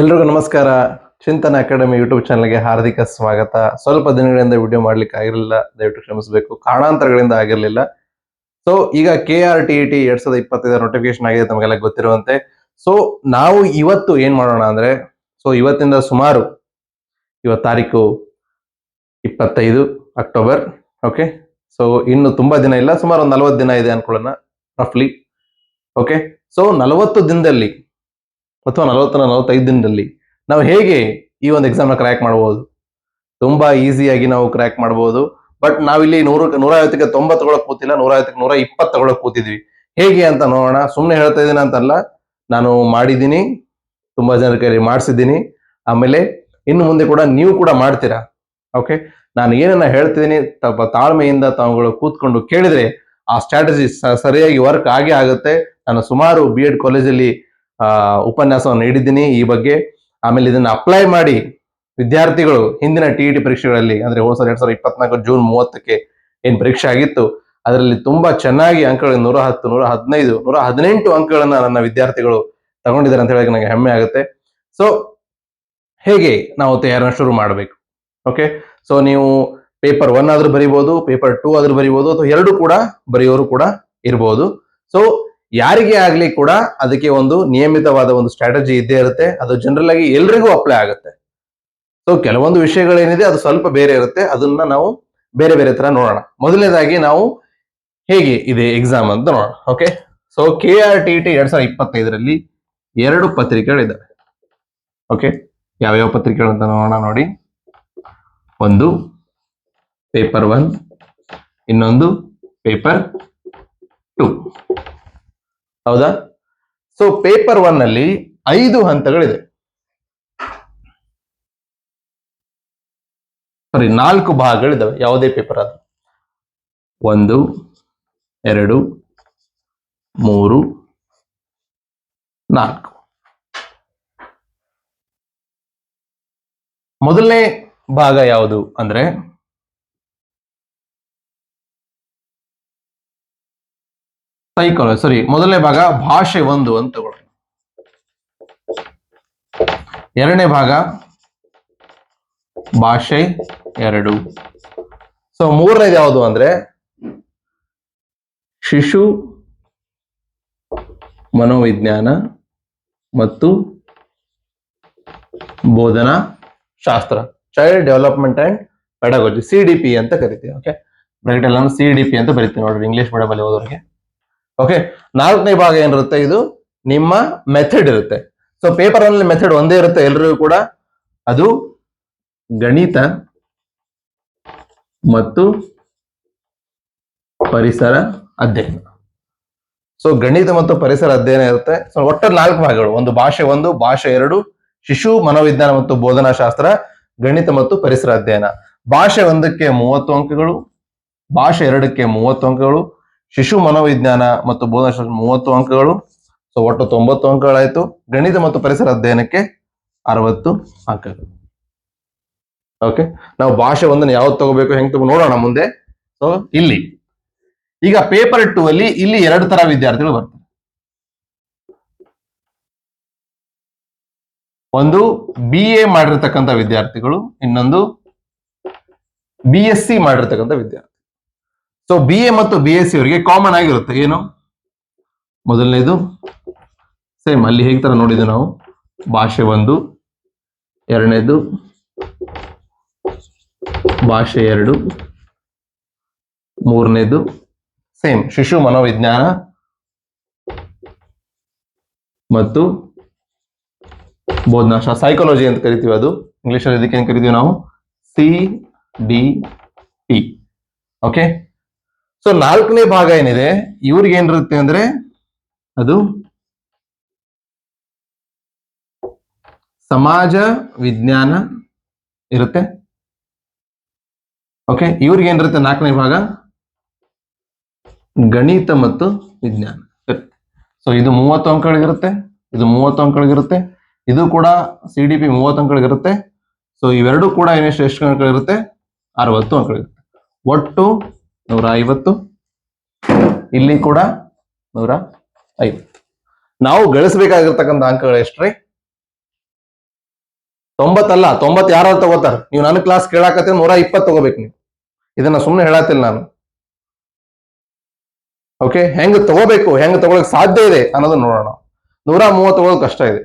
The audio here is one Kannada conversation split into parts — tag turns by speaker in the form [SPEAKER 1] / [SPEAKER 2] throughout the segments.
[SPEAKER 1] ಎಲ್ರಿಗೂ ನಮಸ್ಕಾರ. ಚಿಂತನ ಅಕಾಡೆಮಿ ಯೂಟ್ಯೂಬ್ ಚಾನಲ್ಗೆ ಹಾರ್ದಿಕ ಸ್ವಾಗತ. ಸ್ವಲ್ಪ ದಿನಗಳಿಂದ ವಿಡಿಯೋ ಮಾಡ್ಲಿಕ್ಕೆ ಆಗಿರಲಿಲ್ಲ, ದಯವಿಟ್ಟು ಕ್ಷಮಿಸಬೇಕು, ಕಾರಣಾಂತರಗಳಿಂದ ಆಗಿರಲಿಲ್ಲ. ಸೊ ಈಗ KRTET 2025 ನೋಟಿಫಿಕೇಶನ್ ಆಗಿದೆ, ತಮಗೆಲ್ಲ ಗೊತ್ತಿರುವಂತೆ. ಸೊ ನಾವು ಇವತ್ತು ಏನ್ ಮಾಡೋಣ ಅಂದ್ರೆ, ಸೊ ಇವತ್ತಿಂದ ಸುಮಾರು ಇವತ್ತು ತಾರೀಕು 25 ಅಕ್ಟೋಬರ್. ಓಕೆ, ಸೊ ಇನ್ನು ತುಂಬಾ ದಿನ ಇಲ್ಲ, ಸುಮಾರು ಒಂದು 40 ದಿನ ಇದೆ ಅನ್ಕೊಳ್ಳೋಣ ರಫ್ಲಿ. ಓಕೆ, ಸೊ 40 ದಿನದಲ್ಲಿ ಅಥವಾ 45 ದಿನದಲ್ಲಿ ನಾವು ಹೇಗೆ ಈ ಒಂದು ಎಕ್ಸಾಮ್ ಕ್ರ್ಯಾಕ್ ಮಾಡಬಹುದು? ತುಂಬಾ ಈಸಿಯಾಗಿ ನಾವು ಕ್ರ್ಯಾಕ್ ಮಾಡಬಹುದು. ಬಟ್ ನಾವಿಲ್ಲಿ 150ಕ್ಕೆ 90 ತಗೊಳಕ್ ಕೂತಿಲ್ಲ, 150ಕ್ಕೆ 120 ತಗೊಳಕ್ ಕೂತಿದ್ವಿ. ಹೇಗೆ ಅಂತ ನೋಡೋಣ. ಸುಮ್ಮನೆ ಹೇಳ್ತಾ ಇದ್ದೀನಿ ಅಂತಲ್ಲ, ನಾನು ಮಾಡಿದ್ದೀನಿ, ತುಂಬಾ ಜನರ ಕೈಲಿ ಮಾಡಿಸಿದ್ದೀನಿ. ಆಮೇಲೆ ಇನ್ನು ಮುಂದೆ ಕೂಡ ನೀವು ಕೂಡ ಮಾಡ್ತೀರಾ. ಓಕೆ, ನಾನು ಏನನ್ನ ಹೇಳ್ತಿದ್ದೀನಿ ತಾಳ್ಮೆಯಿಂದ ತಾವುಗಳು ಕೂತ್ಕೊಂಡು ಕೇಳಿದ್ರೆ ಆ ಸ್ಟ್ರಾಟಜಿ ಸರಿಯಾಗಿ ವರ್ಕ್ ಆಗೇ ಆಗುತ್ತೆ. ನಾನು ಸುಮಾರು BEd ಕಾಲೇಜಲ್ಲಿ ಉಪನ್ಯಾಸವನ್ನು ನೀಡಿದ್ದೀನಿ ಈ ಬಗ್ಗೆ. ಆಮೇಲೆ ಇದನ್ನ ಅಪ್ಲೈ ಮಾಡಿ ವಿದ್ಯಾರ್ಥಿಗಳು ಹಿಂದಿನ TET ಪರೀಕ್ಷೆಗಳಲ್ಲಿ, ಅಂದ್ರೆ ಹೋದ 2024 ಜೂನ್ 30ಕ್ಕೆ ಏನ್ ಪರೀಕ್ಷೆ ಆಗಿತ್ತು, ಅದರಲ್ಲಿ ತುಂಬಾ ಚೆನ್ನಾಗಿ ಅಂಕಗಳು 110, 115, 118 ಅಂಕಗಳನ್ನ ನನ್ನ ವಿದ್ಯಾರ್ಥಿಗಳು ತಗೊಂಡಿದ್ದಾರೆ ಅಂತ ಹೇಳಕ್ಕೆ ನನಗೆ ಹೆಮ್ಮೆ ಆಗುತ್ತೆ. ಸೊ ಹೇಗೆ ನಾವು ತಯಾರನ್ನ ಶುರು ಮಾಡಬೇಕು? ಓಕೆ, ಸೊ ನೀವು ಪೇಪರ್ 1 ಆದ್ರೂ ಬರೀಬಹುದು, ಪೇಪರ್ 2 ಆದ್ರೂ ಬರೀಬಹುದು, ಅಥವಾ ಎರಡು ಕೂಡ ಬರೆಯೋರು ಕೂಡ ಇರಬಹುದು. ಸೊ ಯಾರಿಗೆ ಆಗ್ಲಿ ಕೂಡ ಅದಕ್ಕೆ ಒಂದು ನಿಯಮಿತವಾದ ಒಂದು ಸ್ಟ್ರಾಟಜಿ ಇದ್ದೇ ಇರುತ್ತೆ. ಅದು ಜನರಲ್ ಆಗಿ ಎಲ್ರಿಗೂ ಅಪ್ಲೈ ಆಗುತ್ತೆ. ಸೊ ಕೆಲವೊಂದು ವಿಷಯಗಳೇನಿದೆ ಅದು ಸ್ವಲ್ಪ ಬೇರೆ ಇರುತ್ತೆ, ಅದನ್ನ ನಾವು ಬೇರೆ ಬೇರೆ ತರ ನೋಡೋಣ. ಮೊದಲನೇದಾಗಿ ನಾವು ಹೇಗೆ ಇದೆ ಎಕ್ಸಾಮ್ ಅಂತ ನೋಡೋಣ. Okay, so KRTET 2025ರಲ್ಲಿ 2 ಪತ್ರಿಕೆಗಳಿದ್ದಾವೆ. ಓಕೆ, ಯಾವ್ಯಾವ ಪತ್ರಿಕೆಗಳು ಅಂತ ನೋಡೋಣ. ನೋಡಿ, ಒಂದು ಪೇಪರ್ 1, ಇನ್ನೊಂದು ಪೇಪರ್ 2. ಹೌದಾ? ಸೊ ಪೇಪರ್ 1 ನಲ್ಲಿ 5 ಹಂತಗಳಿದೆ. ಸಾರಿ, 4 ಭಾಗಗಳಿದಾವೆ. ಯಾವುದೇ ಪೇಪರ್ ಅದು 1, 2, 3, 4. ಮೊದಲನೇ ಭಾಗ ಯಾವುದು ಅಂದ್ರೆ ಸೈಕಾಲಜಿ. ಸಾರಿ, ಮೊದಲನೇ ಭಾಗ ಭಾಷೆ 1 ಅಂತ ತಗೊಳ್ಳಿ. ಎರಡನೇ ಭಾಗ ಭಾಷೆ 2. ಸೊ ಮೂರನೇದು ಯಾವುದು ಅಂದ್ರೆ ಶಿಶು ಮನೋವಿಜ್ಞಾನ ಮತ್ತು ಬೋಧನಾ ಶಾಸ್ತ್ರ, ಚೈಲ್ಡ್ ಡೆವಲಪ್ಮೆಂಟ್ ಅಂಡ್ ಪೆಡಾಗೋಜಿ, CDP ಅಂತ ಕರಿತೀವಿ. ಓಕೆ, ಬ್ರಾಕೆಟ್ ಅಲ್ಲಿ ನಾನು CDP ಅಂತ ಬರಿತೀನಿ ನೋಡ್ರಿ, ಇಂಗ್ಲಿಷ್ ಮೀಡಿಯಂ ಅಲ್ಲಿ ಓದೋರಿಗೆ. ಓಕೆ, ನಾಲ್ಕನೇ ಭಾಗ ಏನಿರುತ್ತೆ, ಇದು ನಿಮ್ಮ ಮೆಥಡ್ ಇರುತ್ತೆ. ಸೊ ಪೇಪರ್ 1 ಮೆಥಡ್ ಒಂದೇ ಇರುತ್ತೆ ಎಲ್ರಿಗೂ ಕೂಡ, ಅದು ಗಣಿತ ಮತ್ತು ಪರಿಸರ ಅಧ್ಯಯನ. ಸೊ ಗಣಿತ ಮತ್ತು ಪರಿಸರ ಅಧ್ಯಯನ ಇರುತ್ತೆ. ಸೊ ಒಟ್ಟು 4 ಭಾಗಗಳು, ಒಂದು ಭಾಷೆ 1, ಭಾಷೆ 2, ಶಿಶು ಮನೋವಿಜ್ಞಾನ ಮತ್ತು ಬೋಧನಾ ಶಾಸ್ತ್ರ, ಗಣಿತ ಮತ್ತು ಪರಿಸರ ಅಧ್ಯಯನ. ಭಾಷೆ 1ಕ್ಕೆ 30 ಅಂಕಗಳು, ಭಾಷೆ 2ಕ್ಕೆ 30 ಅಂಕಗಳು, ಶಿಶು ಮನೋವಿಜ್ಞಾನ ಮತ್ತು ಬೋಧನಾ ಶಾಸ್ತ್ರ 30 ಅಂಕಗಳು. ಸೊ ಒಟ್ಟು 90 ಅಂಕಗಳಾಯ್ತು. ಗಣಿತ ಮತ್ತು ಪರಿಸರ ಅಧ್ಯಯನಕ್ಕೆ 60 ಅಂಕಗಳು. ಓಕೆ, ನಾವು ಭಾಷೆ 1 ಯಾವ್ದು ತಗೋಬೇಕು, ಹೆಂಗ್ ತಗೋ ನೋಡೋಣ ಮುಂದೆ. ಸೊ ಇಲ್ಲಿ ಈಗ ಪೇಪರ್ 2 ಅಲ್ಲಿ ಇಲ್ಲಿ 2 ತರ ವಿದ್ಯಾರ್ಥಿಗಳು ಬರ್ತಾರೆ. ಒಂದು BA ಮಾಡಿರ್ತಕ್ಕಂಥ ವಿದ್ಯಾರ್ಥಿಗಳು, ಇನ್ನೊಂದು BSc ಮಾಡಿರ್ತಕ್ಕಂಥ ವಿದ್ಯಾರ್ಥಿ. ಸೊ BA ಮತ್ತು BSc ಅವರಿಗೆ ಕಾಮನ್ ಆಗಿರುತ್ತೆ ಏನು? ಮೊದಲನೇದು ಸೇಮ್ ಅಲ್ಲಿ ಹೇಗೆ ತರ ನೋಡಿದ್ವಿ ನಾವು, ಭಾಷೆ 1, ಎರಡನೇದು ಭಾಷೆ 2, ಮೂರನೇದು ಸೇಮ್ ಶಿಶು ಮನೋವಿಜ್ಞಾನ ಮತ್ತು ಬೋಧನಾ ಶಾಸ್ತ್ರ, ಸೈಕಾಲಜಿ ಅಂತ ಕರಿತೀವಿ. ಅದು ಇಂಗ್ಲಿಷ್ ಅಲ್ಲಿ ಇದಕ್ಕೆ ಏನ್ ಕರಿತೀವಿ ನಾವು? CDP. ಓಕೆ, ಸೊ ನಾಲ್ಕನೇ ಭಾಗ ಏನಿದೆ ಇವ್ರಿಗೆ ಏನಿರುತ್ತೆ ಅಂದ್ರೆ ಅದು ಸಮಾಜ ವಿಜ್ಞಾನ ಇರುತ್ತೆ. ಓಕೆ, ಇವ್ರಿಗೆ ಏನಿರುತ್ತೆ ನಾಲ್ಕನೇ ಭಾಗ ಗಣಿತ ಮತ್ತು ವಿಜ್ಞಾನ ಇರುತ್ತೆ. ಸೊ ಇದು 30 ಅಂಕಗಳಿಗಿರುತ್ತೆ, ಇದು 30 ಅಂಕಗಳಿಗಿರುತ್ತೆ, ಇದು ಕೂಡ CDP 30 ಅಂಕಗಳಿಗಿರುತ್ತೆ. ಸೊ ಇವೆರಡು ಕೂಡ ಎಷ್ಟು ಅಂಕಗಳಿರುತ್ತೆ? 60 ಅಂಕಗಳಿರುತ್ತೆ. ಒಟ್ಟು 150. ಇಲ್ಲಿ ಕೂಡ 150. ನಾವು ಗಳಿಸಬೇಕಾಗಿರ್ತಕ್ಕಂಥ ಅಂಕಗಳು ಎಷ್ಟ್ರಿ? 90 ಅಲ್ಲ, 90 ಯಾರು ತಗೋತಾರ? ನೀವು ನನ್ನ ಕ್ಲಾಸ್ ಕೇಳಾಕತ್ತೆ 120 ತಗೋಬೇಕು ನೀವು. ಇದನ್ನ ಸುಮ್ಮನೆ ಹೇಳತ್ತಿಲ್ಲ ನಾನು. ಓಕೆ, ಹೆಂಗ್ ತಗೋಬೇಕು, ಹೆಂಗ್ ತಗೊಳಕ್ ಸಾಧ್ಯ ಇದೆ ಅನ್ನೋದನ್ನ ನೋಡೋಣ. 130 ತಗೊಳ್ಳೋದು ಕಷ್ಟ ಇದೆ,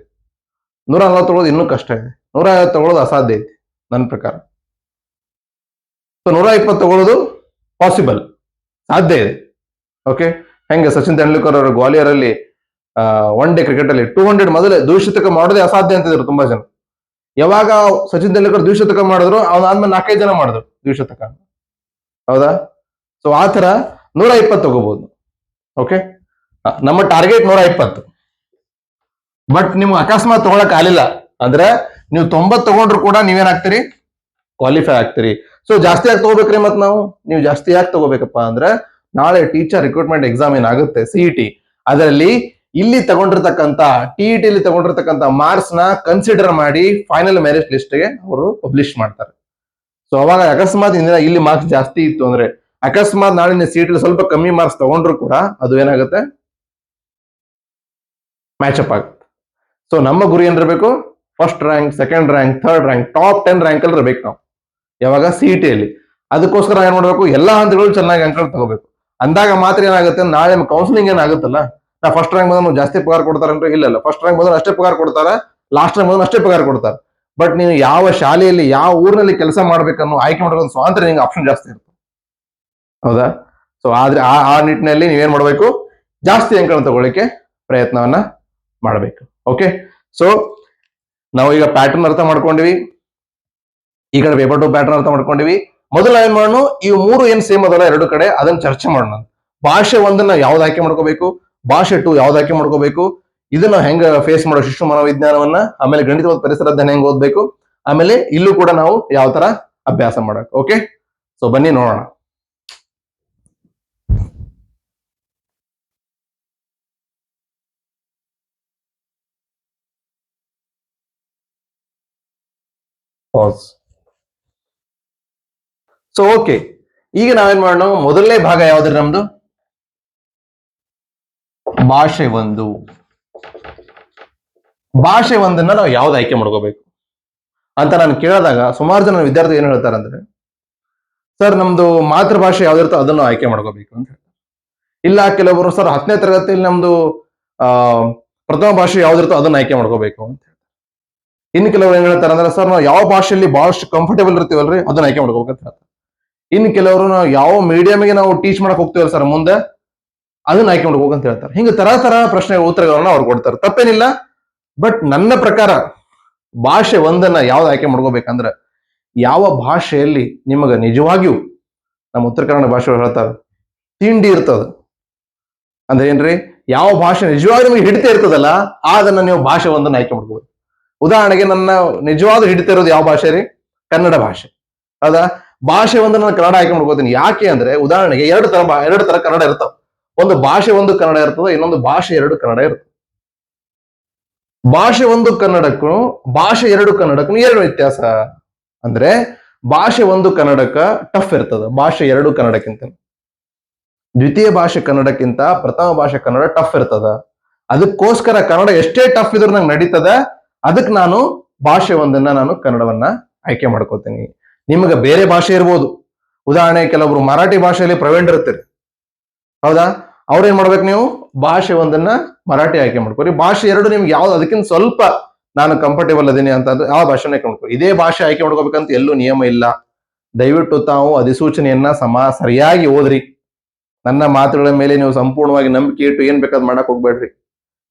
[SPEAKER 1] 140 ತಗೊಳ್ಳೋದು ಇನ್ನೂ ಕಷ್ಟ ಇದೆ, 150 ತಗೊಳ್ಳೋದು ಅಸಾಧ್ಯ ಐತಿ ನನ್ನ ಪ್ರಕಾರ. ಸೊ 120 ತಗೊಳ್ಳೋದು ಪಾಸಿಬಲ್, ಸಾಧ್ಯ ಇದೆ. ಓಕೆ, ಹೆಂಗೆ ಸಚಿನ್ ತೆಂಡೂಲ್ಕರ್ ಅವರು ಗ್ವಾಲಿಯರ್ ಅಲ್ಲಿ ಒನ್ ಡೇ ಕ್ರಿಕೆಟ್ ಅಲ್ಲಿ 200 ಮೊದಲೇ ದ್ವಿಶತಕ ಮಾಡೋದೇ ಅಸಾಧ್ಯ ಅಂತಿದ್ರು ತುಂಬಾ ಜನ. ಯಾವಾಗ ಸಚಿನ್ ತೆಂಡೂಲ್ಕರ್ ದ್ವಿಶತಕ ಮಾಡಿದ್ರು, ಆದ್ಮೇಲೆ 4-5 ಜನ ಮಾಡಿದ್ರು ದ್ವಿಶತಕ. ಹೌದಾ? ಸೊ ಆ ತರ 120 ತಗೋಬಹುದು. ಓಕೆ, ನಮ್ಮ ಟಾರ್ಗೆಟ್ 120. ಬಟ್ ನಿಮ್ಗೆ ಅಕಸ್ಮಾತ್ ತಗೊಳಕ್ ಆಗಲಿಲ್ಲ ಅಂದ್ರೆ ನೀವು 90 ತಗೊಂಡ್ರು ಕೂಡ ನೀವೇನಾಗ್ತೀರಿ? ಕ್ವಾಲಿಫೈ ಆಗ್ತೀರಿ. ಸೊ ಜಾಸ್ತಿ ಯಾಕೆ ತಗೋಬೇಕ್ರಿ? ಮತ್ ನೀವು ಜಾಸ್ತಿ ಯಾಕೆ ತಗೋಬೇಕಪ್ಪ ಅಂದ್ರೆ, ನಾಳೆ ಟೀಚರ್ ರಿಕ್ರೂಟ್ಮೆಂಟ್ ಎಕ್ಸಾಮ್ ಏನಾಗುತ್ತೆ CET, ಅದರಲ್ಲಿ ಇಲ್ಲಿ ತಗೊಂಡಿರ್ತಕ್ಕಂಥ TET ಅಲ್ಲಿ ತಗೊಂಡಿರ್ತಕ್ಕಂಥ ಮಾರ್ಕ್ಸ್ ನ ಕನ್ಸಿಡರ್ ಮಾಡಿ ಫೈನಲ್ ಮೆರಿಟ್ ಲಿಸ್ಟ್ ಗೆ ಅವರು ಪಬ್ಲಿಷ್ ಮಾಡ್ತಾರೆ. ಸೊ ಅವಾಗ ಅಕಸ್ಮಾತ್ ಇಲ್ಲಿ ಮಾರ್ಕ್ಸ್ ಜಾಸ್ತಿ ಇತ್ತು ಅಂದ್ರೆ, ಅಕಸ್ಮಾತ್ ನಾಳೆ CET ಸ್ವಲ್ಪ ಕಮ್ಮಿ ಮಾರ್ಕ್ಸ್ ತಗೊಂಡ್ರು ಕೂಡ ಅದು ಏನಾಗುತ್ತೆ? ಮ್ಯಾಚ್ ಅಪ್ ಆಗುತ್ತೆ. ಸೊ ನಮ್ಮ ಗುರಿ ಏನಿರಬೇಕು? First rank, second rank, third rank, top 10 rank ಅಲ್ಲಿ ಇರಬೇಕು ನಾವು. ಯಾವಾಗ? CET ಅಲ್ಲಿ. ಅದಕ್ಕೋಸ್ಕರ ಏನ್ ಮಾಡ್ಬೇಕು? ಎಲ್ಲಾ ಹಂತಗಳು ಚೆನ್ನಾಗಿ ಅಂಕಗಳು ತಗೋಬೇಕು. ಅಂದಾಗ ಮಾತ್ರ ಏನಾಗುತ್ತೆ? ನಾಳೆ ಕೌನ್ಸಿಲಿಂಗ್ ಏನಾಗುತ್ತಲ್ಲ, ನಾ ಫಸ್ಟ್ ರ್ಯಾಂಕ್ ಬಂದ್ರೆ ಜಾಸ್ತಿ ಪಗಾರ ಕೊಡ್ತಾರಂದ್ರೆ ಇಲ್ಲ, ಫಸ್ಟ್ ರ್ಯಾಂಕ್ ಬಂದ್ರೆ ಅಷ್ಟೇ ಪಗಾರ ಕೊಡ್ತಾರೆ, ಲಾಸ್ಟ್ ರ್ಯಾಂಕ್ ಬಂದ್ರೆ ಅಷ್ಟೇ ಪಗಾರ ಕೊಡ್ತಾರೆ. ಬಟ್ ನೀವು ಯಾವ ಶಾಲೆಯಲ್ಲಿ, ಯಾವ ಊರಿನಲ್ಲಿ ಕೆಲಸ ಮಾಡ್ಬೇಕನ್ನೋ ಆಯ್ಕೆ ಮಾಡ್ಬೇಕು ಸ್ವಾತಂತ್ರ್ಯ ನಿಮ್ಗೆ ಆಪ್ಷನ್ ಜಾಸ್ತಿ ಇರುತ್ತೆ. ಹೌದಾ? ಸೊ ಆದ್ರೆ ಆ ನಿಟ್ಟಿನಲ್ಲಿ ನೀವೇನ್ ಮಾಡ್ಬೇಕು? ಜಾಸ್ತಿ ಅಂಕಗಳನ್ನು ತಗೊಳ್ಳಿಕ್ಕೆ ಪ್ರಯತ್ನವನ್ನ ಮಾಡಬೇಕು. ಓಕೆ, ಸೊ ನಾವು ಈಗ ಪ್ಯಾಟರ್ನ್ ಅರ್ಥ ಮಾಡ್ಕೊಂಡಿವಿ, ಈ ಕಡೆ ಪೇಪರ್ 2 ಪ್ಯಾಟರ್ನ್ ಅರ್ಥ ಮಾಡ್ಕೊಂಡಿವಿ. ಮೊದಲ ಏನ್ ಮಾಡೋಣ? ಈ 3 ಏನ್ ಸೇಮ್ ಅದಲ್ಲ ಎರಡು ಕಡೆ, ಅದನ್ನ ಚರ್ಚೆ ಮಾಡೋಣ. ಭಾಷೆ 1 ಯಾವ್ದು ಆಯ್ಕೆ ಮಾಡ್ಕೋಬೇಕು, ಭಾಷೆ 2 ಯಾವ್ದು ಆಯ್ಕೆ ಮಾಡ್ಕೋಬೇಕು, ಇದನ್ನ ಹೆಂಗ ಫೇಸ್ ಮಾಡೋ ಶಿಶು ಮನೋವಿಜ್ಞಾನವನ್ನ, ಆಮೇಲೆ ಗಣಿತ ಮತ್ತು ಪರಿಸರ ಅಧ್ಯಯನ ಹೆಂಗ್ ಓದ್ಬೇಕು, ಆಮೇಲೆ ಇಲ್ಲೂ ಕೂಡ ನಾವು ಯಾವ ತರ ಅಭ್ಯಾಸ ಮಾಡಬೇಕು. ಓಕೆ, ಸೊ ಬನ್ನಿ ನೋಡೋಣ. ಸೊ ಓಕೆ, ಈಗ ನಾವೇನ್ ಮಾಡೋಣ? ಮೊದಲನೇ ಭಾಗ ಯಾವ್ದ್ರಿ ನಮ್ದು? ಭಾಷೆ 1. ಭಾಷೆ 1 ನಾವು ಯಾವ್ದು ಆಯ್ಕೆ ಮಾಡ್ಕೋಬೇಕು ಅಂತ ನಾನು ಕೇಳಿದಾಗ ಸುಮಾರು ಜನ ವಿದ್ಯಾರ್ಥಿ ಏನ್ ಹೇಳ್ತಾರೆ ಅಂದ್ರೆ, ಸರ್ ನಮ್ದು ಮಾತೃಭಾಷೆ ಯಾವ್ದಿರುತ್ತೋ ಅದನ್ನು ಆಯ್ಕೆ ಮಾಡ್ಕೋಬೇಕು ಅಂತ ಹೇಳ್ತಾರೆ. ಇಲ್ಲ ಕೆಲವರು ಸರ್ 10ನೇ ತರಗತಿಯಲ್ಲಿ ನಮ್ದು ಪ್ರಥಮ ಭಾಷೆ ಯಾವ್ದಿರುತ್ತೋ ಅದನ್ನ ಆಯ್ಕೆ ಮಾಡ್ಕೋಬೇಕು ಅಂತ ಹೇಳ್ತಾರೆ. ಇನ್ನು ಕೆಲವರು ಏನ್ ಹೇಳ್ತಾರೆ ಅಂದ್ರೆ, ಸರ್ ನಾವು ಯಾವ ಭಾಷೆಯಲ್ಲಿ ಬಹಳಷ್ಟು ಕಂಫರ್ಟೇಬಲ್ ಇರ್ತೀವಲ್ರಿ ಅದನ್ನ ಆಯ್ಕೆ ಮಾಡ್ಕೋಬೇಕು ಅಂತ ಹೇಳ್ತಾರೆ. ಇನ್ನು ಕೆಲವರು ನಾವು ಯಾವ ಮೀಡಿಯಂಗೆ ನಾವು ಟೀಚ್ ಮಾಡಕ್ ಹೋಗ್ತೀವಲ್ಲ ಸರ್ ಮುಂದೆ, ಅದನ್ನ ಆಯ್ಕೆ ಮಾಡ್ಕೋಬೇಕು ಅಂತ ಹೇಳ್ತಾರೆ. ಹಿಂಗೆ ತರ ಪ್ರಶ್ನೆ ಉತ್ತರಗಳನ್ನ ಅವ್ರು ಕೊಡ್ತಾರೆ, ತಪ್ಪೇನಿಲ್ಲ. ಬಟ್ ನನ್ನ ಪ್ರಕಾರ ಭಾಷೆ 1 ಯಾವ್ದು ಆಯ್ಕೆ ಮಾಡ್ಕೋಬೇಕಂದ್ರೆ, ಯಾವ ಭಾಷೆಯಲ್ಲಿ ನಿಮಗೆ ನಿಜವಾಗಿಯೂ, ನಮ್ಮ ಉತ್ತರ ಕನ್ನಡ ಭಾಷೆ ಹೇಳ್ತಾರೆ ತಿಂಡಿ ಇರ್ತದ ಅಂದ್ರೆ ಏನ್ರಿ? ಯಾವ ಭಾಷೆ ನಿಜವಾಗಿ ನಿಮಗೆ ಹಿಡಿತ ಇರ್ತದಲ್ಲ ಅದನ್ನ ನೀವು ಭಾಷೆ 1 ಆಯ್ಕೆ ಮಾಡ್ಕೋಬೇಕು. ಉದಾಹರಣೆಗೆ ನನ್ನ ನಿಜವಾದ ಹಿಡಿತ ಇರೋದು ಯಾವ ಭಾಷೆ ರೀ? ಕನ್ನಡ ಭಾಷೆ. ಹೌದಾ? ಭಾಷೆ 1 ನಾನು ಕನ್ನಡ ಆಯ್ಕೆ ಮಾಡ್ಕೋತೀನಿ. ಯಾಕೆ ಅಂದ್ರೆ, ಉದಾಹರಣೆಗೆ ಎರಡು ತರ ಕನ್ನಡ ಇರ್ತಾವ. ಒಂದು ಭಾಷೆ 1 ಕನ್ನಡ ಇರ್ತದೆ, ಇನ್ನೊಂದು ಭಾಷೆ 2 ಕನ್ನಡ ಇರ್ತದೆ. ಭಾಷೆ 1 ಕನ್ನಡಕ್ಕೂ ಭಾಷೆ 2 ಕನ್ನಡಕ್ಕೂ ಏನು ವ್ಯತ್ಯಾಸ ಅಂದ್ರೆ, ಭಾಷೆ 1 ಕನ್ನಡಕ್ಕ ಟಫ್ ಇರ್ತದ, ಭಾಷೆ 2 ಕನ್ನಡಕ್ಕಿಂತ. ದ್ವಿತೀಯ ಭಾಷೆ ಕನ್ನಡಕ್ಕಿಂತ ಪ್ರಥಮ ಭಾಷೆ ಕನ್ನಡ ಟಫ್ ಇರ್ತದ. ಅದಕ್ಕೋಸ್ಕರ ಕನ್ನಡ ಎಷ್ಟೇ ಟಫ್ ಇದ್ರೂ ನಂಗೆ ನಡೀತದ, ಅದಕ್ಕೆ ನಾನು ಭಾಷೆ 1 ನಾನು ಕನ್ನಡವನ್ನ ಆಯ್ಕೆ ಮಾಡ್ಕೋತೀನಿ. ನಿಮ್ಗೆ ಬೇರೆ ಭಾಷೆ ಇರ್ಬೋದು. ಉದಾಹರಣೆ, ಕೆಲವರು ಮರಾಠಿ ಭಾಷೆಯಲ್ಲಿ ಪ್ರವೀಣ್ ಇರ್ತೀರಿ. ಹೌದಾ? ಅವ್ರೇನ್ ಮಾಡ್ಬೇಕು? ನೀವು ಭಾಷೆ 1 ಮರಾಠಿ ಆಯ್ಕೆ ಮಾಡ್ಕೋರಿ. ಭಾಷೆ 2 ನಿಮ್ಗೆ ಯಾವ್ದು ಅದಕ್ಕಿಂತ ಸ್ವಲ್ಪ ನಾನು ಕಂಫರ್ಟೇಬಲ್ ಅದೀನಿ ಅಂತಂದ್ರೆ ಯಾವ ಭಾಷೆನ ಆಯ್ಕೆ ಮಾಡ್ಕೊ. ಇದೇ ಭಾಷೆ ಆಯ್ಕೆ ಮಾಡ್ಕೋಬೇಕಂತ ಎಲ್ಲೂ ನಿಯಮ ಇಲ್ಲ. ದಯವಿಟ್ಟು ತಾವು ಅಧಿಸೂಚನೆಯನ್ನ ಸರಿಯಾಗಿ ಓದ್ರಿ. ನನ್ನ ಮಾತುಗಳ ಮೇಲೆ ನೀವು ಸಂಪೂರ್ಣವಾಗಿ ನಂಬಿಕೆ ಇಟ್ಟು ಏನ್ ಬೇಕಾದ್ ಮಾಡಕ್ ಹೋಗ್ಬೇಡ್ರಿ.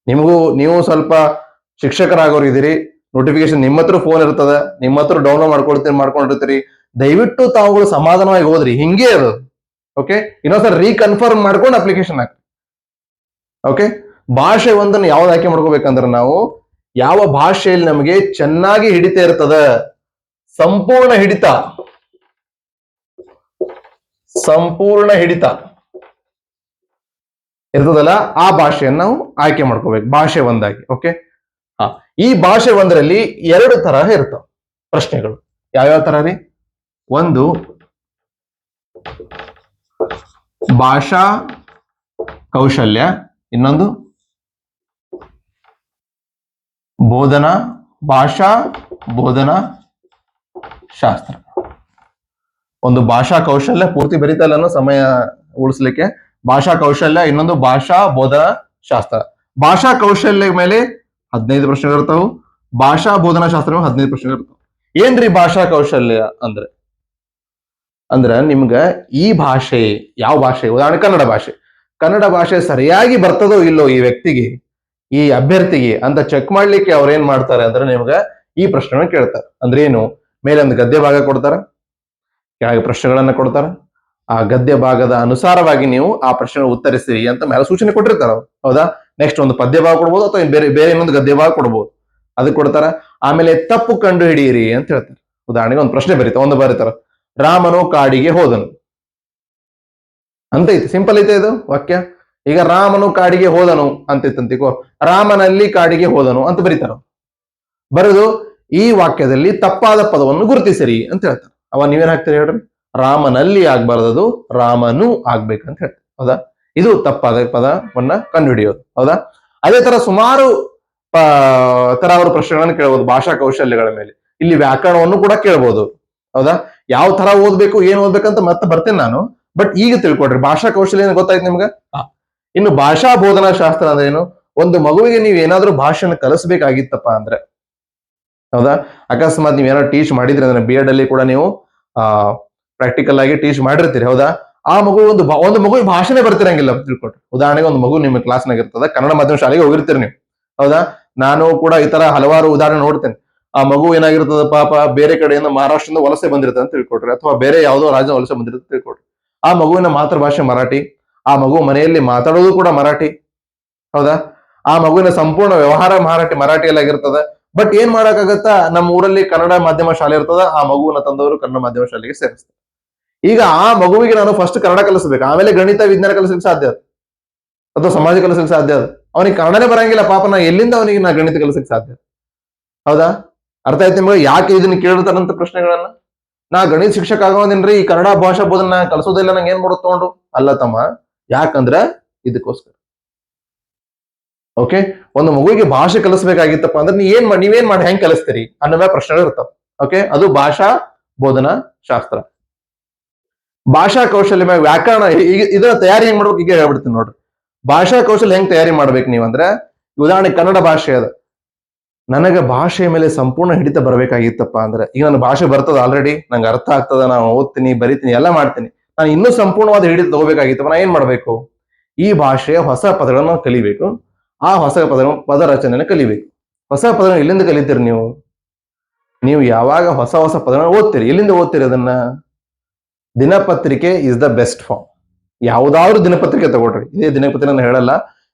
[SPEAKER 1] ನೀವು ಸ್ವಲ್ಪ ಶಿಕ್ಷಕರಾಗೋರು ಇದೀರಿ, ನೋಟಿಫಿಕೇಶನ್ ನಿಮ್ಮ ಹತ್ರ ಫೋನ್ ಇರ್ತದ, ನಿಮ್ಮ ಹತ್ರ ಡೌನ್ಲೋಡ್ ಮಾಡ್ಕೊಂಡಿರ್ತೀರಿ. ದಯವಿಟ್ಟು ತಾವುಗಳು ಸಮಾಧಾನವಾಗಿ ಹೋದ್ರಿ. ಹಿಂಗೆ ಅದು. ಓಕೆ, ಇನ್ನೊಂದ್ಸಲ ರೀಕನ್ಫರ್ಮ್ ಮಾಡ್ಕೊಂಡು ಅಪ್ಲಿಕೇಶನ್ ಹಾಕಿ. ಓಕೆ, ಭಾಷೆ 1 ಯಾವ್ದು ಆಯ್ಕೆ ಮಾಡ್ಕೋಬೇಕಂದ್ರೆ, ನಾವು ಯಾವ ಭಾಷೆಯಲ್ಲಿ ನಮಗೆ ಚೆನ್ನಾಗಿ ಹಿಡಿತ ಇರ್ತದ, ಸಂಪೂರ್ಣ ಹಿಡಿತ ಇರ್ತದಲ್ಲ ಆ ಭಾಷೆಯನ್ನು ನಾವು ಆಯ್ಕೆ ಮಾಡ್ಕೋಬೇಕು ಭಾಷೆ 1 ಆಗಿ. ಓಕೆ, ಈ ಭಾಷೆ 1ರಲ್ಲಿ 2 ತರಹ ಇರ್ತಾವ ಪ್ರಶ್ನೆಗಳು. ಯಾವ್ಯಾವ ತರ ರೀ? ಒಂದು ಭಾಷಾ ಕೌಶಲ್ಯ, ಇನ್ನೊಂದು ಭಾಷಾ ಬೋಧನಾ ಶಾಸ್ತ್ರ. ಒಂದು ಭಾಷಾ ಕೌಶಲ್ಯ, ಪೂರ್ತಿ ಬರಿತಾ ಇಲ್ಲ ಅನ್ನೋ ಸಮಯ ಉಳಿಸ್ಲಿಕ್ಕೆ. ಭಾಷಾ ಕೌಶಲ್ಯ, ಇನ್ನೊಂದು ಭಾಷಾ ಬೋಧನಾ ಶಾಸ್ತ್ರ. ಭಾಷಾ ಕೌಶಲ್ಯ ಮೇಲೆ 15 ಪ್ರಶ್ನೆಗಳು ಇರ್ತಾವು, ಭಾಷಾ ಬೋಧನಾ ಶಾಸ್ತ್ರ 15 ಪ್ರಶ್ನೆಗಳು ಇರ್ತಾವ. ಏನ್ರಿ ಭಾಷಾ ಕೌಶಲ್ಯ ಅಂದ್ರೆ? ನಿಮ್ಗ ಈ ಭಾಷೆ, ಯಾವ ಭಾಷೆ, ಉದಾಹರಣೆ ಕನ್ನಡ ಭಾಷೆ, ಕನ್ನಡ ಭಾಷೆ ಸರಿಯಾಗಿ ಬರ್ತದೋ ಇಲ್ಲೋ ಈ ವ್ಯಕ್ತಿಗೆ, ಈ ಅಭ್ಯರ್ಥಿಗೆ ಅಂತ ಚೆಕ್ ಮಾಡ್ಲಿಕ್ಕೆ ಅವ್ರು ಏನ್ ಮಾಡ್ತಾರೆ ಅಂದ್ರೆ ನಿಮ್ಗ ಈ ಪ್ರಶ್ನೆಗಳನ್ನ ಕೇಳ್ತಾರೆ. ಅಂದ್ರೆ ಏನು? ಮೇಲೆ ಒಂದು ಗದ್ಯ ಭಾಗ ಕೊಡ್ತಾರ, ಕೆಳಗೆ ಪ್ರಶ್ನೆಗಳನ್ನ ಕೊಡ್ತಾರ, ಆ ಗದ್ಯ ಭಾಗದ ಅನುಸಾರವಾಗಿ ನೀವು ಆ ಪ್ರಶ್ನೆ ಉತ್ತರಿಸಿರಿ ಅಂತ ಮೇಲೆ ಸೂಚನೆ ಕೊಟ್ಟಿರ್ತಾರ. ಹೌದಾ? ನೆಕ್ಸ್ಟ್ ಒಂದು ಪದ್ಯ ಭಾಗ ಕೊಡ್ಬೋದು, ಅಥವಾ ಬೇರೆ ಬೇರೆ ಇನ್ನೊಂದು ಗದ್ಯ ಭಾಗ ಕೊಡ್ಬೋದು, ಅದಕ್ಕೆ ಕೊಡ್ತಾರ. ಆಮೇಲೆ ತಪ್ಪು ಕಂಡು ಹಿಡಿಯಿರಿ ಅಂತ ಹೇಳ್ತಾರೆ. ಉದಾಹರಣೆಗೆ ಒಂದು ಪ್ರಶ್ನೆ ಬರೀತಾರ, ರಾಮನು ಕಾಡಿಗೆ ಹೋದನು ಅಂತ ಐತಿ. ಸಿಂಪಲ್ ಐತೆ ಇದು ವಾಕ್ಯ. ಈಗ ರಾಮನು ಕಾಡಿಗೆ ಹೋದನು ಅಂತಿತ್ತಂತಿಕೋ, ರಾಮನಲ್ಲಿ ಕಾಡಿಗೆ ಹೋದನು ಅಂತ ಬರೀತಾರ. ಬರೆದು ಈ ವಾಕ್ಯದಲ್ಲಿ ತಪ್ಪಾದ ಪದವನ್ನು ಗುರುತಿಸಿರಿ ಅಂತ ಹೇಳ್ತಾರೆ. ಅವ ನೀವೇನ್ ಹಾಕ್ತೀರಿ ಹೇಳ್ರಿ? ರಾಮನಲ್ಲಿ ಆಗ್ಬಾರ್ದದು, ರಾಮನು ಆಗ್ಬೇಕಂತ ಹೇಳ್ತಾರೆ. ಹೌದಾ? ಇದು ತಪ್ಪಾದ ಪದವನ್ನ ಕಂಡುಹಿಡಿಯೋದು. ಹೌದಾ? ಅದೇ ತರ ಸುಮಾರು ತರ ಅವರು ಪ್ರಶ್ನೆಗಳನ್ನು ಕೇಳಬಹುದು ಭಾಷಾ ಕೌಶಲ್ಯಗಳ ಮೇಲೆ. ಇಲ್ಲಿ ವ್ಯಾಕರಣವನ್ನು ಕೂಡ ಕೇಳಬಹುದು. ಹೌದಾ? ಯಾವ ತರ ಓದ್ಬೇಕು, ಏನ್ ಓದ್ಬೇಕಂತ ಮತ್ತೆ ಬರ್ತೇನೆ ನಾನು. ಬಟ್ ಈಗ ತಿಳ್ಕೊಡ್ರಿ ಭಾಷಾ ಕೌಶಲ್ಯ ಏನು ಗೊತ್ತಾಯ್ತು ನಿಮ್ಗೆ. ಇನ್ನು ಭಾಷಾ ಬೋಧನಾ ಶಾಸ್ತ್ರ ಅಂದ್ರೆ ಏನು? ಒಂದು ಮಗುವಿಗೆ ನೀವು ಏನಾದ್ರೂ ಭಾಷೆನ ಕಲಿಸ್ಬೇಕಾಗಿತ್ತಪ್ಪ ಅಂದ್ರೆ, ಹೌದಾ, ಅಕಸ್ಮಾತ್ ನೀವ್ ಏನಾದ್ರು ಟೀಚ್ ಮಾಡಿದ್ರಿ ಅಂದ್ರೆ ಬಿ ಎಡ್ ಅಲ್ಲಿ ಕೂಡ ನೀವು ಪ್ರಾಕ್ಟಿಕಲ್ ಆಗಿ ಟೀಚ್ ಮಾಡಿರ್ತೀರಿ. ಹೌದಾ? ಆ ಮಗು ಒಂದು ಮಗು ಭಾಷೆನೇ ಬರ್ತಿರಂಗಿಲ್ಲ ತಿಳ್ಕೊಟ್ರಿ. ಉದಾಹರಣೆಗೆ ಒಂದು ಮಗು ನಿಮ್ಮ ಕ್ಲಾಸ್ನಾಗ ಇರ್ತದ, ಕನ್ನಡ ಮಾಧ್ಯಮ ಶಾಲೆಗೆ ಹೋಗಿರ್ತೀರಿ ನೀವು. ಹೌದಾ? ನಾನು ಕೂಡ ಈ ತರ ಹಲವಾರು ಉದಾಹರಣೆ ನೋಡ್ತೇನೆ. ಆ ಮಗು ಏನಾಗಿರ್ತದ, ಪಾಪ ಬೇರೆ ಕಡೆಯಿಂದ ಮಹಾರಾಷ್ಟ್ರದಿಂದ ವಲಸೆ ಬಂದಿರ್ತದೆ ಅಂತ ತಿಳ್ಕೊಟ್ರಿ, ಅಥವಾ ಬೇರೆ ಯಾವುದೋ ರಾಜ್ಯ ವಲಸೆ ಬಂದಿರುತ್ತೆ ತಿಳ್ಕೊಟ್ರಿ. ಆ ಮಗುವಿನ ಮಾತೃಭಾಷೆ ಮರಾಠಿ, ಆ ಮಗು ಮನೆಯಲ್ಲಿ ಮಾತಾಡೋದು ಕೂಡ ಮರಾಠಿ. ಹೌದಾ? ಆ ಮಗುವಿನ ಸಂಪೂರ್ಣ ವ್ಯವಹಾರ ಮರಾಠಿಯಲ್ಲಿ ಆಗಿರ್ತದೆ. ಬಟ್ ಏನ್ ಮಾಡಕ್ಕಾಗತ್ತಾ, ನಮ್ಮ ಊರಲ್ಲಿ ಕನ್ನಡ ಮಾಧ್ಯಮ ಶಾಲೆ ಇರ್ತದ, ಆ ಮಗುವನ್ನ ತಂದವರು ಕನ್ನಡ ಮಾಧ್ಯಮ ಶಾಲೆಗೆ ಸೇರಿಸ್ತಾರೆ. ಈಗ ಆ ಮಗುವಿಗೆ ನಾನು ಫಸ್ಟ್ ಕನ್ನಡ ಕಲಿಸ್ಬೇಕು, ಆಮೇಲೆ ಗಣಿತ ವಿಜ್ಞಾನ ಕಲಿಸ್ಲಿಕ್ಕೆ ಸಾಧ್ಯ ಅದು, ಅಥವಾ ಸಮಾಜ ಕಲಿಸ್ಲಿಕ್ಕೆ ಸಾಧ್ಯ ಅದು. ಅವನಿಗೆ ಕನ್ನಡನೇ ಬರಂಗಿಲ್ಲ ಪಾಪ, ನಾ ಎಲ್ಲಿಂದ ಅವನಿಗೆ ನಾ ಗಣಿತ ಕಲಿಸ್ಲಿಕ್ಕೆ ಸಾಧ್ಯ? ಹೌದಾ? ಅರ್ಥ ಆಯ್ತು ನಿಮ್ಗೆ ಯಾಕೆ ಇದನ್ನ ಕೇಳ್ತಾರಂತ ಪ್ರಶ್ನೆಗಳನ್ನ? ನಾ ಗಣಿತ ಶಿಕ್ಷಕ ಆಗೋದೇನ್ರಿ, ಈ ಕನ್ನಡ ಭಾಷಾ ಬೋಧನ ಕಲಿಸೋದಿಲ್ಲ, ನಂಗೆ ಏನ್ ಮಾಡೋದು ತಗೊಂಡು? ಅಲ್ಲ ತಮ್ಮ, ಯಾಕಂದ್ರೆ ಇದಕ್ಕೋಸ್ಕರ. ಓಕೆ, ಒಂದು ಮಗುವಿಗೆ ಭಾಷೆ ಕಲಿಸ್ಬೇಕಾಗಿತ್ತಪ್ಪ ಅಂದ್ರೆ ನೀವೇನ್ ಮಾಡಿ ಹೆಂಗ್ ಕಲಿಸ್ತೀರಿ ಅನ್ನೋ ಪ್ರಶ್ನೆಗಳು ಇರ್ತಾವ. ಓಕೆ, ಅದು ಭಾಷಾ ಬೋಧನಾ ಶಾಸ್ತ್ರ. ಭಾಷಾ ಕೌಶಲ್ಯ ಮ್ಯಾಗ ವ್ಯಾಕರಣ, ಈಗ ಇದನ್ನ ತಯಾರಿ ಹೆಂಗ್ ಮಾಡ್ಬೇಕು ಈಗ ಹೇಳ್ಬಿಡ್ತೀನಿ ನೋಡ್ರಿ. ಭಾಷಾ ಕೌಶಲ್ಯ ಹೆಂಗ್ ತಯಾರಿ ಮಾಡ್ಬೇಕು ನೀವಂದ್ರೆ, ಉದಾಹರಣೆ ಕನ್ನಡ ಭಾಷೆ ಅದ, ನನಗೆ ಭಾಷೆಯ ಮೇಲೆ ಸಂಪೂರ್ಣ ಹಿಡಿತ ಬರ್ಬೇಕಾಗಿತ್ತಪ್ಪ ಅಂದ್ರೆ, ಈಗ ನನ್ನ ಭಾಷೆ ಬರ್ತದ ಆಲ್ರೆಡಿ, ನಂಗೆ ಅರ್ಥ ಆಗ್ತದ, ನಾನು ಓದ್ತೀನಿ ಬರಿತೀನಿ ಎಲ್ಲ ಮಾಡ್ತೀನಿ, ನಾನು ಇನ್ನೂ ಸಂಪೂರ್ಣವಾದ ಹಿಡಿತ ತಗೋಬೇಕಾಗಿತ್ತಪ್ಪ, ನಾ ಏನ್ ಮಾಡ್ಬೇಕು? ಈ ಭಾಷೆಯ ಹೊಸ ಪದಗಳನ್ನು ಕಲಿಬೇಕು, ಆ ಹೊಸ ಪದ ರಚನೆಯನ್ನು ಕಲಿಬೇಕು. ಹೊಸ ಪದಗಳನ್ನು ಎಲ್ಲಿಂದ ಕಲಿತೀರಿ ನೀವು? ನೀವು ಯಾವಾಗ ಹೊಸ ಪದಗಳನ್ನು ಓದ್ತೀರಿ, ಎಲ್ಲಿಂದ ಓದ್ತೀರಿ ಅದನ್ನ? ದಿನಪತ್ರಿಕೆ ಇಸ್ ದ ಬೆಸ್ಟ್ ಫಾರ್ಮ್. ಯಾವುದಾದ್ರೂ ದಿನಪತ್ರಿಕೆ ತಗೊಳ್ರಿ, ಇದೇ ದಿನಪತ್ರಿಕೆ ನಾನು ಹೇಳಲ್ಲ,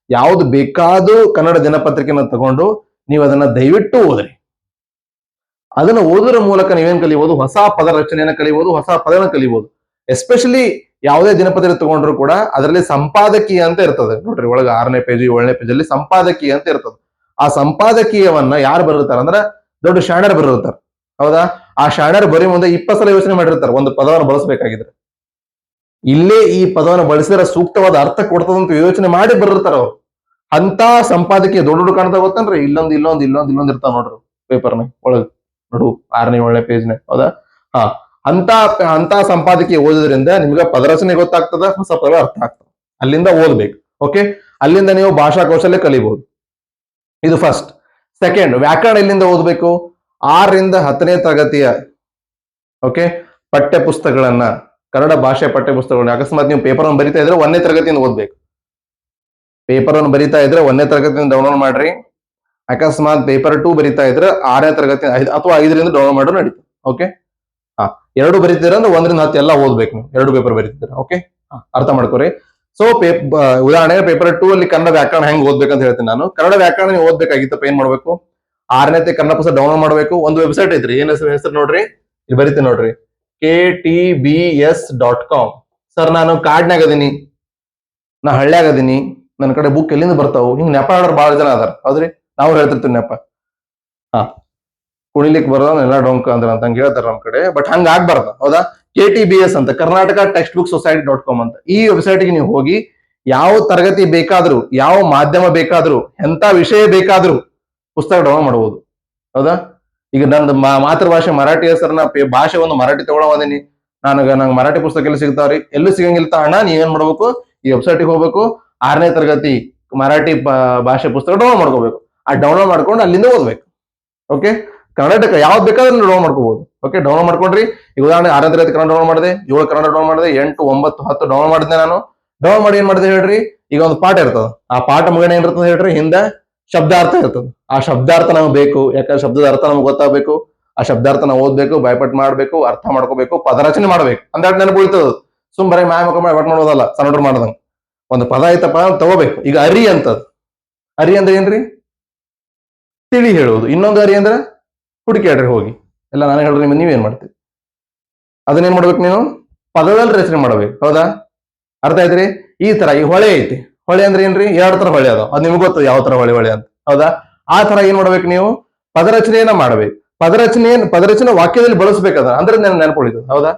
[SPEAKER 1] ಯಾವ್ದು ಬೇಕಾದ್ರೂ ಕನ್ನಡ ದಿನಪತ್ರಿಕೆನ ತಗೊಂಡು ನೀವು ಅದನ್ನ ದಯವಿಟ್ಟು ಓದ್ರಿ. ಅದನ್ನ ಓದೋದ್ರ ಮೂಲಕ ನೀವೇನ್ ಕಲಿಬಹುದು? ಹೊಸ ಪದ ರಚನೆಯನ್ನು ಕಲಿಬಹುದು, ಹೊಸ ಪದಗಳನ್ನು ಕಲಿಬಹುದು. ಎಸ್ಪೆಷಲಿ ಯಾವುದೇ ದಿನಪತ್ರಿಕೆ ತಗೊಂಡ್ರು ಕೂಡ ಅದರಲ್ಲಿ ಸಂಪಾದಕೀಯ ಅಂತ ಇರ್ತದೆ ನೋಡ್ರಿ, ಒಳಗೆ 6ನೇ ಪೇಜ್ 7ನೇ ಪೇಜ್ ಅಲ್ಲಿ ಸಂಪಾದಕೀಯ ಅಂತ ಇರ್ತದೆ. ಆ ಸಂಪಾದಕೀಯವನ್ನ ಯಾರು ಬರೀತಾರ ಅಂದ್ರೆ ದೊಡ್ಡ ಶಾಣರ್ ಬರೀರ್ತಾರ. ಹೌದಾ? ಆ ಶಾಣರ್ ಬರೀ ಮುಂದೆ 20 ಸಲ ಯೋಚನೆ ಮಾಡಿರ್ತಾರೆ ಒಂದು ಪದವನ್ನು ಬಳಸಬೇಕಾಗಿದ್ರೆ. ಇಲ್ಲೇ ಈ ಪದವನ್ನು ಬಳಸಿದ್ರೆ ಸೂಕ್ತವಾದ ಅರ್ಥ ಕೊಡ್ತದಂತ ಯೋಚನೆ ಮಾಡಿ ಬರೀರ್ತಾರ ಅವ್ರು. ಅಂತ ಸಂಪಾದಕೀಯ ದೊಡ್ಡ ಕಾಣ್ತಾ ಗೊತ್ತನ್ರಿ, ಇಲ್ಲೊಂದು ಇರ್ತಾವ ನೋಡ್ರಿ ಪೇಪರ್ನ ಒಳಗೆ, ನೋಡು 6ನೇ 7ನೇ ಪೇಜ್ನ. ಹೌದಾ? ಅಂತ ಸಂಪಾದಕೀಯ ಓದೋದ್ರಿಂದ ನಿಮ್ಗೆ ಪದರಚನೆ ಗೊತ್ತಾಗ್ತದ, ಹೊಸ ಪದ ಅರ್ಥ ಆಗ್ತದೆ. ಅಲ್ಲಿಂದ ಓದ್ಬೇಕು. ಓಕೆ, ಅಲ್ಲಿಂದ ನೀವು ಭಾಷಾ ಕೌಶಲ್ಯ ಕಲಿಬಹುದು. ಇದು ಫಸ್ಟ್. ಸೆಕೆಂಡ್, ವ್ಯಾಕರಣ ಎಲ್ಲಿಂದ ಓದ್ಬೇಕು? 6ರಿಂದ 10ನೇ ತರಗತಿಯ ಓಕೆ ಪಠ್ಯ ಪುಸ್ತಕಗಳನ್ನ, ಕನ್ನಡ ಭಾಷೆ ಪಠ್ಯ ಪುಸ್ತಕಗಳನ್ನ, ಅಕಸ್ಮಾತ್ ನೀವು ಪೇಪರ್ ಅನ್ನು ಬರಿತಾ ಇದ್ರೆ 1ನೇ ತರಗತಿಯಿಂದ ಓದ್ಬೇಕು. ಪೇಪರ್ ಅನ್ನು ಬರಿತಾ ಇದ್ರೆ 1ನೇ ತರಗತಿಯಿಂದ ಡೌನ್ಲೋಡ್ ಮಾಡ್ರಿ. ಅಕಸ್ಮಾತ್ ಪೇಪರ್ 2 ಬರಿತಾ ಇದ್ರೆ 6ನೇ ತರಗತಿ ಅಥವಾ 5ರಿಂದ ಡೌನ್ಲೋಡ್ ಮಾಡೋ ನಡೀತು. ಓಕೆ, ಎರಡು ಬರೀತೀರ ಅಂದ್ರೆ 1ರಿಂದ 10 ಎಲ್ಲ ಓದ್ಬೇಕು ನೀವು, 2 ಪೇಪರ್ ಬರೀತೀರ. ಓಕೆ, ಅರ್ಥ ಮಾಡ್ಕೋರಿ. ಸೊ ಉದಾಹರಣೆಗೆ ಪೇಪರ್ 2 ಅಲ್ಲಿ ಕನ್ನಡ ವ್ಯಾಕರಣ ಹೆಂಗ್ ಓದ್ಬೇಕಂತ ಹೇಳ್ತೀನಿ ನಾನು. ಕನ್ನಡ ವ್ಯಾಕರಣ ನೀವು ಓದ್ಬೇಕಾಗಿತ್ತಪ್ಪ, ಏನ್ ಮಾಡ್ಬೇಕು? 6ನೇ ಕನ್ನಡ ಪುಸ್ತಕ ಡೌನ್ಲೋಡ್ ಮಾಡ್ಬೇಕು. ಒಂದು ವೆಬ್ಸೈಟ್ ಐತ್ರಿ, ಏನ್ ಹೆಸರು ನೋಡ್ರಿ, ಇಲ್ಲಿ ಬರೀತೀನಿ ನೋಡ್ರಿ, ktbs.com. ಸರ್ ನಾನು ಕಾಡ್ನಾಗ ಅದೀನಿ, ನಾ ಹಳ್ಳ್ಯಾಗ ಅದೀನಿ, ನನ್ನ ಕಡೆ ಬುಕ್ ಎಲ್ಲಿಂದ ಬರ್ತಾವು, ಹಿಂಗ್ ನೆಪ ಆಡೋರು ಬಹಳ ಜನ ಅದಾರ. ಹೌದ್ರಿ? ನಾವು ಹೇಳ್ತಿರ್ತೀವಿ ನೆಪ, ಕುಣಿಲಿಕ್ಕೆ ಬರೋದ ಎಲ್ಲ ಡೊಂಕ ಅಂದ್ರ ಅಂತ ಹಂಗ ಹೇಳ್ತಾರ ನಮ್ ಕಡೆ. ಬಟ್ ಹಂಗ ಆಗ್ಬಾರ್ದು. ಹೌದಾ? KTBS ಅಂತ, ಕರ್ನಾಟಕ ಟೆಕ್ಸ್ಟ್ ಬುಕ್ ಸೊಸೈಟಿ.com ಅಂತ. ಈ ವೆಬ್ಸೈಟ್ಗೆ ನೀವು ಹೋಗಿ ಯಾವ ತರಗತಿ ಬೇಕಾದ್ರೂ, ಯಾವ ಮಾಧ್ಯಮ ಬೇಕಾದ್ರೂ, ಎಂತ ವಿಷಯ ಬೇಕಾದ್ರೂ ಪುಸ್ತಕ ಡೌನ್ಲೋಡ್ ಮಾಡಬಹುದು. ಹೌದಾ? ಈಗ ನಂದು ಮಾತೃಭಾಷೆ ಮರಾಠಿ ಹೆಸರನ್ನ ಭಾಷೆ ಒಂದು ಮರಾಠಿ ತಗೊಳೋದೀನಿ, ನಂಗೆ ಮರಾಠಿ ಪುಸ್ತಕ ಎಲ್ಲಿ ಸಿಗ್ತಾವ್ರಿ? ಎಲ್ಲೂ ಸಿಗಂಗಿಲ್ಲ ಅಣ್ಣ. ನೀವೇನ್ ಮಾಡ್ಬೇಕು, ಈ ವೆಬ್ಸೈಟ್ಗೆ ಹೋಗ್ಬೇಕು, 6ನೇ ತರಗತಿ ಮರಾಠಿ ಭಾಷೆ ಪುಸ್ತಕ ಡೌನ್ಲೋಡ್ ಮಾಡ್ಕೋಬೇಕು. ಆ ಡೌನ್ಲೋಡ್ ಮಾಡ್ಕೊಂಡು ಅಲ್ಲಿಂದ ಓದ್ಬೇಕು. ಓಕೆ, ಕರ್ನಾಟಕ ಯಾವ್ದು ಬೇಕಾದ್ರೆ ಡೌನ್ಲೋಡ್ ಮಾಡ್ಕೋಬಹುದು. ಓಕೆ, ಡೌನ್ಲೋಡ್ ಮಾಡ್ಕೊಂಡ್ರಿ. ಈಗ ಉದಾಹರಣೆ 6ನೇ ತರಗತಿ ಕನ್ನಡ ಡೌನ್ಲೋಡ್ ಮಾಡಿದೆ, 7 ಕನ್ನಡ ಡೌನ್ಲೋಡ್ ಮಾಡಿದೆ, 8, 9, 10 ಡೌನ್ಲೋಡ್ ಮಾಡಿದೆ ನಾನು. ಡೌನ್ಲೋಡ್ ಮಾಡಿ ಏನ್ ಮಾಡಿದೆ ಹೇಳ್ರಿ? ಈಗ ಒಂದು ಪಾಠ ಇರ್ತದ, ಆ ಪಾಠ ಮುಗಿನ ಏನಿರ್ತದೆ ಹೇಳ್ರಿ? ಹಿಂದೆ ಶಬ್ದಾರ್ಥ ಇರ್ತದೆ. ಆ ಶಬ್ದಾರ್ಥ ನಮ್ಗೆ ಬೇಕು, ಯಾಕಂದ್ರೆ ಶಬ್ದದ ಅರ್ಥ ನಮ್ಗೆ ಗೊತ್ತಾಗಬೇಕು. ಆ ಶಬ್ದಾರ್ಥ ನಾವು ಓದ್ಬೇಕು, ಭಯಪಟ್ಟು ಮಾಡ್ಬೇಕು, ಅರ್ಥ ಮಾಡ್ಕೋಬೇಕು, ಪದರಚನೆ ಮಾಡ್ಬೇಕು. ಅಂದಾಡ್ ನೆನಪು ಉಳಿತದ. ಸುಮ್ ಬರೀ ಮ್ಯಾಯ ಮಕ್ಕ ಬಟ್ ಮಾಡೋದಲ್ಲ, ಸಣ್ಣ ಮಾಡ್ದಂಗ. ಒಂದು ಪದ ಐತಪ್ಪ ತಗೋಬೇಕು. ಈಗ ಅರಿ ಅಂತದ್, ಅರಿ ಅಂದ್ರೆ ಏನ್ರಿ? ತಿಳಿ ಹೇಳುವುದು. ಇನ್ನೊಂದು ಅರಿ ಅಂದ್ರೆ ಹುಡುಕಾಡ್ರಿ ಹೋಗಿ, ಎಲ್ಲ ನಾನು ಹೇಳ್ರಿ, ನೀವೇನ್ ಮಾಡ್ತೀರಿ? ಅದನ್ನೇನ್ ಮಾಡ್ಬೇಕು ನೀವು? ಪದದಲ್ಲಿ ರಚನೆ ಮಾಡ್ಬೇಕು. ಹೌದಾ? ಅರ್ಥ ಆಯ್ತ್ರಿ? ಈ ತರ ಈ ಹೊಳೆ ಐತಿ. ಹೊಳೆ ಅಂದ್ರೆ ಏನ್ರಿ? 2 ತರ ಹೊಳೆ ಅದಾವ. ಅದ್ ನಿಮ್ಗೆ ಗೊತ್ತು ಯಾವ ತರ ಹೊಳೆ ಅಂತ. ಹೌದಾ? ಆ ತರ ಏನ್ ಮಾಡ್ಬೇಕು ನೀವು? ಪದರಚನೆಯನ್ನ ಮಾಡ್ಬೇಕು. ಪದರಚನೆ ವಾಕ್ಯದಲ್ಲಿ ಬಳಸ್ಬೇಕದ, ಅಂದ್ರೆ ನೆನಪು ಉಳಿತದ. ಹೌದಾ?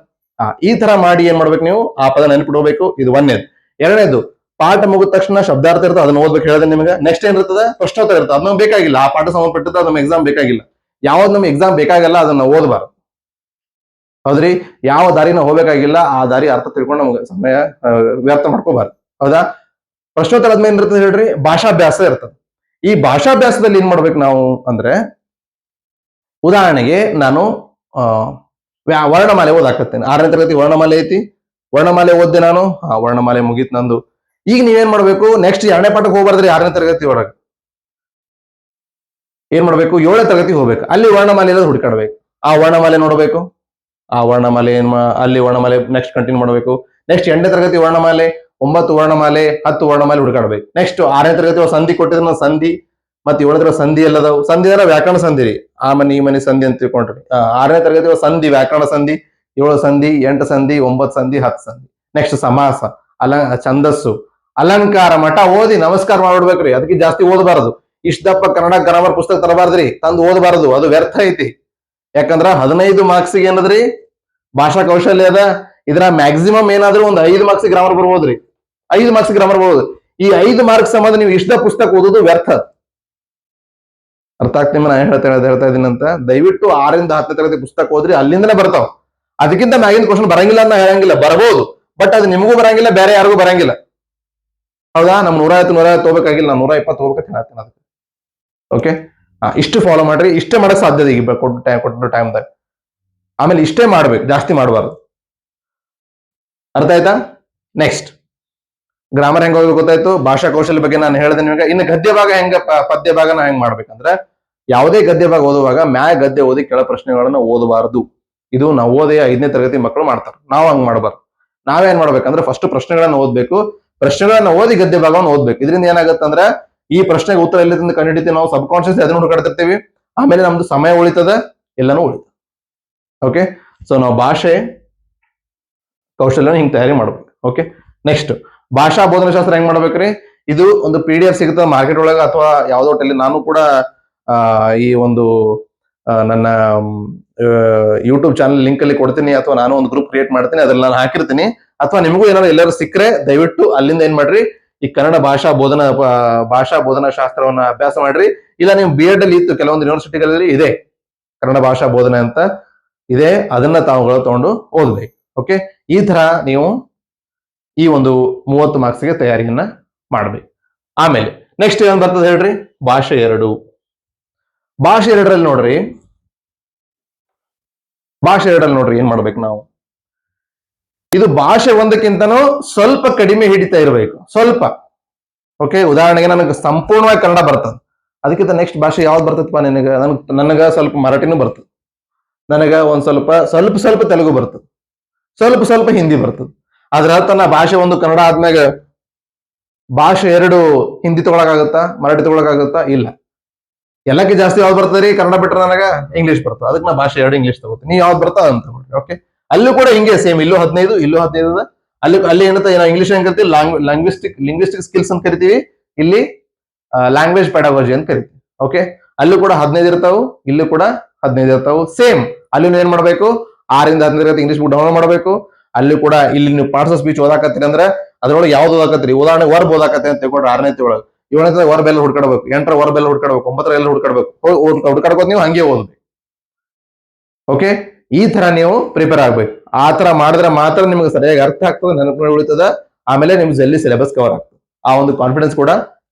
[SPEAKER 1] ಈ ತರ ಮಾಡಿ ಏನ್ ಮಾಡ್ಬೇಕು ನೀವು? ಆ ಪದ ನೆನಪಿಡ್ಬೇಕು. ಇದು 1ನೇದು. 2ನೇದು, ಪಾಠ ಮುಗಿದ ತಕ್ಷಣ ಶಬ್ದಾರ್ಥ ಇರ್ತದೆ, ಅದನ್ನ ಓದ್ಬೇಕು. ಹೇಳಿದ್ರೆ ನಿಮ್ಗೆ ನೆಕ್ಸ್ಟ್ ಏನ್ ಇರ್ತದೆ? ಪ್ರಶ್ನೋತ್ತರ ಇರ್ತದೆ. ಅದ್ ನಮ್ಗೆ ಬೇಕಾಗಿಲ್ಲ. ಆ ಪಾಠ ಸಂಬಂಧಪಟ್ಟದ ನಮ್ಮ ಎಕ್ಸಾಮ್ ಬೇಕಾಗಿಲ್ಲ. ಯಾವ್ದು ನಮ್ಗೆ ಎಕ್ಸಾಮ್ ಬೇಕಾಗಲ್ಲ ಅದನ್ನ ಓದಬಾರ್ದು. ಹೌದ್ರಿ? ಯಾವ ದಾರಿನ ಹೋಗ್ಬೇಕಾಗಿಲ್ಲ, ಆ ದಾರಿ ಅರ್ಥ ತಿಳ್ಕೊಂಡು ನಮ್ಗೆ ಸಮಯ ವ್ಯರ್ಥ ಮಾಡ್ಕೋಬಾರ್ದು. ಹೌದಾ? ಪ್ರಶ್ನೋತ್ತರ ಆದ್ಮೇಲೆ ಏನ್ ಇರ್ತದೆ ಹೇಳ್ರಿ? ಭಾಷಾಭ್ಯಾಸ ಇರ್ತದೆ. ಈ ಭಾಷಾಭ್ಯಾಸದಲ್ಲಿ ಏನ್ ಮಾಡ್ಬೇಕು ನಾವು ಅಂದ್ರೆ, ಉದಾಹರಣೆಗೆ ನಾನು ವರ್ಣಮಾಲೆ ಓದಾಕತ್ತೇನೆ. 6ನೇ ತರಗತಿ ವರ್ಣಮಾಲೆ ಐತಿ, ವರ್ಣಮಾಲೆ ಓದ್ದೆ ನಾನು. ವರ್ಣಮಾಲೆ ಮುಗೀತ್ ನಂದು. ಈಗ ನೀವೇನ್ ಮಾಡ್ಬೇಕು? ನೆಕ್ಸ್ಟ್ 2ನೇ ಪಾಠಕ್ಕೆ ಹೋಗ್ಬಾರ್ದ್ರಿ. 6ನೇ ತರಗತಿ ಒಳಗೆ ಏನ್ ಮಾಡ್ಬೇಕು? 7ನೇ ತರಗತಿ ಹೋಗ್ಬೇಕು. ಅಲ್ಲಿ ವರ್ಣಮಾಲೆ ಹುಡುಕಾಡ್ಬೇಕು. ಆ ವರ್ಣಮಾಲೆ ನೋಡ್ಬೇಕು. ಆ ವರ್ಣಮಾಲೆ ಅಲ್ಲಿ ವರ್ಣಮಾಲೆ ನೆಕ್ಸ್ಟ್ ಕಂಟಿನ್ಯೂ ಮಾಡ್ಬೇಕು. ನೆಕ್ಸ್ಟ್ 8ನೇ ತರಗತಿ ವರ್ಣಮಾಲೆ, 9 ವರ್ಣಮಾಲೆ, 10 ವರ್ಣಮಾಲೆ ಹುಡುಕಾಡ್ಬೇಕು. ನೆಕ್ಸ್ಟ್ 6ನೇ ತರಗತಿ ಸಂಧಿ ಕೊಟ್ಟಿದ್ರೆ ಸಂಧಿ, ಮತ್ತೆ 7ನೇ ತರಗತಿ ಸಂಧಿ ಎಲ್ಲದಾವ್. ಸಂಧಿ ಅಂದ್ರೆ ವ್ಯಾಕರಣ ಸಂಧಿ ರೀ. ಆ ಮನೆ ಈ ಮನೆ ಸಂಧಿ ಅಂತ ತಿಳ್ಕೊಂಡ್ರಿ. 6ನೇ ತರಗತಿ ಸಂಧಿ, ವ್ಯಾಕರಣ ಸಂಧಿ, 7 ಸಂಧಿ, 8 ಸಂಧಿ, 9 ಸಂಧಿ, 10 ಸಂಧಿ. ನೆಕ್ಸ್ಟ್ ಸಮಾಸ, ಛಂದಸ್ಸು, ಅಲಂಕಾರ, ಮಠ ಓದಿ ನಮಸ್ಕಾರ ಮಾಡ್ಬಿಡ್ಬೇಕ್ರಿ. ಅದಕ್ಕೆ ಜಾಸ್ತಿ ಓದಬಾರದು. ಇಷ್ಟಪ್ಪ ಕನ್ನಡ ಗ್ರಾಮರ್ ಪುಸ್ತಕ ತರಬಾರ್ದ್ರಿ, ತಂದು ಓದಬಾರದು. ಅದು ವ್ಯರ್ಥ ಐತಿ. ಯಾಕಂದ್ರ 15 ಮಾರ್ಕ್ಸ್ ಏನದ್ರಿ? ಭಾಷಾ ಕೌಶಲ್ಯ ಅದ. ಇದ್ರ ಮ್ಯಾಕ್ಸಿಮಮ್ ಏನಾದ್ರೂ ಒಂದು 5 ಮಾರ್ಕ್ಸ್ ಗ್ರಾಮರ್ ಬರ್ಬೋದ್ರಿ. 5 ಮಾರ್ಕ್ಸ್ ಗ್ರಾಮರ್ ಬರ್ಬೋದು. ಈ 5 ಮಾರ್ಕ್ಸ್ ಸಂಬಂಧ ನೀವು ಇಷ್ಟ ಪುಸ್ತಕ ಓದೋದು ವ್ಯರ್ಥ. ಅರ್ಥ ಆಗ್ತೀನಿ ನಾನು ಹೇಳ್ತಾ ಇದೀನಿ ಅಂತ. ದಯವಿಟ್ಟು 6ರಿಂದ 10ನೇ ತರಗತಿ ಪುಸ್ತಕ ಓದ್ರಿ, ಅಲ್ಲಿಂದನೇ ಬರ್ತಾವ. ಅದಕ್ಕಿಂತ ಮ್ಯಾಗಿನ ಕ್ವಶನ್ ಬರಂಗಿಲ್ಲ ಅಂತ ಹೇಳಂಗಿಲ್ಲ, ಬರಬಹುದು. ಬಟ್ ಅದು ನಿಮಗೂ ಬರಂಗಿಲ್ಲ, ಬೇರೆ ಯಾರಿಗೂ ಬರಂಗಿಲ್ಲ. ಹೌದಾ? ನಮ್ 150 ಹೋಗ್ಬೇಕಾಗಿಲ್ಲ, ನಾನು 120 ಹೋಗ್ಬೇಕಂತ ಹೇಳ್ತೀನಿ ಅದಕ್ಕೆ. ಓಕೆ, ಇಷ್ಟು ಫಾಲೋ ಮಾಡ್ರಿ. ಇಷ್ಟೇ ಮಾಡಕ್ ಸಾಧ್ಯತೆ ಈಗ ಕೊಟ್ಟಿರೋ ಟೈಮ್ದಾಗ. ಆಮೇಲೆ ಇಷ್ಟೇ ಮಾಡ್ಬೇಕು, ಜಾಸ್ತಿ ಮಾಡಬಾರ್ದು. ಅರ್ಥ ಆಯ್ತಾ? ನೆಕ್ಸ್ಟ್ ಗ್ರಾಮರ್ ಹೆಂಗ್ ಹೋಗಿ ಗೊತ್ತಾಯ್ತು. ಭಾಷಾ ಕೌಶಲ್ಯ ಬಗ್ಗೆ ನಾನು ಹೇಳಿದೆ ನಿಮಗೆ. ಇನ್ನು ಗದ್ಯ ಭಾಗ ಹೆಂಗ, ಪದ್ಯ ಭಾಗ ನಾ ಹೆಂಗ್ ಮಾಡ್ಬೇಕಂದ್ರೆ, ಯಾವುದೇ ಗದ್ಯ ಭಾಗ ಓದುವಾಗ ಗದ್ಯ ಓದಿ ಕೆಳ ಪ್ರಶ್ನೆಗಳನ್ನ ಓದಬಾರದು. ಇದು ನಾವು ಓದಿ 5ನೇ ತರಗತಿ ಮಕ್ಕಳು ಮಾಡ್ತಾರೆ. ನಾವು ಹಂಗ್ ಮಾಡಬಾರ್ದು. ನಾವೇನ್ ಮಾಡ್ಬೇಕಂದ್ರೆ ಫಸ್ಟ್ ಪ್ರಶ್ನೆಗಳನ್ನ ಓದ್ಬೇಕು. ಪ್ರಶ್ನೆಗಳನ್ನ ಓದಿ ಗದ್ಯ ಭಾಗವನ್ನು ಓದ್ಬೇಕು. ಇದರಿಂದ ಏನಾಗುತ್ತಂದ್ರೆ, ಈ ಪ್ರಶ್ನೆಗೆ ಉತ್ತರ ಎಲ್ಲಿಂದ ಕಂಡುಹಿಡಿತೀವಿ ನಾವು? ಸಬ್ ಕಾನ್ಶಿಯಸ್ ಅದನ್ನು ಹುಡುಕಾಡ್ತಿರ್ತೀವಿ. ಆಮೇಲೆ ನಮ್ದು ಸಮಯ ಉಳಿತದ, ಎಲ್ಲಾನು ಉಳಿತದ. ಓಕೆ, ಸೊ ನಾವು ಭಾಷೆ ಕೌಶಲ್ಯನ ಹಿಂಗ್ ತಯಾರಿ ಮಾಡ್ಬೇಕು. ಓಕೆ, ನೆಕ್ಸ್ಟ್ ಭಾಷಾ ಬೋಧನಾಶಾಸ್ತ್ರ ಹೆಂಗ್ ಮಾಡ್ಬೇಕ್ರಿ? ಇದು ಒಂದು PDF ಸಿಗುತ್ತೆ ಮಾರ್ಕೆಟ್ ಒಳಗ, ಅಥವಾ ಯಾವ್ದೋ ಟೆಲಿ. ನಾನು ಕೂಡ ಈ ಒಂದು ನನ್ನ ಯೂಟ್ಯೂಬ್ ಚಾನಲ್ ಲಿಂಕ್ ಅಲ್ಲಿ ಕೊಡ್ತೀನಿ, ಅಥವಾ ನಾನು ಒಂದು ಗ್ರೂಪ್ ಕ್ರಿಯೇಟ್ ಮಾಡ್ತೀನಿ, ಅದ್ರಲ್ಲಿ ನಾನು ಹಾಕಿರ್ತೀನಿ. ಅಥವಾ ನಿಮಗೂ ಏನಾದ್ರು ಎಲ್ಲರೂ ಸಿಕ್ಕರೆ ದಯವಿಟ್ಟು ಅಲ್ಲಿಂದ ಏನ್ ಮಾಡ್ರಿ, ಈ ಕನ್ನಡ ಭಾಷಾ ಬೋಧನಾಶಾಸ್ತ್ರವನ್ನ ಅಭ್ಯಾಸ ಮಾಡ್ರಿ. ಇಲ್ಲ ನೀವು BEd ಅಲ್ಲಿ ಇತ್ತು, ಕೆಲವೊಂದು ಯೂನಿವರ್ಸಿಟಿಗಳಲ್ಲಿ ಇದೆ ಕನ್ನಡ ಭಾಷಾ ಬೋಧನೆ ಅಂತ ಇದೆ, ಅದನ್ನ ತಾವುಗಳು ತಗೊಂಡು ಓದ್ಬೇಕು. ಓಕೆ, ಈ ತರ ನೀವು ಈ ಒಂದು 30 ಮಾರ್ಕ್ಸ್ಗೆ ತಯಾರಿಯನ್ನ ಮಾಡ್ಬೇಕು. ಆಮೇಲೆ ನೆಕ್ಸ್ಟ್ ಏನ್ ಬರ್ತದೆ ಹೇಳ್ರಿ? ಭಾಷೆ 2. ಭಾಷೆ 2ರಲ್ಲಿ ನೋಡ್ರಿ, ಏನ್ ಮಾಡ್ಬೇಕು ನಾವು? ಇದು ಭಾಷೆ 1ಕ್ಕಿಂತನೂ ಸ್ವಲ್ಪ ಕಡಿಮೆ ಹಿಡಿತಾ ಇರಬೇಕು, ಸ್ವಲ್ಪ. ಓಕೆ, ಉದಾಹರಣೆಗೆ ನನಗೆ ಸಂಪೂರ್ಣವಾಗಿ ಕನ್ನಡ ಬರ್ತದೆ, ಅದಕ್ಕಿಂತ ನೆಕ್ಸ್ಟ್ ಭಾಷೆ ಯಾವ್ದು ಬರ್ತದಪ್ಪ ನಿನಗೆ? ನನಗ ಸ್ವಲ್ಪ ಮರಾಠಿನೂ ಬರ್ತದೆ, ನನಗ ಒಂದ್ ಸ್ವಲ್ಪ ತೆಲುಗು ಬರ್ತದೆ, ಸ್ವಲ್ಪ ಹಿಂದಿ ಬರ್ತದೆ. ಅದ್ರ ಅರ್ಥ ನಾ ಭಾಷೆ 1 ಕನ್ನಡ ಆದ್ಮ್ಯಾಗ ಭಾಷೆ 2 ಹಿಂದಿ ತಗೊಳಕಾಗತ್ತಾ, ಮರಾಠಿ ತಗೊಳಕಾಗತ್ತಾ? ಇಲ್ಲ. ಎಲ್ಲಕ್ಕೆ ಜಾಸ್ತಿ ಯಾವ್ದು ಬರ್ತದ್ರಿ? ಕನ್ನಡ ಬಿಟ್ರೆ ನನಗ ಇಂಗ್ಲಿಷ್ ಬರ್ತದೆ, ಅದಕ್ಕೆ ನಾ ಭಾಷೆ 2 ಇಂಗ್ಲಿಷ್ ತಗೋತೀನಿ. ನೀವು ಯಾವ್ದು ಬರ್ತಾ ಅಂತ ತಗೊಳ್ರಿ. ಓಕೆ, ಅಲ್ಲೂ ಕೂಡ ಹಿಂಗೆ ಸೇಮ್, ಇಲ್ಲೂ 15, ಇಲ್ಲೂ 15. ಅಲ್ಲಿ ಏನಂತ ನಾವು ಇಂಗ್ಲಿಷ್ ಏನ್ ಕರಿತೀವಿ? ಲಿಂಗ್ವಿಸ್ಟಿಕ್ ಸ್ಕಿಲ್ಸ್ ಅಂತ ಕರಿತೀವಿ. ಇಲ್ಲಿ ಲ್ಯಾಂಗ್ವೇಜ್ ಪೆಡಾಲಜಿ ಅಂತ ಕರಿತೀವಿ. ಓಕೆ, ಅಲ್ಲೂ ಕೂಡ 15 ಇರ್ತಾವು, ಇಲ್ಲೂ ಕೂಡ 15 ಇರ್ತಾವು. ಸೇಮ್ ಅಲ್ಲಿ ಏನ್ ಮಾಡ್ಬೇಕು? 6ರಿಂದ 10ನೇ ತರಗತಿ ಇಂಗ್ಲಿಷ್ ಬುಕ್ ಡೌನ್ಲೋಡ್ ಮಾಡಬೇಕು. ಅಲ್ಲಿ ಕೂಡ ಇಲ್ಲಿ ನೀವು ಪಾರ್ಟ್ಸ್ ಆಫ್ ಸ್ಪೀಚ್ ಓದಾಕತ್ತೀರಿ ಅಂದ್ರೆ ಅದ್ರೊಳಗೆ ಯಾವ್ದು ಓದಾಕತ್ತೀರಿ? ಉದಾಹರಣೆ ವರ್ಬ್ ಓದಾಕತ್ತಿ ಅಂತ ತಿಳ್ಕೊಂಡ್ರೆ 6ನೇ ಒಳಗೆ, 7ನೇ ವರ್ಬ್ ಎಲ್ಲ ಹುಡ್ಕಾಡ್ಬೇಕು, 8ರ ವರ್ಬ್ ಎಲ್ಲ ಹುಡ್ಕಾಡ್ಬೇಕು, 9ರ ಎಲ್ಲ ಹುಡ್ಕಾಡ್ಬೇಕು. ಹುಡ್ಕಾಡ್ಕೋದು ನೀವು ಹಂಗೆ ಓದ್ಬೇಕು. ಓಕೆ, ಈ ತರ ನೀವು ಪ್ರಿಪೇರ್ ಆಗ್ಬೇಕು. ಆ ತರ ಮಾಡಿದ್ರೆ ಮಾತ್ರ ನಿಮ್ಗೆ ಸರಿಯಾಗಿ ಅರ್ಥ ಆಗ್ತದೆ, ನೆನಪು ಉಳಿತದ, ಆಮೇಲೆ ನಿಮ್ಗೆ ಜಲ್ದಿ ಸಿಲೆಬಸ್ ಕವರ್ ಆಗ್ತದೆ. ಆ ಒಂದು ಕಾನ್ಫಿಡೆನ್ಸ್ ಕೂಡ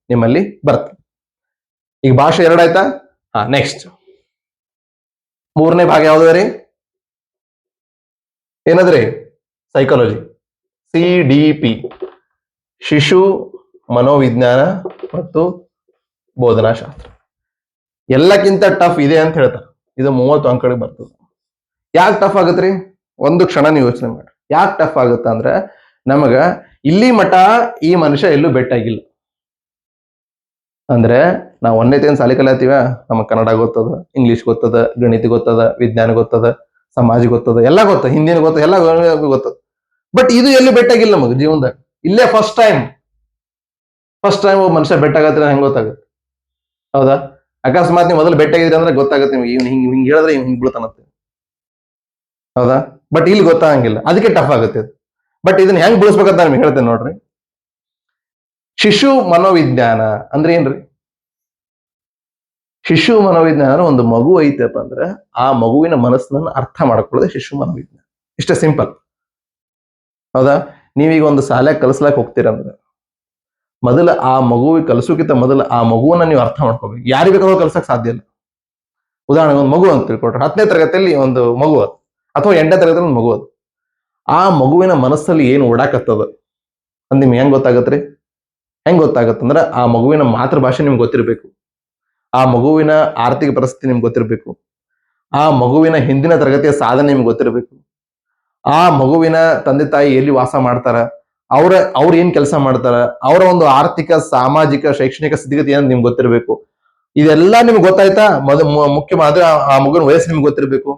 [SPEAKER 1] ನಿಮ್ಮಲ್ಲಿ ಬರ್ತದೆ. ಈಗ ಭಾಷೆ ಎರಡಾಯ್ತಾ. ನೆಕ್ಸ್ಟ್ ಮೂರನೇ ಭಾಗ ಯಾವ್ದು ರೀ? ಏನದ್ರಿ? ಸೈಕಾಲಜಿ, CDP, ಶಿಶು ಮನೋವಿಜ್ಞಾನ ಮತ್ತು ಬೋಧನಾಶಾಸ್ತ್ರ. ಎಲ್ಲಕ್ಕಿಂತ ಟಫ್ ಇದೆ ಅಂತ ಹೇಳ್ತಾರೆ. ಇದು 30 ಅಂಕಗಳಿಗೆ ಬರ್ತದೆ. ಯಾಕೆ ಟಫ್ ಆಗತ್ರಿ? ಒಂದು ಕ್ಷಣ ನೀವು ಯೋಚನೆ ಮಾಡಿ. ಯಾಕೆ ಟಫ್ ಆಗುತ್ತ ಅಂದ್ರೆ, ನಮಗ ಇಲ್ಲಿ ಮಠ ಈ ಮನುಷ್ಯ ಎಲ್ಲೂ ಬೆಟ್ಟಾಗಿಲ್ಲ. ಅಂದ್ರೆ ನಾವು ಒಂದನೇತೇನು ಸಾಲಿ ಕಲಿಯತ್ತೀವ, ನಮಗ್ ಕನ್ನಡ ಗೊತ್ತದ, ಇಂಗ್ಲಿಷ್ ಗೊತ್ತದ, ಗಣಿತ ಗೊತ್ತದ, ವಿಜ್ಞಾನ ಗೊತ್ತದ, ಸಮಾಜ ಗೊತ್ತದ, ಎಲ್ಲ ಗೊತ್ತ, ಹಿಂದಿನ ಗೊತ್ತ, ಎಲ್ಲ ಗೊತ್ತದ. ಬಟ್ ಇದು ಎಲ್ಲಿ ಬೆಟ್ಟಾಗಿಲ್ಲ ನಮಗ್ ಜೀವನದಾಗ. ಇಲ್ಲೇ ಫಸ್ಟ್ ಟೈಮ್ ಒಬ್ಬ ಮನುಷ್ಯ ಬೆಟ್ಟಾಗತ್ತಿರ ಹೆಂಗ್ ಗೊತ್ತಾಗುತ್ತೆ? ಹೌದಾ? ಅಕಸ್ಮಾತ್ ನೀವು ಮೊದಲು ಬೆಟ್ಟಾಗಿದ್ರಿ ಅಂದ್ರೆ ಗೊತ್ತಾಗುತ್ತೆ ನಿಮ್ಗೆ, ಇವ್ನು ಹಿಂಗ್ ಹೇಳಿದ್ರೆ ಇವ್ನು ಹಿಂಗ್ ಬೀಳ್ತಾನಂತೆ. ಹೌದಾ? ಬಟ್ ಇಲ್ಲಿ ಗೊತ್ತಾಗಂಗಿಲ್ಲ, ಅದಕ್ಕೆ ಟಫ್ ಆಗುತ್ತೆ. ಬಟ್ ಇದನ್ನ ಹೆಂಗ್ ಬಿಡಿಸ್ಬೇಕಂತ ನಿಮ್ಗೆ ಹೇಳ್ತೇನೆ ನೋಡ್ರಿ. ಶಿಶು ಮನೋವಿಜ್ಞಾನ ಅಂದ್ರೆ ಏನ್ರಿ? ಶಿಶು ಮನೋವಿಜ್ಞಾನ ಅಂದ್ರೆ ಒಂದು ಮಗು ಐತಪ್ಪ ಅಂದ್ರೆ ಆ ಮಗುವಿನ ಮನಸ್ಸನ್ನ ಅರ್ಥ ಮಾಡ್ಕೊಳ್ಳೋದೇ ಶಿಶು ಮನೋವಿಜ್ಞಾನ. ಇಷ್ಟೇ ಸಿಂಪಲ್. ಹೌದಾ? ನೀವೀಗ ಒಂದು ಶಾಲೆ ಕಲಿಸ್ಲಾಕ್ ಹೋಗ್ತೀರಂದ್ರೆ ಮೊದಲ ಆ ಮಗುವಿಗೆ ಕಲಿಸೋಕ್ಕಿಂತ ಮೊದಲು ಆ ಮಗುವನ್ನ ನೀವು ಅರ್ಥ ಮಾಡ್ಕೋಬೇಕು. ಯಾರಿಗೆ ಬೇಕಾದ್ರೂ ಕಲ್ಸಕ್ ಸಾಧ್ಯ ಇಲ್ಲ. ಉದಾಹರಣೆಗೆ ಒಂದು ಮಗು ಅಂತ ತಿಳ್ಕೊಟ್ರೆ 10ನೇ ತರಗತಿಯಲ್ಲಿ ಒಂದು ಮಗು ಅದು, ಅಥವಾ 8ನೇ ತರಗತಿಯಲ್ಲಿ ಒಂದು ಮಗು ಅದು. ಆ ಮಗುವಿನ ಮನಸ್ಸಲ್ಲಿ ಏನು ಓಡಾಕತ್ತದ ಅಂತ ನಿಮ್ಗೆ ಹೆಂಗ್ ಗೊತ್ತಾಗತ್ರಿ? ಹೆಂಗ್ ಗೊತ್ತಾಗತ್ತಂದ್ರೆ ಆ ಮಗುವಿನ ಮಾತೃಭಾಷೆ ನಿಮ್ಗೆ ಗೊತ್ತಿರಬೇಕು, ಆ ಮಗುವಿನ ಆರ್ಥಿಕ ಪರಿಸ್ಥಿತಿ ನಿಮ್ಗೆ ಗೊತ್ತಿರಬೇಕು, ಆ ಮಗುವಿನ ಹಿಂದಿನ ತರಗತಿಯ ಸಾಧನೆ ನಿಮ್ಗೆ ಗೊತ್ತಿರಬೇಕು, ಆ ಮಗುವಿನ ತಂದೆ ತಾಯಿ ಎಲ್ಲಿ ವಾಸ ಮಾಡ್ತಾರ, ಅವ್ರ ಏನ್ ಕೆಲಸ ಮಾಡ್ತಾರ, ಅವರ ಒಂದು ಆರ್ಥಿಕ ಸಾಮಾಜಿಕ ಶೈಕ್ಷಣಿಕ ಸ್ಥಿತಿಗತಿ ಏನ್ ನಿಮ್ಗೆ ಗೊತ್ತಿರಬೇಕು. ಇದೆಲ್ಲ ನಿಮ್ಗೆ ಗೊತ್ತಾಯ್ತಾ? ಮುಖ್ಯವಾದ ಆ ಮಗುವಿನ ವಯಸ್ಸು ನಿಮ್ಗೆ ಗೊತ್ತಿರಬೇಕು.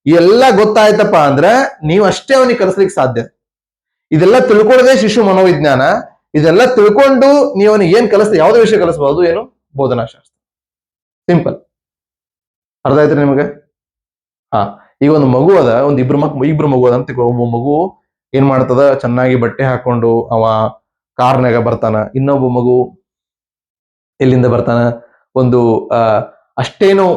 [SPEAKER 1] ಇವೆಲ್ಲ ಗೊತ್ತಾಯ್ತಪ್ಪ ಅಂದ್ರೆ ನೀವು ಅಷ್ಟೇ ಅವನಿಗೆ ಕಲಿಸ್ಲಿಕ್ಕೆ ಸಾಧ್ಯ. ಇದೆಲ್ಲ ತಿಳ್ಕೊಳ್ಳೋದೇ ಶಿಶು ಮನೋವಿಜ್ಞಾನ. ಇದೆಲ್ಲ ತಿಳ್ಕೊಂಡು ನೀವು ಅವನಿಗೆ ಏನ್ ಕಲಿಸ್ತಾ, ಯಾವುದೇ ವಿಷಯ ಕಲಿಸಬಹುದು, ಏನು? ಬೋಧನಾಶಾಸ್ತ್ರ. ಸಿಂಪಲ್. ಅರ್ಥ ಆಯ್ತ್ರಿ ನಿಮಗೆ? ಈಗ ಒಂದು ಮಗು ಅದ, ಒಂದು ಇಬ್ರು ಮಗು ಅದ ಅಂತ. ಒಬ್ಬ ಮಗು ಏನ್ ಮಾಡ್ತದ, ಚೆನ್ನಾಗಿ ಬಟ್ಟೆ ಹಾಕೊಂಡು ಅವ ಕಾರ್ನಾಗ ಬರ್ತಾನ. ಇನ್ನೊಬ್ಬ ಮಗು ಎಲ್ಲಿಂದ ಬರ್ತಾನ, ಒಂದು ಅಷ್ಟೇನು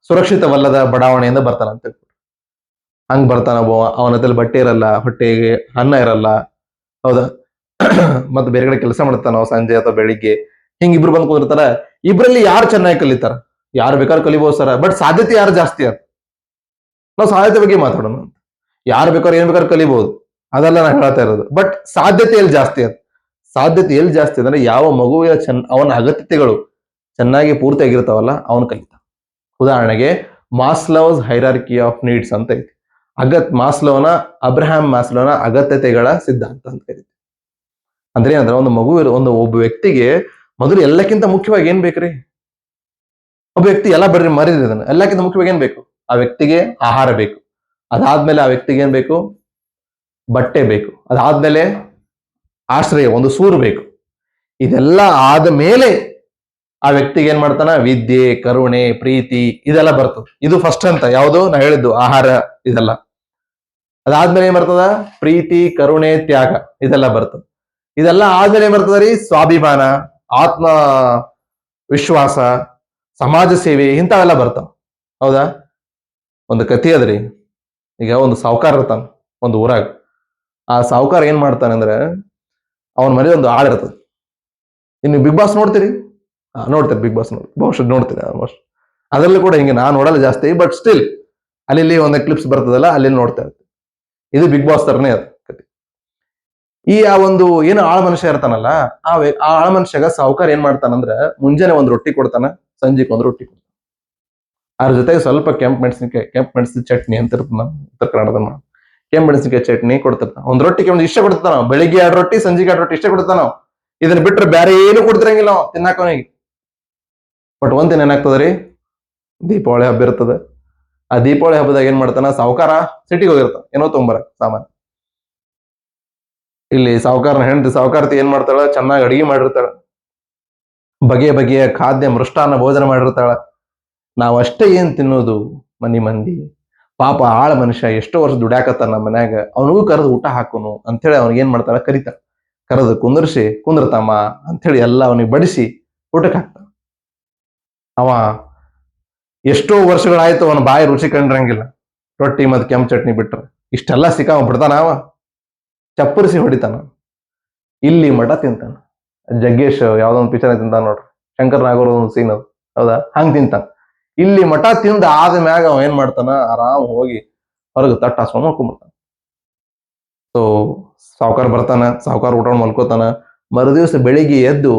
[SPEAKER 1] ಸುರಕ್ಷಿತವಲ್ಲದ ಬಡಾವಣೆಯಿಂದ ಬರ್ತಾನ ಅಂತ. ಹಂಗ್ ಬರ್ತಾನ ಅವನ ಹತ್ರ ಬಟ್ಟೆ ಇರಲ್ಲ, ಹೊಟ್ಟೆಗೆ ಅನ್ನ ಇರಲ್ಲ. ಹೌದಾ? ಮತ್ತೆ ಬೇರೆ ಕಡೆ ಕೆಲಸ ಮಾಡ್ತಾನ ಸಂಜೆ ಅಥವಾ ಬೆಳಿಗ್ಗೆ. ಹಿಂಗ್ ಇಬ್ರು ಬಂದ್ ಕೂದಿರ್ತಾರ. ಇಬ್ರಲ್ಲಿ ಯಾರು ಚೆನ್ನಾಗಿ ಕಲಿತಾರ? ಯಾರು ಬೇಕಾದ್ರೂ ಕಲಿಬಹುದು ಸರ, ಬಟ್ ಸಾಧ್ಯತೆ ಯಾರು ಜಾಸ್ತಿ ಅದ? ನಾವು ಸಾಧ್ಯತೆ ಬಗ್ಗೆ ಮಾತಾಡೋಣ. ಯಾರು ಬೇಕಾದ್ರೂ ಏನ್ ಬೇಕಾದ್ರೂ ಕಲಿಬಹುದು, ಅದೆಲ್ಲ ನಾನು ಹೇಳ್ತಾ ಇರೋದು. ಬಟ್ ಸಾಧ್ಯತೆ ಎಲ್ಲಿ ಜಾಸ್ತಿ ಅದ? ಸಾಧ್ಯತೆ ಎಲ್ಲಿ ಜಾಸ್ತಿ ಅಂದ್ರೆ ಯಾವ ಮಗುವಿನ ಅವನ ಅಗತ್ಯತೆಗಳು ಚೆನ್ನಾಗಿ ಪೂರ್ತಿಯಾಗಿರ್ತಾವಲ್ಲ ಅವನು ಕಲಿತ. ಉದಾಹರಣೆಗೆ ಮಾಸ್ಲೋಸ್ ಹೈರಾರ್ಕಿ ಆಫ್ ನೀಡ್ಸ್ ಅಂತ ಐತಿ. ಅಬ್ರಹಾಂ ಮಾಸ್ಲೋನ ಅಗತ್ಯತೆಗಳ ಸಿದ್ಧಾಂತ ಅಂತ ಕರೀತೀವಿ. ಅಂದ್ರೆ ಏನಂದ್ರೆ ಒಬ್ಬ ವ್ಯಕ್ತಿಗೆ ಮೊದಲು ಎಲ್ಲಕ್ಕಿಂತ ಮುಖ್ಯವಾಗಿ ಏನ್ ಬೇಕ್ರಿ? ಒಬ್ಬ ವ್ಯಕ್ತಿ ಎಲ್ಲ ಬರ್ರಿ ಮರಿದ್ರಿ ಅದನ್ನ. ಎಲ್ಲಕ್ಕಿಂತ ಮುಖ್ಯವಾಗಿ ಏನ್ ಬೇಕು? ಆ ವ್ಯಕ್ತಿಗೆ ಆಹಾರ ಬೇಕು. ಅದಾದ್ಮೇಲೆ ಆ ವ್ಯಕ್ತಿಗೆ ಏನ್ ಬೇಕು? ಬಟ್ಟೆ ಬೇಕು. ಅದಾದ್ಮೇಲೆ ಆಶ್ರಯ, ಒಂದು ಸೂರು ಬೇಕು. ಇದೆಲ್ಲ ಆದ ಮೇಲೆ ಆ ವ್ಯಕ್ತಿಗೆ ಏನ್ ಮಾಡ್ತಾನ? ವಿದ್ಯೆ, ಕರುಣೆ, ಪ್ರೀತಿ ಇದೆಲ್ಲ ಬರ್ತದೆ. ಇದು ಫಸ್ಟ್ ಅಂತ ಯಾವುದು ನಾ ಹೇಳಿದ್ದು, ಆಹಾರ ಇದೆಲ್ಲ. ಅದಾದ್ಮೇಲೆ ಏನ್ ಬರ್ತದ? ಪ್ರೀತಿ, ಕರುಣೆ, ತ್ಯಾಗ ಇದೆಲ್ಲ ಬರ್ತದೆ. ಇದೆಲ್ಲ ಆದ್ಮೇಲೆ ಏನ್ ಬರ್ತದ್ರಿ? ಸ್ವಾಭಿಮಾನ, ಆತ್ಮ ವಿಶ್ವಾಸ, ಸಮಾಜ ಸೇವೆ ಇಂಥವೆಲ್ಲ ಬರ್ತಾವ. ಹೌದಾ? ಒಂದು ಕಥೆ ಅದ್ರಿ. ಈಗ ಒಂದು ಸಾಹುಕಾರ ಇರ್ತಾನ ಒಂದು ಊರಾಗ. ಆ ಸಾಹುಕಾರ ಏನ್ ಮಾಡ್ತಾನೆ ಅಂದ್ರೆ, ಅವನ ಮನೆ ಒಂದು ಆಳು ಇರ್ತದೆ. ಇನ್ನು ಬಿಗ್ ಬಾಸ್ ನೋಡ್ತೀರಿ? ನೋಡ್ತೀರಿ ಬಿಗ್ ಬಾಸ್? ಬಹುಶಃ ನೋಡ್ತೀರಿ ಆಲ್ಮೋಸ್ಟ್. ಅದರಲ್ಲೂ ಕೂಡ ಹಿಂಗೆ ನಾನು ನೋಡಲ್ಲ ಜಾಸ್ತಿ, ಬಟ್ ಸ್ಟಿಲ್ ಅಲ್ಲಿ ಒಂದು ಕ್ಲಿಪ್ಸ್ ಬರ್ತದಲ್ಲ, ಅಲ್ಲಿ ನೋಡ್ತಾ ಇರ್ತೀವಿ. ಇದು ಬಿಗ್ ಬಾಸ್ ತರನೇ ಅದು ಕತೆ. ಆ ಒಂದು ಏನು ಆಳ ಮನುಷ್ಯ ಇರ್ತಾನಲ್ಲ, ಆ ಆಳ ಮನುಷ್ಯಗ ಸಾಹುಕಾರ ಏನ್ ಮಾಡ್ತಾನಂದ್ರ, ಮುಂಜಾನೆ ಒಂದು ರೊಟ್ಟಿ ಕೊಡ್ತಾನ, ಸಂಜೆಗೆ ಒಂದು ರೊಟ್ಟಿ ಕೊಡ್ತಾನ. ಅದ್ರ ಜೊತೆಗೆ ಸ್ವಲ್ಪ ಕೆಂಪು ಮೆಣಸಿನ ಚಟ್ನಿ ಅಂತ ಇರ್ತದ, ಉತ್ತರ ಕನ್ನಡದ ಕೆಂಪು ಮೆಣಸಿನಕಾಯಿ ಚಟ್ನಿ ಕೊಡ್ತಿರ್ತಾನ. ಒಂದ್ ರೊಟ್ಟಿಗೆ ಒಂದು ಇಷ್ಟ ಕೊಡ್ತಾನ. ಬೆಳಿಗ್ಗೆ 2 ರೊಟ್ಟಿ, ಸಂಜೆಗೆ 2 ರೊಟ್ಟಿ ಇಷ್ಟ ಕೊಡ್ತಾನ. ಇದನ್ನ ಬಿಟ್ರೆ ಬೇರೆ ಏನು ಕೊಡ್ತಿರಂಗಿಲ್ಲ ತಿನ್ನಾಕವನಿಗೆ. ಬಟ್ ಒಂದಿನ ಏನಾಗ್ತದ್ರಿ? ದೀಪಾವಳಿ ಹಬ್ಬ ಇರ್ತದ. ಆ ದೀಪಾವಳಿ ಹಬ್ಬದಾಗ ಏನ್ ಮಾಡ್ತಾನ ಸಾಹುಕಾರ? ಸಿಟಿಗೆ ಹೋಗಿರ್ತಾನ ಏನೋ ತೊಂಬರ ಸಾಮಾನು. ಇಲ್ಲಿ ಸಾಹುಕಾರನ ಹೆಂಡತಿ ಸಾಹುಕಾರತಿ ಏನ್ ಮಾಡ್ತಾಳ? ಚೆನ್ನಾಗಿ ಅಡಿಗೆ ಮಾಡಿರ್ತಾಳ, ಬಗೆಯ ಬಗೆಯ ಖಾದ್ಯ ಮೃಷ್ಟಾನ್ನ ಭೋಜನ ಮಾಡಿರ್ತಾಳ. ನಾವಷ್ಟೇ ಏನ್ ತಿನ್ನೋದು ಮಂದಿ. ಪಾಪ ಆಳ ಮನುಷ್ಯ ಎಷ್ಟೋ ವರ್ಷ ದುಡ್ಯಾಕತ್ತಾನ ನಮ್ಮ ಮನ್ಯಾಗ, ಅವನಿಗೂ ಕರೆದು ಊಟ ಹಾಕೋನು ಅಂತೇಳಿ ಅವ್ನಿಗೆ ಏನ್ ಮಾಡ್ತಾಳ? ಕರಿತಾಳ. ಕರೆದು ಕುಂದ್ರತಮ್ಮ ಅಂತೇಳಿ ಎಲ್ಲ ಅವನಿಗೆ ಬಡಿಸಿ ಊಟಕ್ಕೆ ಹಾಕ್ತಾನ. ಅವ ಎಷ್ಟೋ ವರ್ಷಗಳಾಯ್ತು ಅವನ ಬಾಯಿ ರುಚಿ ಕಂಡ್ರಂಗಿಲ್ಲ, ರೊಟ್ಟಿ ಮತ್ತು ಕೆಂಪು ಚಟ್ನಿ ಬಿಟ್ರೆ. ಇಷ್ಟೆಲ್ಲ ಸಿಕ್ಕಾವ ಬಿಡ್ತಾನ, ಅವ ಚಪ್ಪರಿಸಿ ಹೊಡಿತಾನ, ಇಲ್ಲಿ ಮಠ ತಿಂತಾನ. ಜಗ್ಗೇಶ್ ಯಾವ್ದೊಂದು ಪಿಕ್ಚರ್ ತಿಂತಾನ ನೋಡ್ರಿ, ಶಂಕರ್ ನಾಗೂರ್ ಒಂದು ಸೀನ್ ಅದು, ಹೌದಾ, ಹಂಗ್ ತಿಂತಾನ. ಇಲ್ಲಿ ಮಠ ತಿಂದ ಆದ ಮ್ಯಾಗ ಅವ ಏನ್ ಮಾಡ್ತಾನ, ಆರಾಮ್ ಹೋಗಿ ಹೊರಗೆ ತಟ್ಟ ಹಾಸ್ಕೊಂಡ್ ಮಲ್ಕೊಂಡ್ಬಿಡ್ತಾನ. ಸೊ ಸಾವುಕಾರ ಬರ್ತಾನ, ಸಾವುಕಾರ ಊಟ ಮಲ್ಕೋತಾನ. ಮರುದಿವ್ಸ ಬೆಳಿಗ್ಗೆ ಎದ್ದು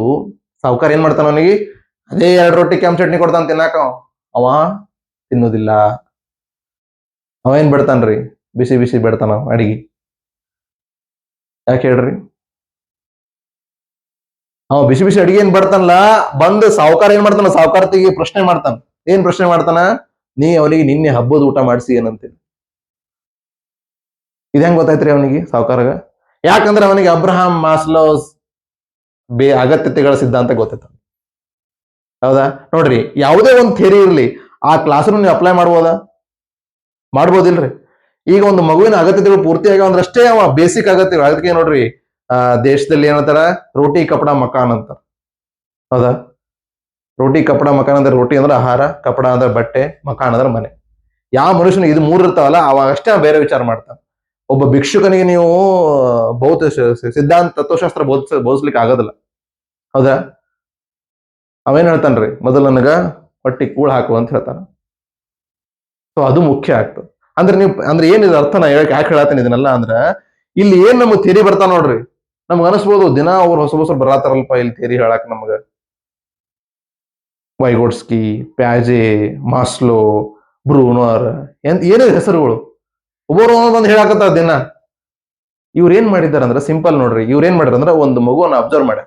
[SPEAKER 1] ಸಾವುಕಾರ ಏನ್ ಮಾಡ್ತಾನ, ಅವನಿಗೆ ಅದೇ 2 ರೊಟ್ಟಿ ಕೆಂಪು ಚಟ್ನಿ ಕೊಡ್ತಾನ ತಿನ್ನಾಕ. ಅವ ತಿನ್ನೋದಿಲ್ಲ. ಅವ ಏನ್ ಬಿಡ್ತಾನ್ರಿ, ಬಿಸಿ ಬಿಸಿ ಬಿಡ್ತಾನ ಅಡಿಗೆ. ಯಾಕೆ ಹೇಳ್ರಿ? ಅವ ಬಿಸಿ ಬಿಸಿ ಅಡಿಗೆ ಏನ್ ಬಿಡ್ತಾನಲ್ಲ, ಬಂದು ಸಾವುಕಾರ ಏನ್ ಮಾಡ್ತಾನ, ಸಾವುಕಾರತಿಗೆ ಪ್ರಶ್ನೆ ಮಾಡ್ತಾನ. ಏನ್ ಪ್ರಶ್ನೆ ಮಾಡ್ತಾನ, ನೀ ಅವನಿಗೆ ನಿನ್ನೆ ಹಬ್ಬದ ಊಟ ಮಾಡಿಸಿ ಏನಂತೇಳಿ. ಇದ್ ಹೆಂಗ್ ಗೊತ್ತಾಯ್ತ್ರಿ ಅವನಿಗೆ, ಸಾವುಕಾರಗ? ಯಾಕಂದ್ರೆ ಅವನಿಗೆ ಅಬ್ರಹಾಂ ಮಾಸ್ಲೋಸ್ ಅಗತ್ಯತೆಗಳ ಸಿದ್ಧಾಂತ ಗೊತ್ತೈತ. ಹೌದಾ? ನೋಡ್ರಿ, ಯಾವುದೇ ಒಂದು ಥಿಯರಿ ಇರ್ಲಿ, ಆ ಕ್ಲಾಸ್ ರೂಮ್ ನೀವು ಅಪ್ಲೈ ಮಾಡ್ಬೋದಾ? ಮಾಡ್ಬೋದಿಲ್ರಿ. ಈಗ ಒಂದು ಮಗುವಿನ ಅಗತ್ಯತೆಗಳು ಪೂರ್ತಿ ಆಗ್ಯಾವ ಅಂದ್ರೆ ಅಷ್ಟೇ ಅವ ಬೇಸಿಕ್ ಅಗತ್ಯಗಳು. ಅದಕ್ಕೆ ನೋಡ್ರಿ, ದೇಶದಲ್ಲಿ ಏನಂತಾರ, ರೋಟಿ ಕಪಡ ಮಕಾನ್ ಅಂತ. ಹೌದಾ? ರೋಟಿ ಕಪಡ ಮಕಾನ್ ಅಂದ್ರೆ, ರೋಟಿ ಅಂದ್ರೆ ಆಹಾರ, ಕಪಡ ಅಂದ್ರೆ ಬಟ್ಟೆ, ಮಕಾನ್ ಅಂದ್ರೆ ಮನೆ. ಯಾವ ಮನುಷ್ಯನ ಇದು 3 ಇರ್ತಾವಲ್ಲ, ಅವಾಗ ಅಷ್ಟೇ ಬೇರೆ ವಿಚಾರ ಮಾಡ್ತಾನೆ. ಒಬ್ಬ ಭಿಕ್ಷುಕನಿಗೆ ನೀವು ಸಿದ್ಧಾಂತ ತತ್ವಶಾಸ್ತ್ರ ಬೋಧಿಸ್ಲಿಕ್ಕೆ ಆಗೋದಿಲ್ಲ. ಹೌದಾ? ಅವೇನ್ ಹೇಳ್ತಾನ್ರಿ, ಮೊದಲು ನನಗ ಹೊಟ್ಟಿ ಕೂಳ್ ಹಾಕು ಅಂತ ಹೇಳ್ತಾನ. ಸೊ ಅದು ಮುಖ್ಯ ಆಗ್ತದೆ. ಅಂದ್ರೆ ನೀವು ಅಂದ್ರೆ ಏನಿದೆ ಅರ್ಥ, ನಾ ಹೇಳಕ್ ಯಾಕೆ ಹೇಳತ್ತೀನಿ ಇದನ್ನೆಲ್ಲ ಅಂದ್ರೆ, ಇಲ್ಲಿ ಏನ್ ನಮಗ್ ಥಿಯರಿ ಬರ್ತಾ ನೋಡ್ರಿ, ನಮ್ಗೆ ಅನಿಸ್ಬೋದು ದಿನ ಅವ್ರು ಹೊಸ ಬರತಾರಲ್ಪ ಇಲ್ಲಿ ಥಿಯರಿ ಹೇಳಕ್. ನಮ್ಗ ವೈಗೋಡ್ಸ್ಕಿ, ಪ್ಯಾಜೆ, ಮಾಸ್ಲೋ, ಬ್ರೂನರ್, ಏನಿದೆ ಹೆಸರುಗಳು, ಒಬ್ಬರು ಒಂದೊಂದು ಹೇಳಾಕತ್ತಾರ ದಿನ. ಇವ್ರು ಏನ್ ಮಾಡಿದಾರ ಅಂದ್ರೆ ಸಿಂಪಲ್ ನೋಡ್ರಿ, ಇವ್ರು ಏನ್ ಮಾಡ್ಯಾರ ಅಂದ್ರೆ ಒಂದು ಮಗುವನ್ನ ಅಬ್ಸರ್ವ್ ಮಾಡ್ಯಾರ.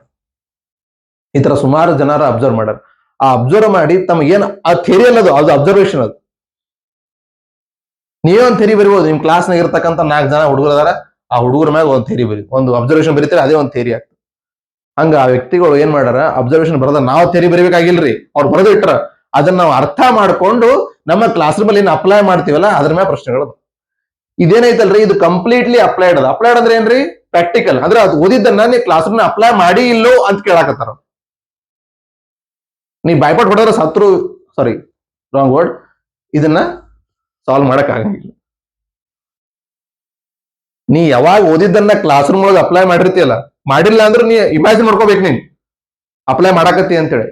[SPEAKER 1] ಈ ತರ ಸುಮಾರು ಜನರ ಅಬ್ಸರ್ವ್ ಮಾಡ್ಯಾರ. ಆ ಅಬ್ಸರ್ವ್ ಮಾಡಿ ತಮಗೇನು ಆ ಥಿಯರಿ ಅಲ್ಲದು, ಅದು ಅಬ್ಸರ್ವೇಷನ್. ಅದು ನೀವೇ ಒಂದು ಥಿಯರಿ ಬರಿಬಹುದು. ನಿಮ್ ಕ್ಲಾಸ್ನಾಗ ಇರ್ತಕ್ಕಂಥ 4 ಜನ ಹುಡುಗರು ಅದಾರ, ಆ ಹುಡುಗರ ಮ್ಯಾಗ ಒಂದು ಥಿಯರಿ ಬರಿ, ಒಂದು ಅಬ್ಸರ್ವೇಷನ್ ಬರೀತಾರೆ, ಅದೇ ಒಂದು ಥಿಯರಿ ಆಗ್ತದೆ. ಹಂಗ ಆ ವ್ಯಕ್ತಿಗಳು ಏನ್ ಮಾಡ್ಯಾರ, ಅಬ್ಸರ್ವೇಷನ್ ಬರದ ನಾವು ಥಿಯರಿ ಬರಿಬೇಕಾಗಿಲ್ರಿ, ಅವ್ರು ಬರೆದು ಇಟ್ರ. ಅದನ್ನ ನಾವು ಅರ್ಥ ಮಾಡ್ಕೊಂಡು ನಮ್ಮ ಕ್ಲಾಸ್ ರೂಮ್ ಅಲ್ಲಿ ಏನ್ ಅಪ್ಲೈ ಮಾಡ್ತೀವಲ್ಲ ಅದ್ರ ಮೇಲೆ ಪ್ರಶ್ನೆಗಳು. ಇದೇನೈತಲ್ರಿ, ಇದು ಕಂಪ್ಲೀಟ್ಲಿ ಅಪ್ಲೈಡ್ ಅದ. ಅಪ್ಲೈಡ್ ಅಂದ್ರೆ ಏನ್ರಿ, ಪ್ರಾಕ್ಟಿಕಲ್. ಅಂದ್ರೆ ಅದು ಓದಿದ್ದನ್ನ ನೀವು ಕ್ಲಾಸ್ ರೂಮ್ ಅಪ್ಲೈ ಮಾಡಿ ಇಲ್ಲೋ ಅಂತ ಕೇಳಾಕತ್ತಾರ. ನೀ ಬಾಯ್ಪಾಟ್ ಹೊಡೆದ್ರೆ ಸತ್ರು, ಸಾರಿ ರಾಂಗ್ ವರ್ಡ್, ಇದನ್ನ ಸಾಲ್ವ್ ಮಾಡಕ್ ಆಗಂಗಿಲ್ಲ. ನೀ ಯಾವಾಗ ಓದಿದ್ದನ್ನ ಕ್ಲಾಸ್ ರೂಮ್ ಒಳಗೆ ಅಪ್ಲೈ ಮಾಡಿರ್ತೀಯಲ್ಲ, ಮಾಡಿಲ್ಲ ಅಂದ್ರೆ ನೀ ಇಮ್ಯಾಜಿನ್ ಮಾಡ್ಕೋಬೇಕು, ನೀನ್ ಅಪ್ಲೈ ಮಾಡಾಕತ್ತಿ ಅಂತೇಳಿ.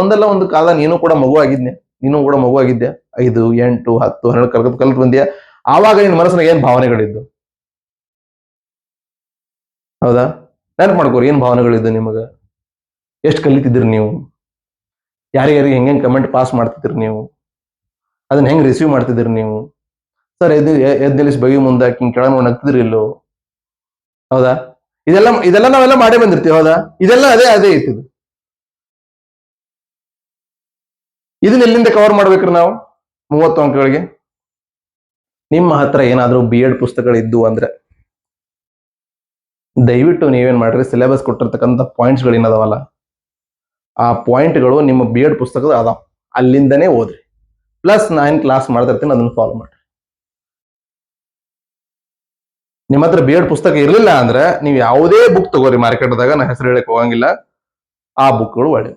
[SPEAKER 1] ಒಂದಲ್ಲ ಒಂದು ಕಾಲ ನೀನು ಕೂಡ ಮಗು ಆಗಿದ್ನೆ, ನೀನು ಕೂಡ ಮಗು ಆಗಿದ್ಯಾ, 5, 8, 10, 12 ಕಲ್ತು ಬಂದ್ಯಾ. ಆವಾಗ ನಿನ್ ಮನಸ್ಸಿನಾಗ ಏನ್ ಭಾವನೆಗಳಿದ್ದು? ಹೌದಾ? ನೆನಪು ಮಾಡ್ಕೋರಿ, ಏನ್ ಭಾವನೆಗಳಿದ್ದು ನಿಮಗ? ಎಷ್ಟು ಕಲಿತಿದ್ರಿ ನೀವು? ಯಾರಿಗಾರಿಗೆ ಹೆಂಗ್ ಕಮೆಂಟ್ ಪಾಸ್ ಮಾಡ್ತಿದ್ರಿ ನೀವು? ಅದನ್ನ ಹೆಂಗ್ ರಿಸೀವ್ ಮಾಡ್ತಿದ್ರಿ ನೀವು? ಸರ್ ಎದ್ ನಿಲ್ಲಿಸಿ ಬಗಿ ಮುಂದೆ ಹಿಂಗ್ ಕೆಳಗೆ ನಗ್ತಿದ್ರಿ ಇಲ್ಲೋ? ಹೌದಾ? ಇದೆಲ್ಲ ನಾವೆಲ್ಲ ಮಾಡೇ ಬಂದಿರ್ತೀವಿ. ಹೌದಾ? ಇದೆಲ್ಲ ಅದೇ ಐತಿ. ಇದನ್ನ ಎಲ್ಲಿಂದ ಕವರ್ ಮಾಡ್ಬೇಕ್ರಿ ನಾವು 30 ಅಂಕಗಳಿಗೆ? ನಿಮ್ಮ ಹತ್ರ ಏನಾದ್ರೂ BEd ಪುಸ್ತಕಗಳಿದ್ದು ಅಂದ್ರೆ ದಯವಿಟ್ಟು ನೀವೇನ್ ಮಾಡ್ರಿ, ಸಿಲೆಬಸ್ ಕೊಟ್ಟಿರ್ತಕ್ಕಂಥ ಪಾಯಿಂಟ್ಸ್ ಗಳು ಏನದಾವಲ್ಲ, ಆ ಪಾಯಿಂಟ್ಗಳು ನಿಮ್ಮ BEd ಪುಸ್ತಕದ ಅದಾವ, ಅಲ್ಲಿಂದನೇ ಓದ್ರಿ. ಪ್ಲಸ್ ನಾನು ಕ್ಲಾಸ್ ಮಾಡ್ತಿರ್ತೀನಿ, ಅದನ್ನ ಫಾಲೋ ಮಾಡ್ರಿ. ನಿಮ್ಮ ಹತ್ರ BEd ಪುಸ್ತಕ ಇರಲಿಲ್ಲ ಅಂದ್ರೆ ನೀವು ಯಾವುದೇ ಬುಕ್ ತಗೋರಿ ಮಾರ್ಕೆಟ್ದಾಗ, ನಾ ಹೆಸರು ಹೇಳಕ್ ಹೋಗಂಗಿಲ್ಲ, ಆ ಬುಕ್ಗಳು ಒಳ್ಳೆ.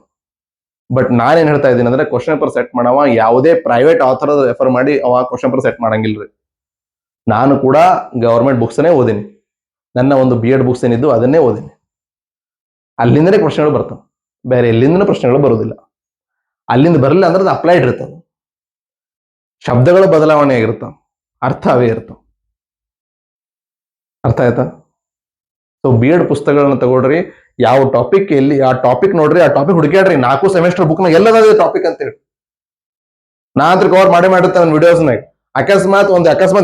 [SPEAKER 1] ಬಟ್ ನಾನೇನ್ ಹೇಳ್ತಾ ಇದ್ದೀನಿ ಅಂದ್ರೆ, ಕ್ವಶನ್ ಪೇಪರ್ ಸೆಟ್ ಮಾಡವ ಯಾವುದೇ ಪ್ರೈವೇಟ್ ಆಥರ್ ರೆಫರ್ ಮಾಡಿ ಅವ ಕ್ವಶನ್ ಪೇಪರ್ ಸೆಟ್ ಮಾಡಂಗಿಲ್ರಿ. ನಾನು ಕೂಡ ಗವರ್ಮೆಂಟ್ ಬುಕ್ಸ್ನೇ ಓದಿನಿ. ನನ್ನ ಒಂದು BEd ಬುಕ್ಸ್ ಏನಿದ್ದು ಅದನ್ನೇ ಓದಿನಿ. ಅಲ್ಲಿಂದನೇ ಪ್ರಶ್ನೆಗಳು ಬರ್ತಾವ, ಬೇರೆ ಎಲ್ಲಿಂದನೂ ಪ್ರಶ್ನೆಗಳು ಬರುವುದಿಲ್ಲ. ಅಲ್ಲಿಂದ ಬರಲಿಲ್ಲ ಅಂದ್ರೆ ಅದು ಅಪ್ಲೈಡ್ ಇರ್ತಾವ, ಶಬ್ದಗಳ ಬದಲಾವಣೆ ಆಗಿರ್ತಾವ, ಅರ್ಥ ಅವೇ ಇರ್ತಾವ. ಅರ್ಥ ಆಯ್ತಾ? ಸೊ BEd ಪುಸ್ತಕಗಳನ್ನ ತಗೊಳ್ರಿ, ಯಾವ ಟಾಪಿಕ್ ಎಲ್ಲಿ, ಆ ಟಾಪಿಕ್ ನೋಡ್ರಿ, ಆ ಟಾಪಿಕ್ ಹುಡುಕ್ಯಾಡ್ರಿ. 4 ಸೆಮಿಸ್ಟರ್ ಬುಕ್ ನ ಎಲ್ಲದ ಟಾಪಿಕ್ ಅಂತ ಹೇಳಿ ನಾ ಅಂತ ಕವರ್ ಮಾಡಿರ್ತೇವೆ ವಿಡಿಯೋಸ್ನಾಗ. ಅಕಸ್ಮಾತ್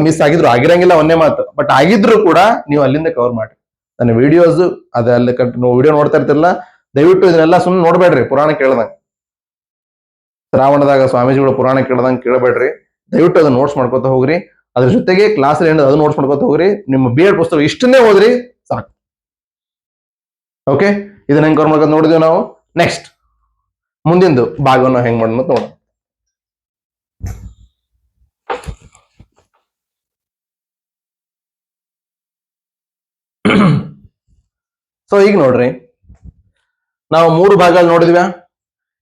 [SPEAKER 1] ಮಿಸ್ ಆಗಿದ್ರು, ಆಗಿರಂಗಿಲ್ಲ ಒಂದೇ ಮಾತು, ಬಟ್ ಆಗಿದ್ರು ಕೂಡ ನೀವು ಅಲ್ಲಿಂದ ಕವರ್ ಮಾಡಿ. ನನ್ನ ವಿಡಿಯೋಸ್ ಅದೆಲ್ಲ ವಿಡಿಯೋ ನೋಡ್ತಾ ಇರ್ತಿರಲ್ಲ, ದಯವಿಟ್ಟು ಇದನ್ನೆಲ್ಲ ಸುಮ್ಮನೆ ನೋಡ್ಬೇಡ್ರಿ. ಪುರಾಣ ಕೇಳ್ದಂಗ, ಶ್ರಾವಣದಾಗ ಸ್ವಾಮೀಜಿಗಳು ಪುರಾಣ ಕೇಳ್ದಂಗೆ ಕೇಳಬೇಡ್ರಿ. ದಯವಿಟ್ಟು ಅದನ್ನ ನೋಟ್ಸ್ ಮಾಡ್ಕೊತ ಹೋಗ್ರಿ. ಅದ್ರ ಜೊತೆಗೆ ಕ್ಲಾಸ್ ಅದು ನೋಟ್ಸ್ ಮಾಡ್ಕೊತ ಹೋಗ್ರಿ. ನಿಮ್ಮ BEd ಪುಸ್ತಕ ಇಷ್ಟನ್ನೇ ಓದ್ರಿ ಸಾಕು. ಓಕೆ, ಇದನ್ನ ಹೆಂಗ್ ಕವರ್ ಮಾಡ್ಕೊಂಡು ನೋಡಿದ್ವಿ ನಾವು. ನೆಕ್ಸ್ಟ್ ಮುಂದಿಂದು ಭಾಗವನ್ನು ಹೆಂಗ್ ಮಾಡೋಣ ನೋಡೋಣ. ಸೊ ಈಗ ನೋಡ್ರಿ, ನಾವು 3 ಭಾಗ ನೋಡಿದ್ವಿ.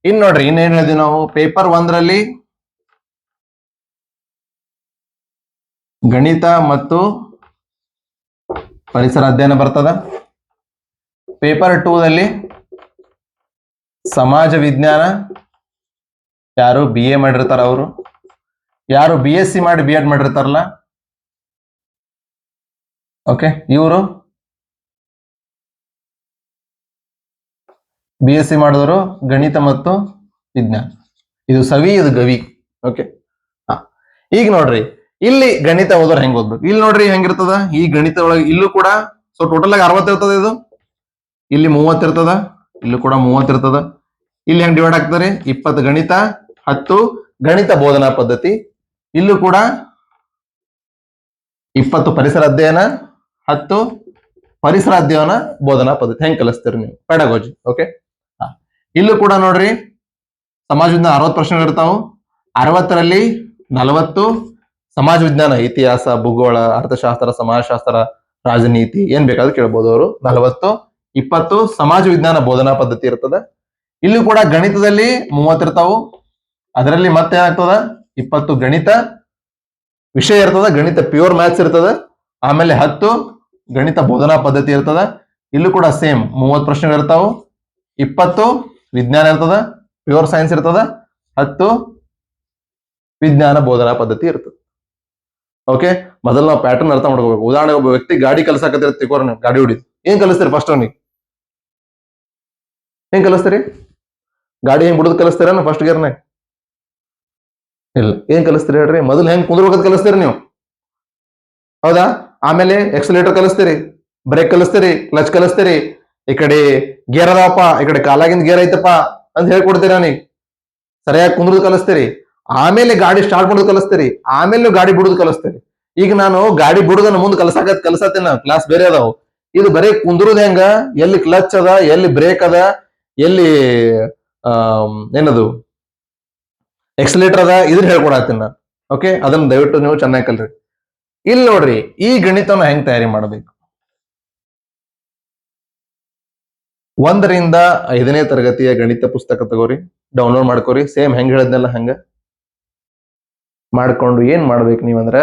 [SPEAKER 1] ಇನ್ ನೋಡ್ರಿ, ಇನ್ನೇನ್ ಹೇಳಿದ್ವಿ ನಾವು, ಪೇಪರ್ 1ರಲ್ಲಿ ಗಣಿತ ಮತ್ತು ಪರಿಸರ ಅಧ್ಯಯನ ಬರ್ತದ. ಪೇಪರ್ 2 ದಲ್ಲಿ ಸಮಾಜ ವಿಜ್ಞಾನ, ಯಾರು BA ಮಾಡಿರ್ತಾರ ಅವರು, ಯಾರು BSc ಮಾಡಿ B.Ed ಮಾಡಿರ್ತಾರಲ್ಲ ಓಕೆ, ಇವರು BSc ಮಾಡಿದವರು ಗಣಿತ ಮತ್ತು ವಿಜ್ಞಾನ. ಇದು ಸವಿ, ಇದು ಗವಿ. ಓಕೆ, ಈಗ ನೋಡ್ರಿ ಇಲ್ಲಿ ಗಣಿತ ಓದೋರು ಹೆಂಗ್ ಓದ್ಬೇಕು. ಇಲ್ಲಿ ನೋಡ್ರಿ ಹೆಂಗಿರ್ತದ ಈ ಗಣಿತ ಒಳಗೆ. ಇಲ್ಲೂ ಕೂಡ ಸೊ ಟೋಟಲ್ ಆಗಿ 60 ಇರ್ತದ. ಇದು ಇಲ್ಲಿ 30 ಇರ್ತದ, ಇಲ್ಲೂ ಕೂಡ 30 ಇರ್ತದ. ಇಲ್ಲಿ ಹೆಂಗ್ ಡಿವೈಡ್ ಆಗ್ತಾರೆ, 20 ಗಣಿತ, 10 ಗಣಿತ ಬೋಧನಾ ಪದ್ಧತಿ. ಇಲ್ಲೂ ಕೂಡ 20 ಪರಿಸರ ಅಧ್ಯಯನ, 10 ಪರಿಸರ ಅಧ್ಯಯನ ಬೋಧನಾ ಪದ್ಧತಿ. ಹೆಂಗ್ ಕಲಿಸ್ತೀರಿ ನೀವು, ಪೆಡಗೋಜಿ. ಓಕೆ, ಇಲ್ಲೂ ಕೂಡ ನೋಡ್ರಿ ಸಮಾಜ ವಿಜ್ಞಾನ 60 ಪ್ರಶ್ನೆಗಳು ಇರ್ತಾವು. 60ರಲ್ಲಿ 40 ಸಮಾಜ ವಿಜ್ಞಾನ, ಇತಿಹಾಸ, ಭೂಗೋಳ, ಅರ್ಥಶಾಸ್ತ್ರ, ಸಮಾಜಶಾಸ್ತ್ರ, ರಾಜನೀತಿ, ಏನ್ ಬೇಕಾದ್ರೂ ಕೇಳ್ಬೋದು ಅವರು. 40, 20 ಸಮಾಜ ವಿಜ್ಞಾನ ಬೋಧನಾ ಪದ್ಧತಿ ಇರ್ತದೆ. ಇಲ್ಲೂ ಕೂಡ ಗಣಿತದಲ್ಲಿ 30 ಇರ್ತಾವು. ಅದರಲ್ಲಿ ಮತ್ತೆ ಏನಾಗ್ತದ, 20 ಗಣಿತ ವಿಷಯ ಇರ್ತದ, ಗಣಿತ ಪ್ಯೂರ್ ಮ್ಯಾಥ್ಸ್ ಇರ್ತದ. ಆಮೇಲೆ 10 ಗಣಿತ ಬೋಧನಾ ಪದ್ಧತಿ ಇರ್ತದ. ಇಲ್ಲೂ ಕೂಡ ಸೇಮ್ 30 ಪ್ರಶ್ನೆಗಳು ಇರ್ತಾವು. 20 ವಿಜ್ಞಾನ ಇರ್ತದ, ಪ್ಯೂರ್ ಸೈನ್ಸ್ ಇರ್ತದ. 10 ವಿಜ್ಞಾನ ಬೋಧನಾ ಪದ್ಧತಿ ಇರ್ತದೆ. ಓಕೆ, ಮೊದಲು ನಾವು ಪ್ಯಾಟರ್ನ್ ಅರ್ಥ ಮಾಡ್ಕೋಬೇಕು. ಉದಾಹರಣೆ, ಒಬ್ಬ ವ್ಯಕ್ತಿ ಗಾಡಿ ಕಲ್ಸಾಕತ್ತಿರ ತಿಕೋರ್, ನೀವು ಗಾಡಿ ಹೊಡಿ, ಏನ್ ಕಲಿಸ್ತೀರಿ ಫಸ್ಟ್ ಅವನಿಗೆ? ಏನ್ ಕಲಿಸ್ತೀರಿ? ಗಾಡಿ ಹೆಂಗ್ ಬಿಡುದ್ ಕಲಿಸ್ತೀರ ಫಸ್ಟ್ ಗೇರ್ನಾಗ? ಇಲ್ಲ, ಏನ್ ಕಲಿಸ್ತೀರಿ ಹೇಳ್ರಿ? ಮೊದಲು ಹೆಂಗ್ ಕುಂದ್ರಬೇಕಂತ ಕಲಿಸ್ತೀರಿ ನೀವು, ಹೌದಾ? ಆಮೇಲೆ ಎಕ್ಸಲೇಟರ್ ಕಲಿಸ್ತೀರಿ, ಬ್ರೇಕ್ ಕಲಿಸ್ತೀರಿ, ಕ್ಲಚ್ ಕಲಿಸ್ತೀರಿ. ಈ ಕಡೆ ಗೇರ್ ಅದಾವಪ್ಪ, ಈ ಕಡೆ ಕಾಲಾಗಿಂದ ಗೇರ್ ಐತಪ್ಪ ಅಂತ ಹೇಳ್ಕೊಡ್ತೀರ ನೀವ್. ಸರಿಯಾಗಿ ಕುಂದ್ರದ್ ಕಲಿಸ್ತೀರಿ. ಆಮೇಲೆ ಗಾಡಿ ಸ್ಟಾರ್ಟ್ ಮಾಡೋದು ಕಲಿಸ್ತೀರಿ. ಆಮೇಲೆ ನೀವು ಗಾಡಿ ಬಿಡುದು ಕಲಿಸ್ತೀರಿ. ಈಗ ನಾನು ಗಾಡಿ ಬಿಡುದನ್ನ ಮುಂದೆ ಕಲಸತ್ತೇನ, ಕ್ಲಾಸ್ ಬೇರೆ ಅದಾವು. ಇದು ಬರೀ ಕುಂದ್ರದ ಹೆಂಗ, ಎಲ್ಲಿ ಕ್ಲಚ್ ಅದ, ಎಲ್ಲಿ ಬ್ರೇಕ್ ಅದ, ಎಲ್ಲಿ ಏನದು ಎಕ್ಸಲೇಟರ್ ಅದ, ಇದನ್ನ ಹೇಳ್ಕೊಡತ್ತೀನಿ ನಾನು. ಓಕೆ, ಅದನ್ನ ದಯವಿಟ್ಟು ನೀವು ಚೆನ್ನಾಗಿ ಕಲ್ರಿ. ಇಲ್ಲಿ ನೋಡ್ರಿ, ಈ ಗಣಿತವನ್ನ ಹೆಂಗ್ ತಯಾರಿ ಮಾಡಬೇಕು. 1 ರಿಂದ 5ನೇ ತರಗತಿಯ ಗಣಿತ ಪುಸ್ತಕ ತಗೋರಿ, ಡೌನ್ಲೋಡ್ ಮಾಡ್ಕೋರಿ. ಸೇಮ್ ಹೆಂಗ್ ಹೇಳಿದ್ನಲ್ಲ ಹಂಗ ಮಾಡ್ಕೊಂಡು ಏನ್ ಮಾಡ್ಬೇಕು ನೀವಂದ್ರ,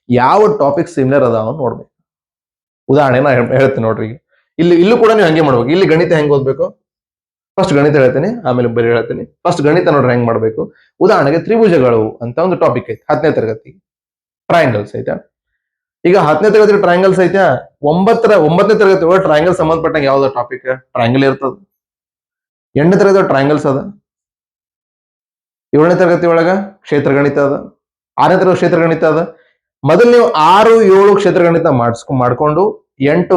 [SPEAKER 1] ಯಾವ ಟಾಪಿಕ್ ಸಿಮಿಲರ್ ಅದಾವ ನೋಡ್ಬೇಕು. ಉದಾಹರಣೆ ನಾ ಹೇಳ್ತೀನಿ ನೋಡ್ರಿ. ಇಲ್ಲೂ ಕೂಡ ನೀವು ಹಂಗೆ ಮಾಡ್ಬೇಕು. ಇಲ್ಲಿ ಗಣಿತ ಹೆಂಗ್ ಓದ್ಬೇಕು, ಫಸ್ಟ್ ಗಣಿತ ಹೇಳ್ತೀನಿ, ಆಮೇಲೆ ಬರೀ ಹೇಳ್ತೀನಿ. ಫಸ್ಟ್ ಗಣಿತ ನೋಡ್ರಿ ಹೆಂಗ್ ಮಾಡ್ಬೇಕು. ಉದಾಹರಣೆಗೆ ತ್ರಿಭುಜಗಳು ಅಂತ ಒಂದು ಟಾಪಿಕ್ ಐತಿ 10ನೇ ತರಗತಿ. ಟ್ರಯಾಂಗಲ್ಸ್ ಐತಾ. ಈಗ 10ನೇ ತರಗತಿ ಟ್ರಯಾಂಗಲ್ಸ್ ಐತಾ. 9ನೇ ತರಗತಿ ಒಳಗೆ ಟ್ರಯಾಂಗಲ್ ಸಂಬಂಧಪಟ್ಟಂಗೆ ಯಾವ್ದು ಟಾಪಿಕ್ ಟ್ರಯಾಂಗಲ್ ಇರ್ತದ. 8ನೇ ತರಗತಿ ಟ್ರಯಾಂಗಲ್ಸ್ ಅದ. 7ನೇ ತರಗತಿ ಒಳಗ ಕ್ಷೇತ್ರ ಗಣಿತ ಅದ. 6ನೇ ತರಗತಿ ಕ್ಷೇತ್ರ ಗಣಿತ ಅದ. ಮೊದಲು ನೀವು 6, 7 ಕ್ಷೇತ್ರ ಗಣಿತ ಮಾಡ್ಕೊಂಡು 8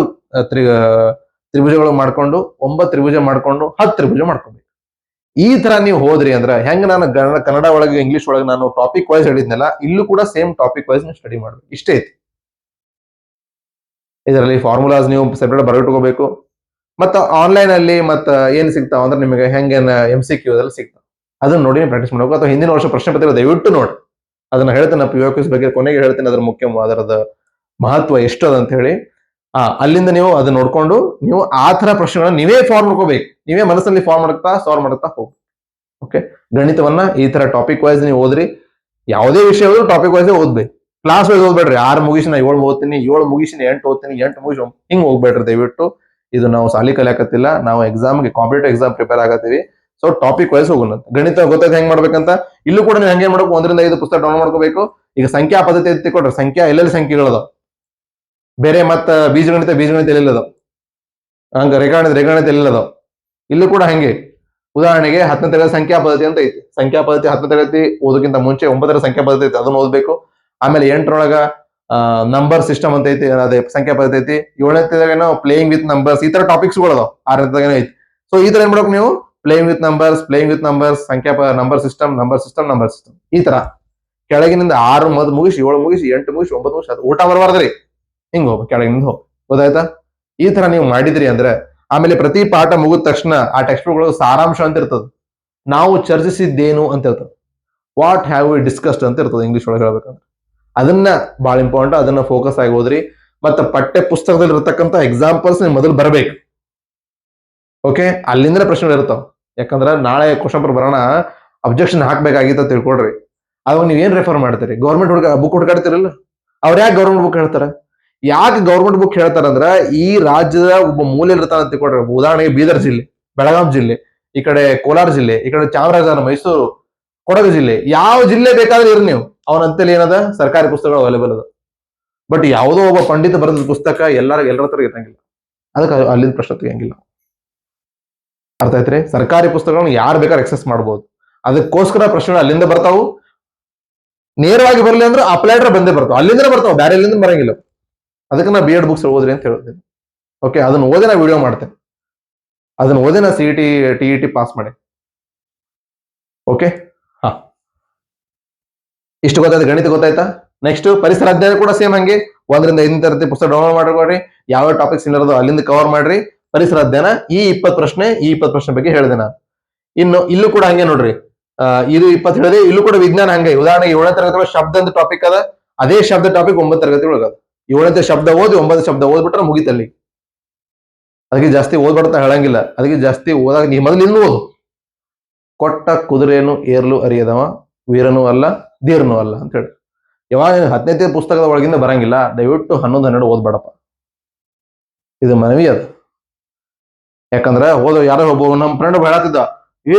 [SPEAKER 1] ತ್ರಿಭುಜಗಳು ಮಾಡ್ಕೊಂಡು 9 ತ್ರಿಭುಜ ಮಾಡ್ಕೊಂಡು 10 ತ್ರಿಭುಜ ಮಾಡ್ಕೊಬೇಕು. ಈ ತರ ನೀವು ಹೋದ್ರಿ ಅಂದ್ರ ಹೆಂಗ್, ನಾನು ಕನ್ನಡ ಒಳಗೆ ಇಂಗ್ಲಿಷ್ ಒಳಗೆ ನಾನು ಟಾಪಿಕ್ ವೈಸ್ ಹೇಳಿದ್ನಲ್ಲ, ಇಲ್ಲೂ ಕೂಡ ಸೇಮ್ ಟಾಪಿಕ್ ವೈಸ್ ನೀವು ಸ್ಟಡಿ ಮಾಡ್ಬೇಕು. ಇಷ್ಟೇ ಐತಿ. ಇದರಲ್ಲಿ ಫಾರ್ಮುಲಾಸ್ ನೀವು ಸೆಪರೇಟ್ ಬರೆದಿಟ್ಕೋಬೇಕು. ಮತ್ತ ಆನ್ಲೈನ್ ಅಲ್ಲಿ ಮತ್ತ ಏನ್ ಸಿಗ್ತಾವ ಅಂದ್ರೆ ನಿಮಗೆ ಹೆಂಗೇನ MCQ ಅದ್ರಲ್ಲಿ ಸಿಗ್ತಾವ. ಅದನ್ನ ನೋಡಿ ಪ್ರಾಕ್ಟೀಸ್ ಮಾಡ್ಬೇಕು. ಅಥವಾ ಹಿಂದಿನ ವರ್ಷ ಪ್ರಶ್ನೆ ಪತ್ರ ದಯವಿಟ್ಟು ನೋಡಿ. ಅದನ್ನ ಹೇಳ್ತೇನೆ, POQs ಬಗ್ಗೆ ಕೊನೆಗೆ ಹೇಳ್ತೇನೆ, ಅದ್ರ ಮುಖ್ಯ ಅದರದ ಮಹತ್ವ ಎಷ್ಟು ಅದ ಅಂತ ಹೇಳಿ. ಅಲ್ಲಿಂದ ನೀವು ಅದನ್ನ ನೋಡ್ಕೊಂಡು ನೀವು ಆ ತರ ಪ್ರಶ್ನೆಗಳನ್ನ ನೀವೇ ಫಾರ್ಮ್ ಮಾಡ್ಕೋಬೇಕು. ನೀವೇ ಮನಸ್ಸಲ್ಲಿ ಫಾರ್ಮ್ ಮಾಡ್ತಾ ಸಾಲ್ವ್ ಮಾಡ್ತಾ ಹೋಗಿ. ಓಕೆ, ಗಣಿತವನ್ನ ಈ ತರ ಟಾಪಿಕ್ ವೈಸ್ ನೀವು ಓದ್ರಿ. ಯಾವುದೇ ವಿಷಯ ಹೋದ್ರು ಟಾಪಿಕ್ ವೈಸ್ ಓದ್ಬೇಕು. ಕ್ಲಾಸ್ ವೈಸ್ ಓದ್ಬೇಡ್ರಿ. 6 ಮುಗಿಸಿ ನಾ 7 ಓದ್ತೀನಿ, 7 ಮುಗಿಸಿ 8 ಓದ್ತೀನಿ, 8 ಮುಗಿಸಿ ಹಿಂಗ್ ಹೋಗ್ಬೇಡ್ರಿ ದಯವಿಟ್ಟು. ಇದು ನಾವು ಸಾಲಿ ಕಲಿಯಾಕತ್ತಿಲ್ಲ, ನಾವು ಎಕ್ಸಾಮ್ಗೆ ಕಾಂಪಿಟೇಟಿವ್ ಎಕ್ಸಾಮ್ ಪ್ರಿಪೇರ್ ಆಗತ್ತೀವಿ. ಸೊ ಟಾಪಿಕ್ ವೈಸ್ ಹೋಗೋಣ. ಗಣಿತ ಗೊತ್ತಾಗ ಹೆಂಗ್ ಮಾಡ್ಬೇಕಂತ. ಇಲ್ಲೂ ಕೂಡ ನೀವು ಹೆಂಗೆ ಮಾಡ್ಬೇಕು, 1 ರಿಂದ 5 ಪುಸ್ತಕ ಡೌನ್ಲೋಡ್ ಮಾಡ್ಕೋಬೇಕು. ಈಗ ಸಂಖ್ಯಾ ಪದ್ಧತಿ ಎತ್ತಿಕೊಡ್ರಿ. ಸಂಖ್ಯಾ ಎಲ್ಲೆಲ್ಲಿ ಸಂಖ್ಯೆಗಳದ ಬೇರೆ, ಮತ್ತ ಬೀಜಗಣಿತ ಎಲ್ಲೆಲ್ಲದ, ಹಂಗ ರೇಖಾಗಣಿತ ಎಲ್ಲೆಲ್ಲದ. ಇಲ್ಲೂ ಕೂಡ ಹಂಗೆ. ಉದಾಹರಣೆಗೆ 10ನೇ ತರಗತಿ ಸಂಖ್ಯಾ ಪದ್ಧತಿ ಅಂತ ಐತಿ. ಸಂಖ್ಯಾ ಪದ್ಧತಿ 10ನೇ ತರಗತಿ ಓದೋಕ್ಕಿಂತ ಮುಂಚೆ 9ರ ಸಂಖ್ಯಾ ಪದ್ಧತಿ ಐತಿ, ಅದನ್ನ ಓದ್ಬೇಕು. ಆಮೇಲೆ 8ರೊಳಗ ನಂಬರ್ ಸಿಸ್ಟಮ್ ಅಂತ ಐತಿ, ಅದೇ ಸಂಖ್ಯಾ ಪದ್ಧತಿ ಐತಿ. 7ನೇನೋ ಪ್ಲೇಯಿಂಗ್ ವಿತ್ ನಂಬರ್ಸ್, ಈ ತರ ಟಾಪಿಕ್ಸ್ ಗಳು ಅದಾವ. 6ನೇದಾಗೇನೋ ಐತಿ. ಸೊ ಈ ತರ ಏನ್ ಮಾಡ್ಬೇಕು ನೀವು, ಪ್ಲೇಯಿಂಗ್ ವಿತ್ ನಂಬರ್ಸ್, ಸಂಖ್ಯಾ ನಂಬರ್ ಸಿಸ್ಟಮ್, ಈ ತರ ಕೆಳಗಿನಿಂದ 6 ಮುಗಿಸಿ 7 ಮುಗಿಸಿ 8 ಮುಗಿಸಿ 9 ಮುಗಿಸಿ, ಅದು ಊಟ ಬರಬಾರ್ದ್ರಿ. ಹಿಂಗ್ ಹೋಗ್ಬೇಕು, ಕೆಳಗಿನಿಂದ ಹೋಗಿ. ಗೊತ್ತಾಯ್ತಾ? ಈ ತರ ನೀವು ಮಾಡಿದ್ರಿ ಅಂದ್ರೆ ಆಮೇಲೆ ಪ್ರತಿ ಪಾಠ ಮುಗಿದ ತಕ್ಷಣ ಆ ಟೆಕ್ಸ್ಟ್ ಬುಕ್ ಒಳಗೆ ಸಾರಾಂಶ ಅಂತ ಇರ್ತದೆ. ನಾವು ಚರ್ಚಿಸಿದ್ದೇನು ಅಂತ ಇರ್ತದೆ. ವಾಟ್ ಹ್ಯಾವ್ ವಿ ಡಿಸ್ಕಸ್ಡ್ ಅಂತ ಇರ್ತದೆ ಇಂಗ್ಲಿಷ್ ಒಳಗೆ ಹೇಳ್ಬೇಕಂದ್ರೆ. ಅದನ್ನ ಬಹಳ ಇಂಪಾರ್ಟೆಂಟ್. ಅದನ್ನ ಫೋಕಸ್ ಆಗಿ ಓದ್ರಿ. ಮತ್ತೆ ಪಠ್ಯ ಪುಸ್ತಕದಲ್ಲಿ ಇರತಕ್ಕಂತ ಎಕ್ಸಾಂಪಲ್ಸ್ ನೀವು ಮೊದಲು ಬರಬೇಕು. ಓಕೆ, ಅಲ್ಲಿಂದ ಪ್ರಶ್ನೆಗಳು ಇರ್ತಾವ. ಯಾಕಂದ್ರೆ ನಾಳೆ ಕ್ವಶನ್ ಪೇಪರ್ ಬರೋಣ, ಅಬ್ಜೆಕ್ಷನ್ ಹಾಕ್ಬೇಕಾಗಿತ್ತ ತಿಳ್ಕೊಡ್ರಿ. ಅವಾಗ ನೀವ್ ಏನ್ ರೆಫರ್ ಮಾಡ್ತೀರಿ? ಗೌರ್ಮೆಂಟ್ ಬುಕ್ ಹುಡುಕಾಡ್ತಿರಲ್ಲ, ಅವ್ರ ಯಾಕೆ ಗೌರ್ಮೆಂಟ್ ಬುಕ್ ಹೇಳ್ತಾರ? ಯಾಕೆ ಗೌರ್ಮೆಂಟ್ ಬುಕ್ ಹೇಳ್ತಾರಂದ್ರ ಈ ರಾಜ್ಯದ ಒಬ್ಬ ಮೂಲೆ ಇರ್ತಾನ ತಿಳ್ಕೊಡ್ರಿ. ಉದಾಹರಣೆಗೆ ಬೀದರ್ ಜಿಲ್ಲೆ, ಬೆಳಗಾಂ ಜಿಲ್ಲೆ, ಈ ಕಡೆ ಕೋಲಾರ ಜಿಲ್ಲೆ, ಈ ಕಡೆ ಚಾಮರಾಜನಗರ, ಮೈಸೂರು, ಕೊಡಗು ಜಿಲ್ಲೆ, ಯಾವ ಜಿಲ್ಲೆ ಬೇಕಾದ್ರೆ ಇರ್ ನೀವು, ಅವನಂತಲ್ಲಿ ಏನದ ಸರ್ಕಾರಿ ಪುಸ್ತಕಗಳು ಅವೈಲೇಬಲ್ ಅದ. ಬಟ್ ಯಾವುದೋ ಒಬ್ಬ ಪಂಡಿತ ಬರೆದ ಪುಸ್ತಕ ಎಲ್ಲರ ಹತ್ರ ಇರಂಗಿಲ್ಲ. ಅದಕ್ಕೆ ಅಲ್ಲಿಂದ ಪ್ರಶ್ನೆ ತೆಗಿಯಂಗಿಲ್ಲ. ಅರ್ಥ ಆಯ್ತ್ರಿ? ಸರ್ಕಾರಿ ಪುಸ್ತಕಗಳನ್ನ ಯಾರು ಬೇಕಾದ್ರೆ ಎಕ್ಸೆಸ್ ಮಾಡ್ಬೋದು. ಅದಕ್ಕೋಸ್ಕರ ಪ್ರಶ್ನೆಗಳು ಅಲ್ಲಿಂದ ಬರ್ತಾವು. ನೇರವಾಗಿ ಬರ್ಲಿ ಅಂದ್ರೆ ಅಪ್ಲೈಡ್ರ ಬಂದೇ ಬರ್ತಾವ, ಅಲ್ಲಿಂದ ಬರ್ತಾವ, ಬೇರೆ ಎಲ್ಲಿಂದ ಬರಂಗಿಲ್ಲ. ಅದಕ್ಕೆ ನಾ ಬಿ ಎಡ್ ಬುಕ್ಸ್ ಓದ್ರಿ ಅಂತ ಹೇಳ್ತೇನೆ. ಓಕೆ, ಅದನ್ನ ಓದಿ ನಾ ವಿಡಿಯೋ ಮಾಡ್ತೇನೆ. ಅದನ್ನ ಓದಿ ನಾ CET TET ಪಾಸ್ ಮಾಡಿ. ಓಕೆ, ಹಾ, ಇಷ್ಟು ಗೊತ್ತಾಯ್ತು. ಗಣಿತ ಗೊತ್ತಾಯ್ತಾ? ನೆಕ್ಸ್ಟ್ ಪರಿಸರ ಅಧ್ಯಯನ ಕೂಡ ಸೇಮ್ ಹಂಗೆ 1ರಿಂದ 5ನೇ ತರಗತಿ ಪುಸ್ತಕ ಡೌನ್ಲೋಡ್ ಮಾಡ್ಕೊಡ್ರಿ. ಯಾವ ಟಾಪಿಕ್ಸ್ ಇರೋದು ಅಲ್ಲಿಂದ ಕವರ್ ಮಾಡ್ರಿ. ಪರಿಸರ ಅಧ್ಯಯನ ಈ 20 ಪ್ರಶ್ನೆ ಬಗ್ಗೆ ಹೇಳಿದೆ ನಾನು. ಇನ್ನು ಇಲ್ಲೂ ಕೂಡ ಹಂಗೆ ನೋಡ್ರಿ, ಇದು 20 ಹೇಳಿದೆ. ಇಲ್ಲೂ ಕೂಡ ವಿಜ್ಞಾನ ಹಂಗೆ. ಉದಾಹರಣೆಗೆ 7ನೇ ತರಗತಿ ಶಬ್ದ ಅಂತ ಟಾಪಿಕ್ ಅದ, ಅದೇ ಶಬ್ದ ಟಾಪಿಕ್ 9ನೇ ತರಗತಿ ಒಳಗದ. 7ನೇ ಶಬ್ದ ಓದಿ 9ನೇ ಶಬ್ದ ಓದ್ಬಿಟ್ರೆ ಮುಗಿತಲ್ಲಿ. ಅದಕ್ಕೆ ಜಾಸ್ತಿ ಓದ್ಬಿಡ್ತಾ ಹೇಳಂಗಿಲ್ಲ. ಅದಕ್ಕೆ ಜಾಸ್ತಿ ಓದಾಗ ನೀ ಮೊದಲು ಇನ್ನು ಓದು. ಕೊಟ್ಟ ಕುದುರೆಯನ್ನು ಏರ್ಲು ಅರಿಯದವ ವೀರನೂ ಅಲ್ಲ ಧೀರನೂ ಅಲ್ಲ ಅಂತ ಹೇಳಿ. ಯಾವಾಗ 10ನೇ ಪುಸ್ತಕದ ಒಳಗಿಂದ ಬರಂಗಿಲ್ಲ, ದಯವಿಟ್ಟು 11, 12 ಓದ್ಬೇಡಪ್ಪ. ಇದು ಮನವಿ ಅದು. ಯಾಕಂದ್ರೆ ಓದೋ ಯಾರೋ ಒಬ್ಬ ನಮ್ಮ ಫ್ರೆಂಡ್ ಹೇಳತ್ತಿದ್ದ,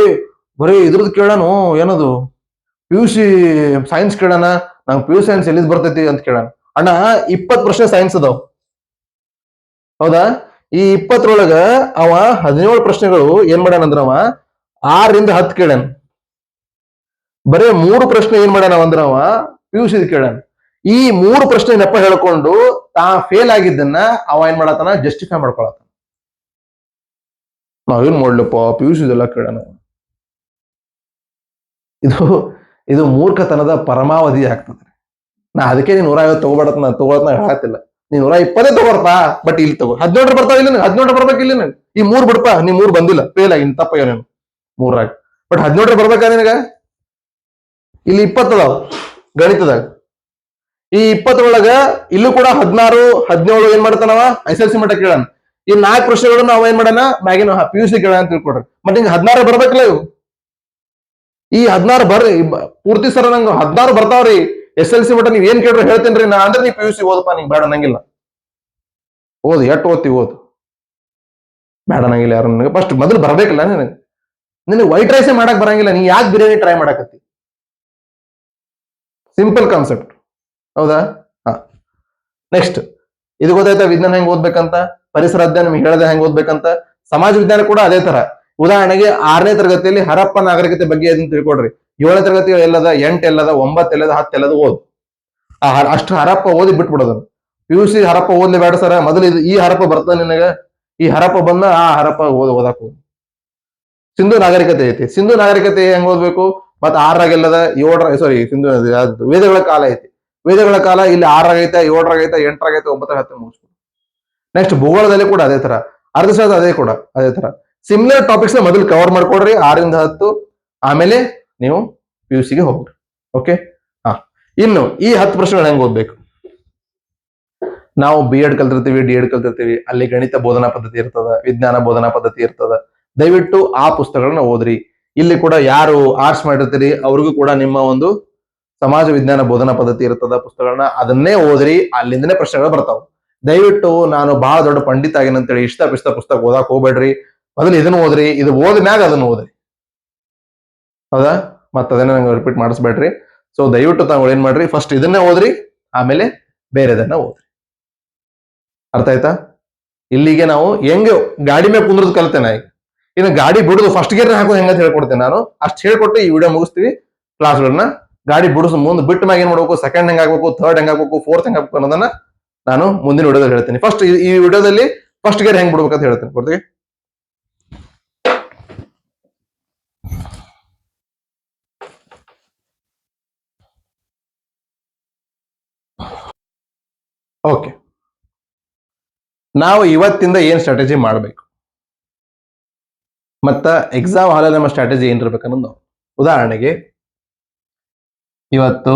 [SPEAKER 1] ಬರೀ ಇದ್ರದ್ದು ಕೇಳಾನು, ಏನದು PUC ಸೈನ್ಸ್ ಕೇಳೋಣ, ನಂಗೆ PUC ಸೈನ್ಸ್ ಎಲ್ಲಿದ್ ಬರ್ತೈತಿ ಅಂತ ಕೇಳೋಣ. ಅಣ್ಣ 20 ಪ್ರಶ್ನೆ ಸೈನ್ಸ್ ಅದಾವ, ಹೌದಾ? ಈ 20ರೊಳಗ ಅವ 17 ಪ್ರಶ್ನೆಗಳು ಏನ್ ಮಾಡ್ಯಾನಂದ್ರ ಅವ 6ರಿಂದ 10 ಕೇಳ್ಯಾನ. ಬರೇ 3 ಪ್ರಶ್ನೆ ಏನ್ ಮಾಡ್ಯಾನ ಅಂದ್ರ ಅವ PUC ಕೇಳ್ಯಾನ. ಈ 3 ಪ್ರಶ್ನೆ ನೆಪ ಹೇಳ್ಕೊಂಡು ತಾ ಫೇಲ್ ಆಗಿದ್ದನ್ನ ಅವ ಏನ್ ಮಾಡತ್ತಾನ, ಜಸ್ಟಿಫೈ ಮಾಡ್ಕೊಳತ್ತಾನ. ನಾವೇನ್ ಮಾಡ್ಲಪ್ಪ PUC ಎಲ್ಲ ಕೇಳೋಣ. ಇದು ಮೂರ್ಖತನದ ಪರಮಾವಧಿ ಆಗ್ತದೆ. ನಾ ಅದಕ್ಕೆ ನೀನ್ 150 ತಗೋಬಾರತ್ ಹೇಳತ್ತಿಲ್ಲ. ನೀನ್ 120 ತಗೋರ್ಪಾ, ಬಟ್ ಇಲ್ಲಿ ತಗೋ. 17 ಬರ್ತಾವ ಇಲ್ಲ, 17 ಬರ್ಬೇಕು ಇಲ್ಲಿ. ಈ 3 ಬಿಡ್ಪಾ, ನೀ 3 ಬಂದಿಲ್ಲ, ಫೇಲ್ ಆಗಿ ತಪ್ಪಯ್ಯ ನೀನು 3ರಾಗ. ಬಟ್ 17 ಬರ್ಬೇಕಾ ನಿನಗ? ಇಲ್ಲಿ 20 ಅದಾವ ಗಣಿತದಾಗ. ಈ 20ರೊಳಗ ಇಲ್ಲೂ ಕೂಡ 16, 17 ಏನ್ ಮಾಡ್ತಾನವ SLC ಮಟ್ಟ ಕೇಳಾನ. ಈ 4 ಪ್ರಶ್ನೆಗಳನ್ನ ಅವ ಏನ್ ಮಾಡಾನ ಮ್ಯಾಗಿನ PUC ಕೇಳ ಅಂತ ತಿಳ್ಕೊಡ್ರಿ. ಮತ್ತೆ ಹಿಂಗ 16 ಬರ್ಬೇಕಲ್ಲ ಇವು. ಈ 16 ಬರ್ರಿ ಪೂರ್ತಿ ಸರ ನಂಗೆ 16 ಬರ್ತಾವ್ರಿ. SLC ಮಟ್ಟ ನೀವ್ ಏನ್ ಕೇಳ್ರಿ ಹೇಳ್ತೇನ್ರಿ ನಾ ಅಂದ್ರೆ ನೀ PUC ಓದಪ್ಪ, ನಿಂಗೆ ಬೇಡ ನಂಗಿಲ್ಲ. ಓದು, ಎಟ್ಟು ಓದ್ತಿ ಓದು, ಬೇಡ ನಂಗಿಲ್ಲ. ಯಾರು ನನಗೆ ಫಸ್ಟ್ ಮೊದಲು ಬರ್ಬೇಕಲ್ಲ ನಿನಗೆ ವೈಟ್ ರೈಸೇ ಮಾಡಕ್ ಬರಂಗಿಲ್ಲ, ನೀ ಯಾಕೆ ಬಿರಿಯಾನಿ ಟ್ರೈ ಮಾಡಕತ್ತಿ? ಸಿಂಪಲ್ ಕಾನ್ಸೆಪ್ಟ್, ಹೌದಾ? ಹಾ, ನೆಕ್ಸ್ಟ್ ಇದು ಗೊತ್ತಾಯ್ತಾ ವಿಜ್ಞಾನ ಹೆಂಗ್ ಓದ್ಬೇಕಂತ, ಪರಿಸರ ಅಧ್ಯಯನ ನಿಮ್ಗೆ ಹೇಳದೆ ಹೆಂಗ್ ಓದ್ಬೇಕಂತ. ಸಮಾಜ ವಿಜ್ಞಾನ ಕೂಡ ಅದೇ ತರ. ಉದಾಹರಣೆಗೆ 6ನೇ ತರಗತಿಯಲ್ಲಿ ಹರಪ್ಪ ನಾಗರಿಕತೆ ಬಗ್ಗೆ ಅದನ್ನ ತಿಳ್ಕೊಡ್ರಿ. 7ನೇ ತರಗತಿ ಎಲ್ಲದ, 8 ಎಲ್ಲದ, 9 ಎಲ್ಲದ, 10 ಎಲ್ಲದ ಓದ್. ಅಷ್ಟು ಹರಪ್ಪ ಓದಿ ಬಿಟ್ಬಿಡೋದನ್ನ. PUC ಹರಪ್ಪ ಓದ್ಲಿ ಬೇಡ ಸರ, ಮೊದಲು ಈ ಹರಪ್ಪ ಬರ್ತದ ನಿನಗ, ಈ ಹರಪ್ಪ ಬಂದ ಆ ಹರಪ್ಪ ಓದಾಕ ಹೋಗಿ. ಸಿಂಧು ನಾಗರಿಕತೆ ಐತಿ, ಸಿಂಧು ನಾಗರಿಕತೆ ಹೆಂಗ್ ಓದ್ಬೇಕು? ಮತ್ತ 6ರಾಗೆಲ್ಲದ, ಸಿಂಧು ವೇದಗಳ ಕಾಲ ಐತಿ. ವೇದಗಳ ಕಾಲ ಇಲ್ಲಿ 6ರಾಗೈತೆ, 7ರಾಗೈತೆ, 8ರಾಗೈತೆ, 9, 10 ಮುಗಿಸ್ಬೇಕು. ನೆಕ್ಸ್ಟ್ ಭೂಗೋಳದಲ್ಲಿ ಕೂಡ ಅದೇ ತರ, ಅರ್ಥಶಾಸ್ತ್ರ ಅದೇ ತರ. ಸಿಮಿಲರ್ ಟಾಪಿಕ್ಸ್ ಮೊದಲು ಕವರ್ ಮಾಡ್ಕೊಡ್ರಿ 6ರಿಂದ 10, ಆಮೇಲೆ ನೀವು PUCಗೆ ಹೋಗ್ರಿ. ಓಕೆ, ಹಾ. ಇನ್ನು ಈ 10 ಪ್ರಶ್ನೆಗಳು ಹೆಂಗ್ ಓದ್ಬೇಕು? ನಾವು BEd ಕಲ್ತಿರ್ತೀವಿ, DEd ಕಲ್ತಿರ್ತೀವಿ, ಅಲ್ಲಿ ಗಣಿತ ಬೋಧನಾ ಪದ್ಧತಿ ಇರ್ತದ, ವಿಜ್ಞಾನ ಬೋಧನಾ ಪದ್ಧತಿ ಇರ್ತದ. ದಯವಿಟ್ಟು ಆ ಪುಸ್ತಕಗಳನ್ನ ಓದ್ರಿ. ಇಲ್ಲಿ ಕೂಡ ಯಾರು ಆರ್ಟ್ಸ್ ಮಾಡಿರ್ತೀರಿ ಅವ್ರಿಗೂ ಕೂಡ ನಿಮ್ಮ ಒಂದು ಸಮಾಜ ವಿಜ್ಞಾನ ಬೋಧನಾ ಪದ್ಧತಿ ಇರ್ತದ ಪುಸ್ತಕಗಳನ್ನ, ಅದನ್ನೇ ಓದ್ರಿ. ಅಲ್ಲಿಂದನೇ ಪ್ರಶ್ನೆಗಳು ಬರ್ತಾವ. ದಯವಿಟ್ಟು ನಾನು ಬಹಳ ದೊಡ್ಡ ಪಂಡಿತ ಆಗಿನಂತೇಳಿ ಇಷ್ಟ ಪುಸ್ತಕ ಓದಾಕ್ ಹೋಗ್ಬೇಡ್ರಿ. ಮೊದಲು ಇದನ್ನ ಓದ್ರಿ, ಇದು ಓದ ಮ್ಯಾಗ ಅದನ್ನ ಓದ್ರಿ, ಹೌದಾ? ಮತ್ತ ಅದನ್ನ ನಂಗೆ ರಿಪೀಟ್ ಮಾಡಿಸ್ಬೇಡ್ರಿ. ಸೊ ದಯವಿಟ್ಟು ತಾವು ಏನ್ ಮಾಡ್ರಿ, ಫಸ್ಟ್ ಇದನ್ನೇ ಓದ್ರಿ, ಆಮೇಲೆ ಬೇರೆದನ್ನ ಓದ್ರಿ. ಅರ್ಥ ಆಯ್ತಾ? ಇಲ್ಲಿಗೆ ನಾವು ಹೆಂಗ ಗಾಡಿ ಮೇಲೆ ಕುಂದ್ರದ್ ಕಲ್ತೇನೆ. ಇನ್ನು ಗಾಡಿ ಬಿಡುದು ಫಸ್ಟ್ ಗೇರ್ ಹಾಕೋದು ಹೆಂಗಂತ ಹೇಳ್ಕೊಡ್ತೇನೆ ನಾನು. ಅಷ್ಟು ಹೇಳ್ಕೊಟ್ಟು ಈ ವಿಡಿಯೋ ಮುಗಿಸ್ತೀವಿ. ಕ್ಲಾಸ್ಗಳನ್ನ ಗಾಡಿ ಬಿಡಿಸ್ ಮುಂದೆ ಬಿಟ್ಟ ಮ್ಯಾಗ ಏನ್ ಮಾಡ್ಬೇಕು, ಸೆಕೆಂಡ್ ಹೆಂಗ್ ಆಗ್ಬೇಕು, ಥರ್ಡ್ ಹೆಂಗ್ ಆಗ್ಬೇಕು, ಫೋರ್ತ್ ಹೆಂಗ್ ಆಗ್ಬೇಕು ಅನ್ನೋದನ್ನ ನಾನು ಮುಂದಿನ ವಿಡಿಯೋದಲ್ಲಿ ಹೇಳ್ತೀನಿ. ಫಸ್ಟ್ ಈ ವಿಡಿಯೋದಲ್ಲಿ ಫಸ್ಟ್ ಗೇರ್ ಹೆಂಗ್ ಬಿಡ್ಬೇಕಂತ ಹೇಳ್ತೇನೆ. ಕೊಡ್ತೀವಿ. ಓಕೆ, ನಾವು ಇವತ್ತಿಂದ ಏನ್ ಸ್ಟ್ರಾಟಜಿ ಮಾಡಬೇಕು, ಮತ್ತ ಎಕ್ಸಾಮ್ ಹಾಲಲ್ಲಿ ನಮ್ಮ ಸ್ಟ್ರಾಟಜಿ ಏನಿರ್ಬೇಕು ಅನ್ನೋದು. ಉದಾಹರಣೆಗೆ ಇವತ್ತು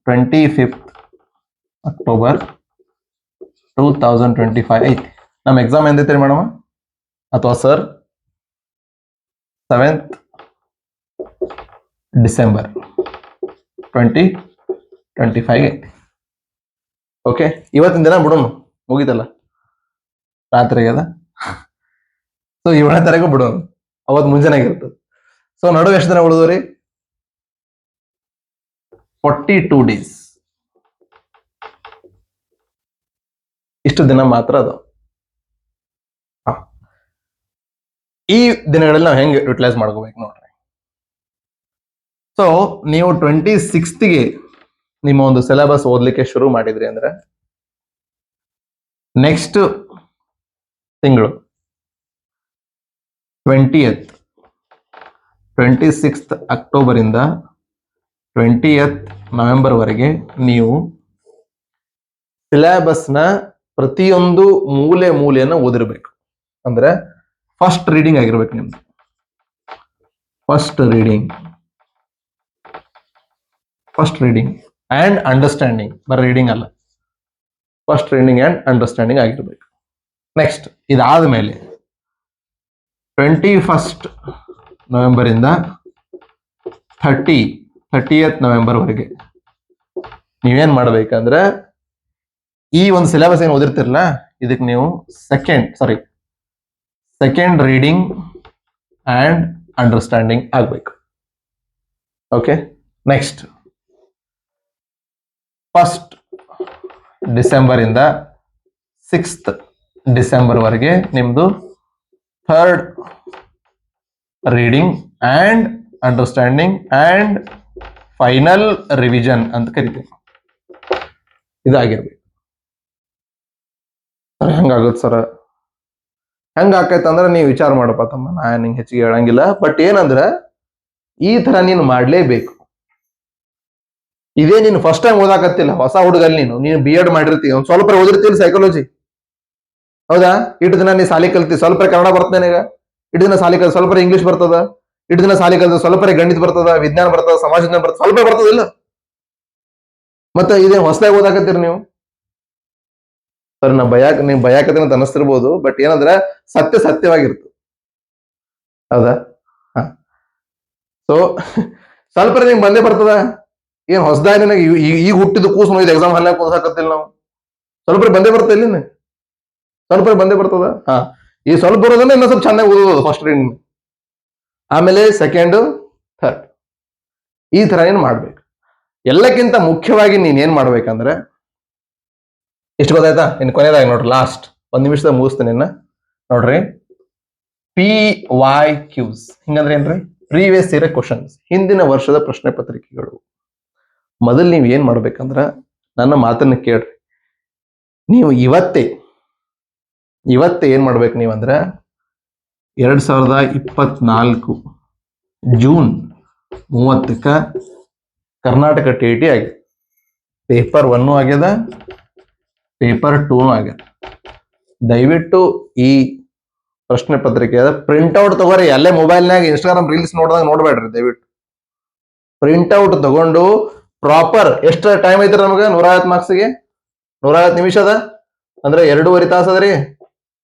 [SPEAKER 1] 25 ಅಕ್ಟೋಬರ್ 2025 ಐತಿ. ನಮ್ಮ ಎಕ್ಸಾಮ್ ಎಂದೈತಿ ಮೇಡಮ್ ಅಥವಾ ಸರ್? 7th ಡಿಸೆಂಬರ್ 2025 ಐತಿ. ಓಕೆ, ಇವತ್ತಿನ ದಿನ ಬಿಡೋಣ, ಮುಗಿತಲ್ಲ, ರಾತ್ರಿ ಅದ. ಸೊ 7ನೇ ತಾರೀಕು ಬಿಡೋಣ, ಅವತ್ ಮುಂಜಾನೆ ಆಗಿರ್ತದೆ. ಸೊ ನಡುವೆ ಎಷ್ಟು ದಿನ ಉಳಿದವ್ರಿ? 42 ಡೇಸ್. ಇಷ್ಟು ದಿನ ಮಾತ್ರ ಅದು. ಈ ದಿನಗಳಲ್ಲಿ ನಾವು ಹೆಂಗೆ ಯುಟಿಲೈಸ್ ಮಾಡ್ಕೋಬೇಕು ನೋಡ್ರಿ. ಸೊ ನೀವು 26ಗೆ ನಿಮ್ಮ ಒಂದು ಸಿಲೆಬಸ್ ಓದ್ಲಿಕ್ಕೆ ಶುರು ಮಾಡಿದ್ರಿ ಅಂದ್ರೆ ನೆಕ್ಸ್ಟ್ ತಿಂಗಳು 26th ಅಕ್ಟೋಬರ್ ಇಂದ 20th ನವೆಂಬರ್ ವರೆಗೆ ನೀವು ಸಿಲೆಬಸ್ನ ಪ್ರತಿಯೊಂದು ಮೂಲೆಯನ್ನು ಓದಿರ್ಬೇಕು. ಅಂದ್ರೆ ಫಸ್ಟ್ ರೀಡಿಂಗ್ ಆಗಿರ್ಬೇಕು ನಿಮ್ದು. ಫಸ್ಟ್ ರೀಡಿಂಗ್ ಅಂಡ್ ಅಂಡರ್ಸ್ಟ್ಯಾಂಡಿಂಗ್, ಬರೀ ರೀಡಿಂಗ್ ಅಲ್ಲ, ಫಸ್ಟ್ ರೀಡಿಂಗ್ ಅಂಡ್ ಅಂಡರ್ಸ್ಟ್ಯಾಂಡಿಂಗ್ ಆಗಿರ್ಬೇಕು. ನೆಕ್ಸ್ಟ್ ಇದಾದ ಮೇಲೆ 21st ನವೆಂಬರ್ ಇಂದ 30th ನವೆಂಬರ್ ವರೆಗೆ ನೀವೇನ್ ಮಾಡ್ಬೇಕಂದ್ರೆ ಈ ಒಂದು ಸಿಲೆಬಸ್ ಏನು ಓದಿರ್ತಿರಲ್ಲ, ಇದಕ್ಕೆ ನೀವು ಸೆಕೆಂಡ್ ರೀಡಿಂಗ್ ಅಂಡ್ ಅಂಡರ್ಸ್ಟ್ಯಾಂಡಿಂಗ್ ಆಗ್ಬೇಕು. ಓಕೆ, ನೆಕ್ಸ್ಟ್ 1st ಡಿಸೆಂಬರ್ ಇಂದ 6th ಡಿಸೆಂಬರ್ ವರೆಗೆ ನಿಮ್ದು third reading and understanding and final revision ಅಂತ ಕರಿತೀವಿ. ಇದಾಗಿರ್ಬೇಕು. ಹೆಂಗಾಗುತ್ತೆ ಸರ್? ಹೆಂಗ ಆಕೈತಂದ್ರೆ ನೀವು ವಿಚಾರ ಮಾಡಪ್ಪ ತಮ್ಮ, ನಾನು ನಿಂಗೆ ಹೆಚ್ಚಿಗೆ ಹೇಳಂಗಿಲ್ಲ. ಬಟ್ ಏನಂದ್ರೆ ಈ ತರ ನೀನು ಮಾಡ್ಲೇಬೇಕು. ಇದೇ ನೀನು ಫಸ್ಟ್ ಟೈಮ್ ಓದಾಕತ್ತಿಲ್ಲ, ಹೊಸ ಹುಡುಗಲ್ಲಿ ನೀನು BEd ಮಾಡಿರ್ತೀವಿ, ಒಂದ್ ಸ್ವಲ್ಪ ಓದಿರ್ತೀವಿ ಸೈಕಾಲಜಿ, ಹೌದಾ? ಇಟ್ಟು ದಿನ ನೀ ಸಾಲಿ ಕಲ್ತಿ, ಸ್ವಲ್ಪ ಕನ್ನಡ ಬರ್ತದೆ ಈಗ, ಇಟ್ಟು ದಿನ ಸಾಲಿ ಕಲ್, ಸ್ವಲ್ಪ ಇಂಗ್ಲಿಷ್ ಬರ್ತದ, ಇಟ್ಟು ದಿನ ಸಾಲಿ ಕಲ್ತ, ಸ್ವಲ್ಪ ಗಣಿತ ಬರ್ತದ, ವಿಜ್ಞಾನ ಬರ್ತದ, ಸಮಾಜ ವಿಜ್ಞಾನ ಬರ್ತದ, ಸ್ವಲ್ಪ ಬರ್ತದಿಲ್ಲ. ಮತ್ತೆ ಇದೇ ಹೊಸದಾಗಿ ಓದಾಕತ್ತೀರಿ ನೀವು. ಸರ್ ನಾ ನೀವು ಭಯಾಕತೆ ಅಂತ ಅನಿಸ್ತಿರ್ಬೋದು, ಬಟ್ ಏನಂದ್ರೆ ಸತ್ಯವಾಗಿರ್ತದೆ, ಹೌದಾ? ಸೊ ಸ್ವಲ್ಪ ನಿಮ್ಗೆ ಬಂದೇ ಬರ್ತದ. ಏನ್ ಹೊಸದಾಗಿ ನನಗೆ ಈಗ ಹುಟ್ಟಿದ ಕೂಸು ಇದು ಎಕ್ಸಾಮ್ ಹಾಲ್ ಕೂಸಾಕತ್ತಿಲ್ಲ ನಾವು, ಸ್ವಲ್ಪ ಬಂದೇ ಬರ್ತಾ ಇಲ್ಲಿ, ಸ್ವಲ್ಪ ಬಂದೇ ಬರ್ತದ. ಈ ಸ್ವಲ್ಪ ಬರೋದನ್ನ ಇನ್ನೂ ಸ್ವಲ್ಪ ಚೆನ್ನಾಗಿ ಓದೋದು ಫಸ್ಟ್ ರೀಡಿಂಗ್, ಆಮೇಲೆ ಸೆಕೆಂಡ್, ಥರ್ಡ್, ಈ ತರ ಏನ್ ಮಾಡ್ಬೇಕು. ಎಲ್ಲಕ್ಕಿಂತ ಮುಖ್ಯವಾಗಿ ನೀನ್ ಏನ್ ಮಾಡ್ಬೇಕಂದ್ರೆ, ಎಷ್ಟು ಗೊತ್ತಾಯ್ತಾ? ಇನ್ನು ಕೊನೆಯದಾಗಿ ನೋಡ್ರಿ, ಲಾಸ್ಟ್ 1 ನಿಮಿಷದಾಗ ಮುಗಿಸ್ತೀನಿ ನೋಡ್ರಿ. PYQs ಹಿಂಗಂದ್ರೆ ಏನ್ರಿ? ಪ್ರೀವಿಯಸ್ ಇಯರ್ ಕ್ವಶನ್ಸ್, ಹಿಂದಿನ ವರ್ಷದ ಪ್ರಶ್ನೆ ಪತ್ರಿಕೆಗಳು. ಮೊದಲು ನೀವು ಏನ್ ಮಾಡ್ಬೇಕಂದ್ರ, ನನ್ನ ಮಾತನ್ನ ಕೇಳ್ರಿ. ನೀವು ಇವತ್ತೇ ಏನ್ ಮಾಡ್ಬೇಕು ನೀವಂದ್ರ, 2024 ಜೂನ್ 30ಕ್ಕ ಕರ್ನಾಟಕ TET ಆಗಿದೆ. ಪೇಪರ್ 1 ಆಗ್ಯದ, ಪೇಪರ್ 2 ಆಗ್ಯದ. ದಯವಿಟ್ಟು ಈ ಪ್ರಶ್ನೆ ಪತ್ರಿಕೆಯ ಪ್ರಿಂಟ್ಔಟ್ ತಗೋರಿ. ಅಲ್ಲೇ ಮೊಬೈಲ್ನಾಗ ಇನ್ಸ್ಟಾಗ್ರಾಮ್ ರೀಲ್ಸ್ ನೋಡ್ಬೇಡ್ರಿ. ದಯವಿಟ್ಟು ಪ್ರಿಂಟ್ಔಟ್ ತಗೊಂಡು ಪ್ರಾಪರ್, ಎಷ್ಟು ಟೈಮ್ ಐತ್ರಿ ನಮಗೆ? 150 ಮಾರ್ಕ್ಸ್ಗೆ 150 ನಿಮಿಷ ಅದ ಅಂದ್ರೆ 2.5 ತಾಸು ಅದರಿ.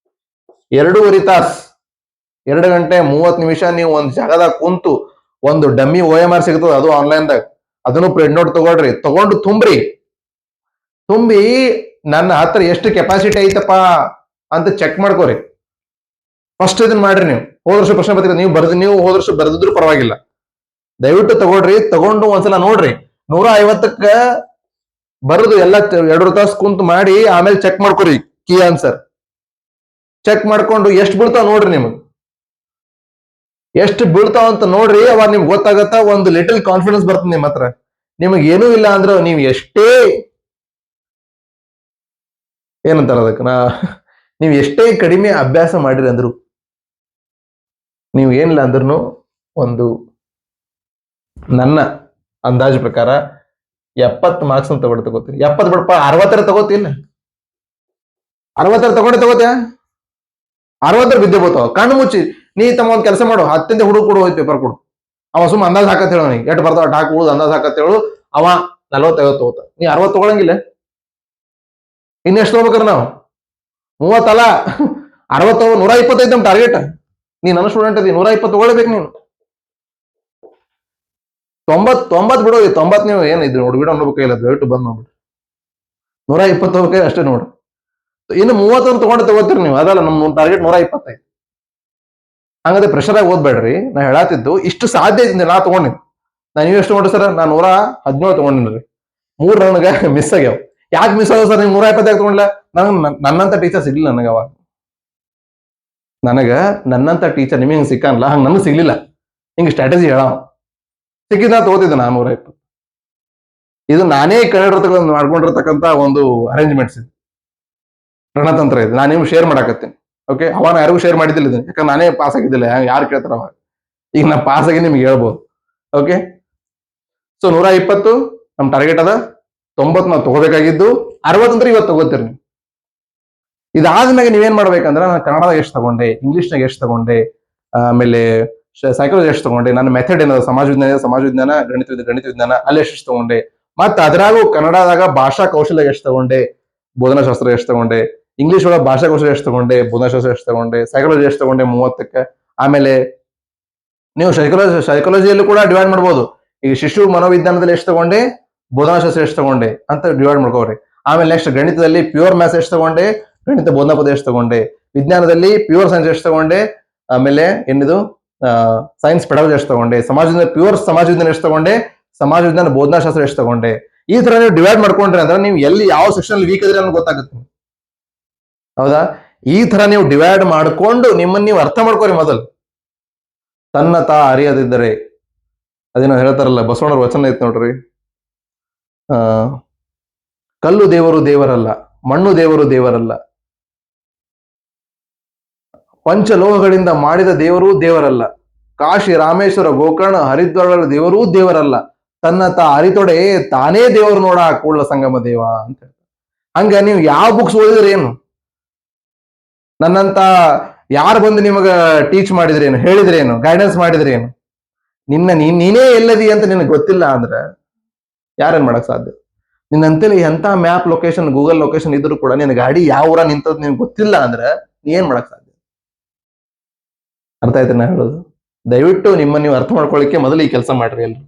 [SPEAKER 1] 2.5 ತಾಸು, 2 ಗಂಟೆ 30 ನಿಮಿಷ ನೀವು ಒಂದ್ ಜಾಗದಾಗ ಕುಂತು ಒಂದು ಡಮ್ಮಿ OMR ಸಿಗ್ತದ, ಅದು ಆನ್ಲೈನ್ದಾಗ, ಅದನ್ನು ಪ್ರಿಂಟ್ಔಟ್ ತಗೊಳ್ರಿ. ತಗೊಂಡು ತುಂಬಿ ನನ್ನ ಹತ್ರ ಎಷ್ಟು ಕೆಪಾಸಿಟಿ ಐತಪ್ಪ ಅಂತ ಚೆಕ್ ಮಾಡ್ಕೋರಿ. ಫಸ್ಟ್ ಇದನ್ನ ಮಾಡ್ರಿ. ನೀವು ಹೋದ ವರ್ಷ ಪ್ರಶ್ನೆ ಪತ್ರಿಕೆ ನೀವು ಹೋದ ವರ್ಷ ಬರೆದಿದ್ರು ಪರವಾಗಿಲ್ಲ, ದಯವಿಟ್ಟು ತಗೊಳ್ರಿ. ತಗೊಂಡು ಒಂದ್ಸಲ ನೋಡ್ರಿ. 150ಕ್ಕ ಬರೆದು ಎಲ್ಲ 2 ತಾಸು ಕುಂತು ಮಾಡಿ, ಆಮೇಲೆ ಚೆಕ್ ಮಾಡ್ಕೋರಿ ಕೀ ಆನ್ಸರ್. ಚೆಕ್ ಮಾಡ್ಕೊಂಡು ಎಷ್ಟು ಬೀಳ್ತಾವ ನೋಡ್ರಿ. ನಿಮಗೆ ಎಷ್ಟು ಬೀಳ್ತಾವ ಅಂತ ನೋಡ್ರಿ, ಅವಾಗ ನಿಮ್ಗೆ ಗೊತ್ತಾಗತ್ತ. ಒಂದು ಲಿಟಲ್ ಕಾನ್ಫಿಡೆನ್ಸ್ ಬರ್ತದೆ ನಿಮ್ಮ ಹತ್ರ. ನಿಮಗೆ ಏನೂ ಇಲ್ಲ ಅಂದ್ರೆ, ನೀವು ಎಷ್ಟೇ ಏನಂತಾರ ಅದಕ್ಕೆ, ನೀವು ಎಷ್ಟೇ ಕಡಿಮೆ ಅಭ್ಯಾಸ ಮಾಡಿರಿ ಅಂದ್ರು, ನೀವು ಏನಿಲ್ಲ ಅಂದ್ರೂ ಒಂದು ನನ್ನ ಅಂದಾಜು ಪ್ರಕಾರ 70 ಮಾರ್ಕ್ಸ್ ಅಂತ ತಗೋತೀನಿ. 70 ಬಿಡಪ್ಪ, 60 ತಗೋತಿಲ್ಲ, 60 ತಗೋತ್ಯಾ, 60 ಬಿದ್ದೆ ಬೋತಾವ. ಕಣ್ಣು ಮುಚ್ಚಿ ನೀ ತಮ್ಮ ಒಂದ್ ಕೆಲಸ ಮಾಡು, 10 ಹುಡುಗ ಕೊಡು, ಹೋಯ್ತು ಪೇಪರ್ ಕೊಡು. ಅವ ಸುಮ್ಮ ಅಂದಾಜ್ ಹಾಕತ್ ಹೇಳು, ನೀ ಎಷ್ಟು ಬರ್ತಾವ ಟಾಕ್ ಉಳಿದು ಅಂದಾಜ್ ಹಾಕತ್ ಹೇಳು. ಅವ 40-50 ತಗೋತ, ನೀ 60 ತಗೊಳಂಗಿಲ್ಲ. ಇನ್ನೆಷ್ಟು ತಗೋಬೇಕ್ರ ನಾವು? 30 ಅಲ್ಲ, 60, 125 ನಮ್ ಟಾರ್ಗೆಟ್. ನೀ ನನ್ನ ಸ್ಟೂಡೆಂಟ್ ಅದಿ, 120 ತಗೊಳ್ಬೇಕು ನೀನು. 90 ಬಿಡೋ, 90 ನೀವು ಏನಿದ್ರು ನೋಡ್ಬಿಡ ಅನ್ನೋಬೇಕು ಇಲ್ಲ, ದಯವಿಟ್ಟು ಬಂದ್ ಮಾಡ್ಬಿಡ್ರಿ. 120 ಹೋಗ್ಬೇಕು ಅಷ್ಟೇ ನೋಡು. ಇನ್ನು 30 ತಗೋತೀರಿ ನೀವು, ಅದಲ್ಲ ನಮ್ಮ ಟಾರ್ಗೆಟ್ 125. ಹಂಗಂದ್ರೆ ಪ್ರೆಷರ್ ಆಗಿ ಓದ್ಬೇಡ್ರಿ. ನಾ ಹೇಳತ್ತಿದ್ದು ಇಷ್ಟು ಸಾಧ್ಯ ಐತಿ ನಾ ತಗೊಂಡಿನಿ. ನೀವು ಎಷ್ಟು ತಗೊಂಡ್ರಿ ಸರ್? ನಾನು 117 ತಗೊಂಡಿನ್ರಿ. 3 ನನಗೆ ಮಿಸ್ ಆಗ್ಯಾವ. ಯಾಕೆ ಮಿಸ್ ಆಗ ಸರ್? ನೀವು 125 ತಗೊಂಡ್ಲ? ನನ್ನಂತ ಟೀಚರ್ ಸಿಗ್ಲಿಲ್ಲ ನನಗೆ ಅವಾಗ. ನನ್ನಂತ ಟೀಚರ್ ನಿಮಗೆ ಹಿಂಗೆ ಸಿಕ್ಕಲ್ಲ, ಹಂಗೆ ನನಗೆ ಸಿಗ್ಲಿಲ್ಲ. ಹಿಂಗೆ ಸ್ಟ್ರಾಟಜಿ ಹೇಳ ಸಿಕ್ಕಿದ ತಗೋತಿದ್ದೆ ನಾನು 120. ಇದು ನಾನೇ ಮಾಡ್ಕೊಂಡಿರ್ತಕ್ಕಂಥ ಒಂದು ಅರೇಂಜ್ಮೆಂಟ್ಸ್ ಇದು, ರಣತಂತ್ರ ಇದು. ನಾನು ನಿಮ್ಗೆ ಶೇರ್ ಮಾಡಾಕತ್ತೀನಿ. ಓಕೆ, ಅವಾಗ ಯಾರಿಗೂ ಶೇರ್ ಮಾಡಿದ್ದಿಲ್ಲ ಇದನ್ನ, ಯಾಕಂದ್ರೆ ನಾನೇ ಪಾಸ್ ಆಗಿದ್ದಿಲ್ಲ. ಯಾರು ಕೇಳ್ತಾರ ಅವಾಗ? ಈಗ ನಾ ಪಾಸ್ ಆಗಿ ನಿಮ್ಗೆ ಹೇಳ್ಬೋದು. ಓಕೆ, ಸೊ 120 ನಮ್ ಟಾರ್ಗೆಟ್ ಅದ. 90 ನಾವು ತಗೋಬೇಕಾಗಿದ್ದು. 60 ಅಂದ್ರೆ ಇವತ್ತು ತಗೋತೀರಿ ನೀವು. ಇದಾದ್ಮೇಲೆ ನೀವೇನ್ ಮಾಡ್ಬೇಕಂದ್ರೆ, ನಾನು ಕನ್ನಡದಾಗ ಎಷ್ಟು ತಗೊಂಡೆ, ಇಂಗ್ಲಿಷ್ನಾಗ ಎಷ್ಟು ತಗೊಂಡೆ, ಆಮೇಲೆ ಸೈಕಾಲಜಿ ಎಷ್ಟು ತಗೊಂಡೆ, ನನ್ನ ಮೆಥಡ್ ಏನದ, ಸಮಾಜ ವಿಜ್ಞಾನ, ಗಣಿತ ವಿಜ್ಞಾನ ಅಲ್ಲಿ ಎಷ್ಟು ತಗೊಂಡೆ, ಮತ್ತೆ ಅದ್ರಾಗೂ ಕನ್ನಡದಾಗ ಭಾಷಾ ಕೌಶಲ್ಯ ಎಷ್ಟು ತಗೊಂಡೆ, ಬೋಧನಾಶಾಸ್ತ್ರ ಎಷ್ಟು ತಗೊಂಡೆ, ಇಂಗ್ಲಿಷ್ ಒಳಗೆ ಭಾಷಾ ಕೌಶಲ್ಯ ಎಷ್ಟು ತಗೊಂಡೆ, ಬೋಧನಾಶಾಸ್ತ್ರ ಎಷ್ಟು ತಗೊಂಡೆ, ಸೈಕಾಲಜಿ ಎಷ್ಟು ತಗೊಂಡೆ 30ಕ್ಕೆ. ಆಮೇಲೆ ನೀವು ಸೈಕಾಲಜಿಯಲ್ಲೂ ಕೂಡ ಡಿವೈಡ್ ಮಾಡ್ಬೋದು. ಈಗ ಶಿಶು ಮನೋವಿಜ್ಞಾನದಲ್ಲಿ ಎಷ್ಟು ತಗೊಂಡೆ, ಬೋಧನಾಶಾಸ್ತ್ರ ಎಷ್ಟು ತಗೊಂಡೆ ಅಂತ ಡಿವೈಡ್ ಮಾಡ್ಕೋರಿ. ಆಮೇಲೆ ನೆಕ್ಸ್ಟ್ ಗಣಿತದಲ್ಲಿ ಪ್ಯೂರ್ ಮ್ಯಾಥ್ಸ್ ಎಷ್ಟು ತಗೊಂಡೆ, ಗಣಿತ ಬೋಧನಾ ಪದ ಎಷ್ಟು ತಗೊಂಡೆ, ವಿಜ್ಞಾನದಲ್ಲಿ ಪ್ಯೂರ್ ಸೈನ್ಸ್ ಎಷ್ಟು ತಗೊಂಡೆ, ಆಮೇಲೆ ಏನಿದು ಸೈನ್ಸ್ ಪೆಡಾಲಜಿ ಎಷ್ಟು ತಗೊಂಡೆ, ಪ್ಯೂರ್ ಸಮಾಜ ವಿಜ್ಞಾನ ಎಷ್ಟು ತಗೊಂಡೆ, ಸಮಾಜ ವಿಜ್ಞಾನ ಬೋಧನಾಶಾಸ್ತ್ರ ಎಷ್ಟು ತಗೊಂಡೆ. ಈ ತರ ನೀವು ಡಿವೈಡ್ ಮಾಡ್ಕೊಂಡ್ರೆ ಅಂದ್ರೆ ನೀವು ಎಲ್ಲಿ ಯಾವ ಸೆಕ್ಷನ್ ವೀಕ್ ಇದ್ರೆ ಅನ್ನೋದು ಗೊತ್ತಾಗುತ್ತೆ. ಹೌದಾ? ಈ ತರ ನೀವು ಡಿವೈಡ್ ಮಾಡ್ಕೊಂಡು ನಿಮ್ಮನ್ನ ನೀವು ಅರ್ಥ ಮಾಡ್ಕೋರಿ ಮೊದಲು. ತನ್ನ ತಾ ಅರಿಯದಿದ್ದರೆ, ಅದೇನೋ ಹೇಳ್ತಾರಲ್ಲ, ಬಸವಣ್ಣರ ವಚನ ಐತ್ ನೋಡ್ರಿ, ಕಲ್ಲು ದೇವರು ದೇವರಲ್ಲ, ಮಣ್ಣು ದೇವರು ದೇವರಲ್ಲ, ಪಂಚಲೋಹಗಳಿಂದ ಮಾಡಿದ ದೇವರೂ ದೇವರಲ್ಲ, ಕಾಶಿ ರಾಮೇಶ್ವರ ಗೋಕರ್ಣ ಹರಿದ್ವಾರ ದೇವರೂ ದೇವರಲ್ಲ, ತನ್ನ ಅರಿತೊಡೆ ತಾನೇ ದೇವರು ನೋಡ ಕೂಡ್ಲ ಸಂಗಮ ದೇವ ಅಂತ ಹೇಳ್ತಾರೆ. ಹಂಗ ನೀವು ಯಾವ ಬುಕ್ಸ್ ಓದಿದ್ರೆ ಏನು, ನನ್ನಂತ ಯಾರು ಬಂದು ನಿಮಗ ಟೀಚ್ ಮಾಡಿದ್ರೇನು, ಹೇಳಿದ್ರೇನು, ಗೈಡೆನ್ಸ್ ಮಾಡಿದ್ರೇನು, ನೀನೇ ಎಲ್ಲದಿ ಅಂತ ನಿನಗೆ ಗೊತ್ತಿಲ್ಲ ಅಂದ್ರೆ ಯಾರೇನ್ ಮಾಡಕ್ ಸಾಧ್ಯ? ನಿನ್ನಂತೇಳಿ ಎಂತ ಮ್ಯಾಪ್ ಲೊಕೇಶನ್, ಗೂಗಲ್ ಲೊಕೇಶನ್ ಇದ್ರು ಕೂಡ ನಿನ್ನ ಗಾಡಿ ಯಾವ ಊರ ನಿಂತದ್ ನಿನ್ಗೆ ಗೊತ್ತಿಲ್ಲ ಅಂದ್ರೆ ನೀ ಏನ್ ಮಾಡಕ್ ಸಾಧ್ಯ? ಅರ್ಥ ಆಯ್ತು ನಾ ಹೇಳೋದು? ದಯವಿಟ್ಟು ನಿಮ್ಮ ನೀವು ಅರ್ಥ ಮಾಡ್ಕೊಳ್ಳಿಕ್ಕೆ ಮೊದಲು ಈ ಕೆಲಸ ಮಾಡ್ರಿ ಎಲ್ರು.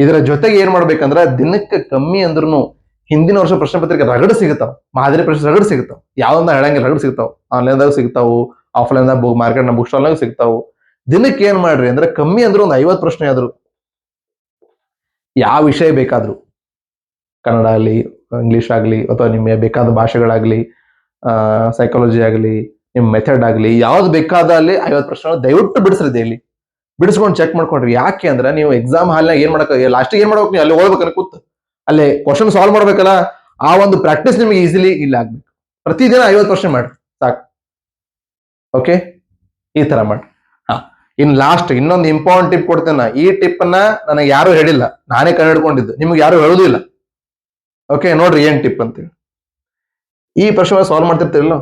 [SPEAKER 1] ಇದರ ಜೊತೆಗೆ ಏನ್ ಮಾಡ್ಬೇಕಂದ್ರ, ದಿನಕ್ಕೆ ಕಮ್ಮಿ ಅಂದ್ರೂ ಹಿಂದಿನ ವರ್ಷ ಪ್ರಶ್ನೆ ಪತ್ರಿಕೆ ರಗಡ್ ಸಿಗುತ್ತಾವ, ಮಾದರಿ ಪ್ರಶ್ನೆ ರಗಡ್ ಸಿಗುತ್ತಾವ. ಯಾವ್ದನ್ನ ಹೇಳಂಗಿಲ್ಲ, ರಗಡ್ ಸಿಗ್ತಾವ. ಆನ್ಲೈನ್ದಾಗ ಸಿಗ್ತಾವು, ಆಫ್ಲೈನ್ದಾಗ ಮಾರ್ಕೆಟ್ ಬುಕ್ ಸ್ಟಾಲ್ನಾಗ ಸಿಗ್ತಾವು. ದಿನಕ್ಕೆ ಏನ್ ಮಾಡ್ರಿ ಅಂದ್ರೆ ಕಮ್ಮಿ ಅಂದ್ರೂ ಒಂದು 50 ಪ್ರಶ್ನೆ ಆದ್ರು, ಯಾವ ವಿಷಯ ಬೇಕಾದ್ರು, ಕನ್ನಡ ಆಗ್ಲಿ, ಇಂಗ್ಲಿಷ್ ಆಗ್ಲಿ, ಅಥವಾ ನಿಮಗೆ ಬೇಕಾದ ಭಾಷೆಗಳಾಗ್ಲಿ, ಸೈಕಾಲಜಿ ಆಗ್ಲಿ, ನಿಮ್ ಮೆಥಡ್ ಆಗ್ಲಿ, ಯಾವ್ದು ಬೇಕಾದ ಅಲ್ಲಿ 50 ಪ್ರಶ್ನೆ ದಯವಿಟ್ಟು ಬಿಡಿಸ್ರಿ. ಡೈಲಿ ಬಿಡಿಸ್ಕೊಂಡು ಚೆಕ್ ಮಾಡ್ಕೊಂಡ್ರಿ. ಯಾಕೆ ಅಂದ್ರೆ ನೀವು ಎಕ್ಸಾಮ್ ಹಾಲ್ನಾಗ ಏನ್ ಮಾಡಕ್, ಲಾಸ್ಟಿಗೆ ಏನ್ ಮಾಡ್ಬೇಕು, ನೀವು ಅಲ್ಲಿ ಓದ್ಬೇಕನ್ನ ಕೂತ್ ಅಲ್ಲೇ ಕ್ವಶನ್ ಸಾಲ್ವ್ ಮಾಡ್ಬೇಕಲ್ಲ, ಆ ಒಂದು ಪ್ರಾಕ್ಟೀಸ್ ನಿಮ್ಗೆ ಈಸಿಲಿ ಇಲ್ಲಿ ಆಗ್ಬೇಕು. ಪ್ರತಿದಿನ 50 ಪ್ರಶ್ನೆ ಮಾಡ್ರಿ ಸಾಕು. ಓಕೆ, ಈ ತರ ಮಾಡ್ರಿ. ಇನ್ ಲಾಸ್ಟ್ ಇನ್ನೊಂದು ಇಂಪಾರ್ಟೆಂಟ್ ಟಿಪ್ ಕೊಡ್ತೇನೆ. ಈ ಟಿಪ್ ಅನ್ನ ನನಗೆ ಯಾರು ಹೇಳಿಲ್ಲ, ನಾನೇ ಕಂಡುಹಿಡ್ಕೊಂಡಿದ್ದು, ನಿಮ್ಗೆ ಯಾರು ಹೇಳುದಿಲ್ಲ. ಓಕೆ, ನೋಡ್ರಿ ಏನ್ ಟಿಪ್ ಅಂತೇಳಿ. ಈ ಪ್ರಶ್ನೆ ಸಾಲ್ವ್ ಮಾಡ್ತಿರ್ತಿರಲ್ಲ,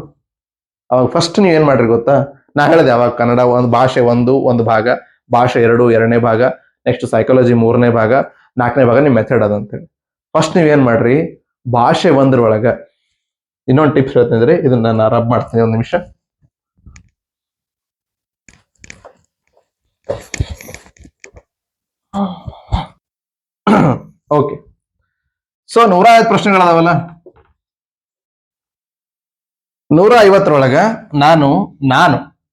[SPEAKER 1] ಅವಾಗ ಫಸ್ಟ್ ನೀವ್ ಏನ್ ಮಾಡ್ರಿ ಗೊತ್ತಾ? ನಾ ಹೇಳಿದೆ ಅವಾಗ ಕನ್ನಡ ಒಂದು ಭಾಷೆ ಒಂದು ಭಾಗ, ಭಾಷೆ 2 ಎರಡನೇ ಭಾಗ, ನೆಕ್ಸ್ಟ್ ಸೈಕಾಲಜಿ 3ನೇ ಭಾಗ, 4ನೇ ಭಾಗ ನಿಮ್ ಮೆಥಡ್ ಅದಂತೇಳಿ. ಫಸ್ಟ್ ನೀವ್ ಏನ್ ಮಾಡ್ರಿ, ಭಾಷೆ 1 ಇನ್ನೊಂದು ಟಿಪ್ಸ್ ಹೇಳ್ತಿದ್ರೆ, ಇದನ್ನ ನಾನು ರಬ್ ಮಾಡ್ತೀನಿ ಒಂದ್ ನಿಮಿಷ. ಓಕೆ, ಸೊ 150 ಪ್ರಶ್ನೆಗಳದಾವಲ್ಲ, 150ರೊಳಗ ನಾನು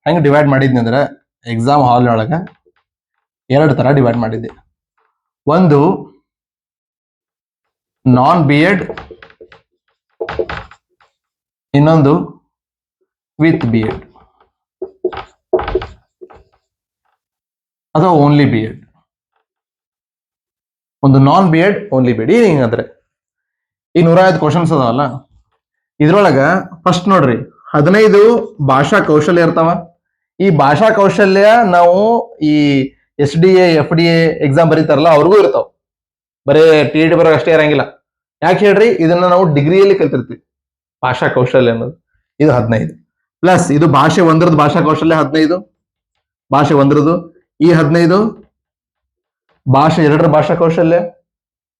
[SPEAKER 1] ಹೆಂಗ್ ಡಿವೈಡ್ ಮಾಡಿದ್ನಿ ಅಂದ್ರೆ, ಎಕ್ಸಾಮ್ ಹಾಲ್ ಒಳಗ 2 ತರ ಡಿವೈಡ್ ಮಾಡಿದ್ದೆ. ಒಂದು ನಾನ್ ಬಿ ಎಡ್, ಇನ್ನೊಂದು ವಿತ್ ಬಿ ಎಡ್ ಅಥವಾ ಓನ್ಲಿ ಬಿ ಎಡ್. ಒಂದು non B Ed, only B Ed. ಹಿಂಗಂದ್ರೆ ಈ 150 ಕ್ವಶನ್ಸ್ ಅದಾವಲ್ಲ, ಇದ್ರೊಳಗ ಫಸ್ಟ್ ನೋಡ್ರಿ 15 ಭಾಷಾ ಕೌಶಲ್ಯ ಇರ್ತಾವ. ಈ ಭಾಷಾ ಕೌಶಲ್ಯ ನಾವು ಈ SDA FDA ಎಕ್ಸಾಮ್ ಬರೀತಾರಲ್ಲ ಅವ್ರಿಗೂ ಇರ್ತಾವ, ಬರೇ TET ಬರೋ ಅಷ್ಟೇ ಇರಂಗಿಲ್ಲ. ಯಾಕೆ ಹೇಳ್ರಿ, ಇದನ್ನ ನಾವು ಡಿಗ್ರಿಯಲ್ಲಿ ಕಲ್ತಿರ್ತೀವಿ ಭಾಷಾ ಕೌಶಲ್ಯ ಅನ್ನೋದು. ಇದು 15 ಪ್ಲಸ್ ಇದು ಭಾಷೆ 1 ಭಾಷಾ ಕೌಶಲ್ಯ 15, ಭಾಷೆ 1 ಈ 15 ಭಾಷೆ 2 ಭಾಷಾ ಕೌಶಲ್ಯ.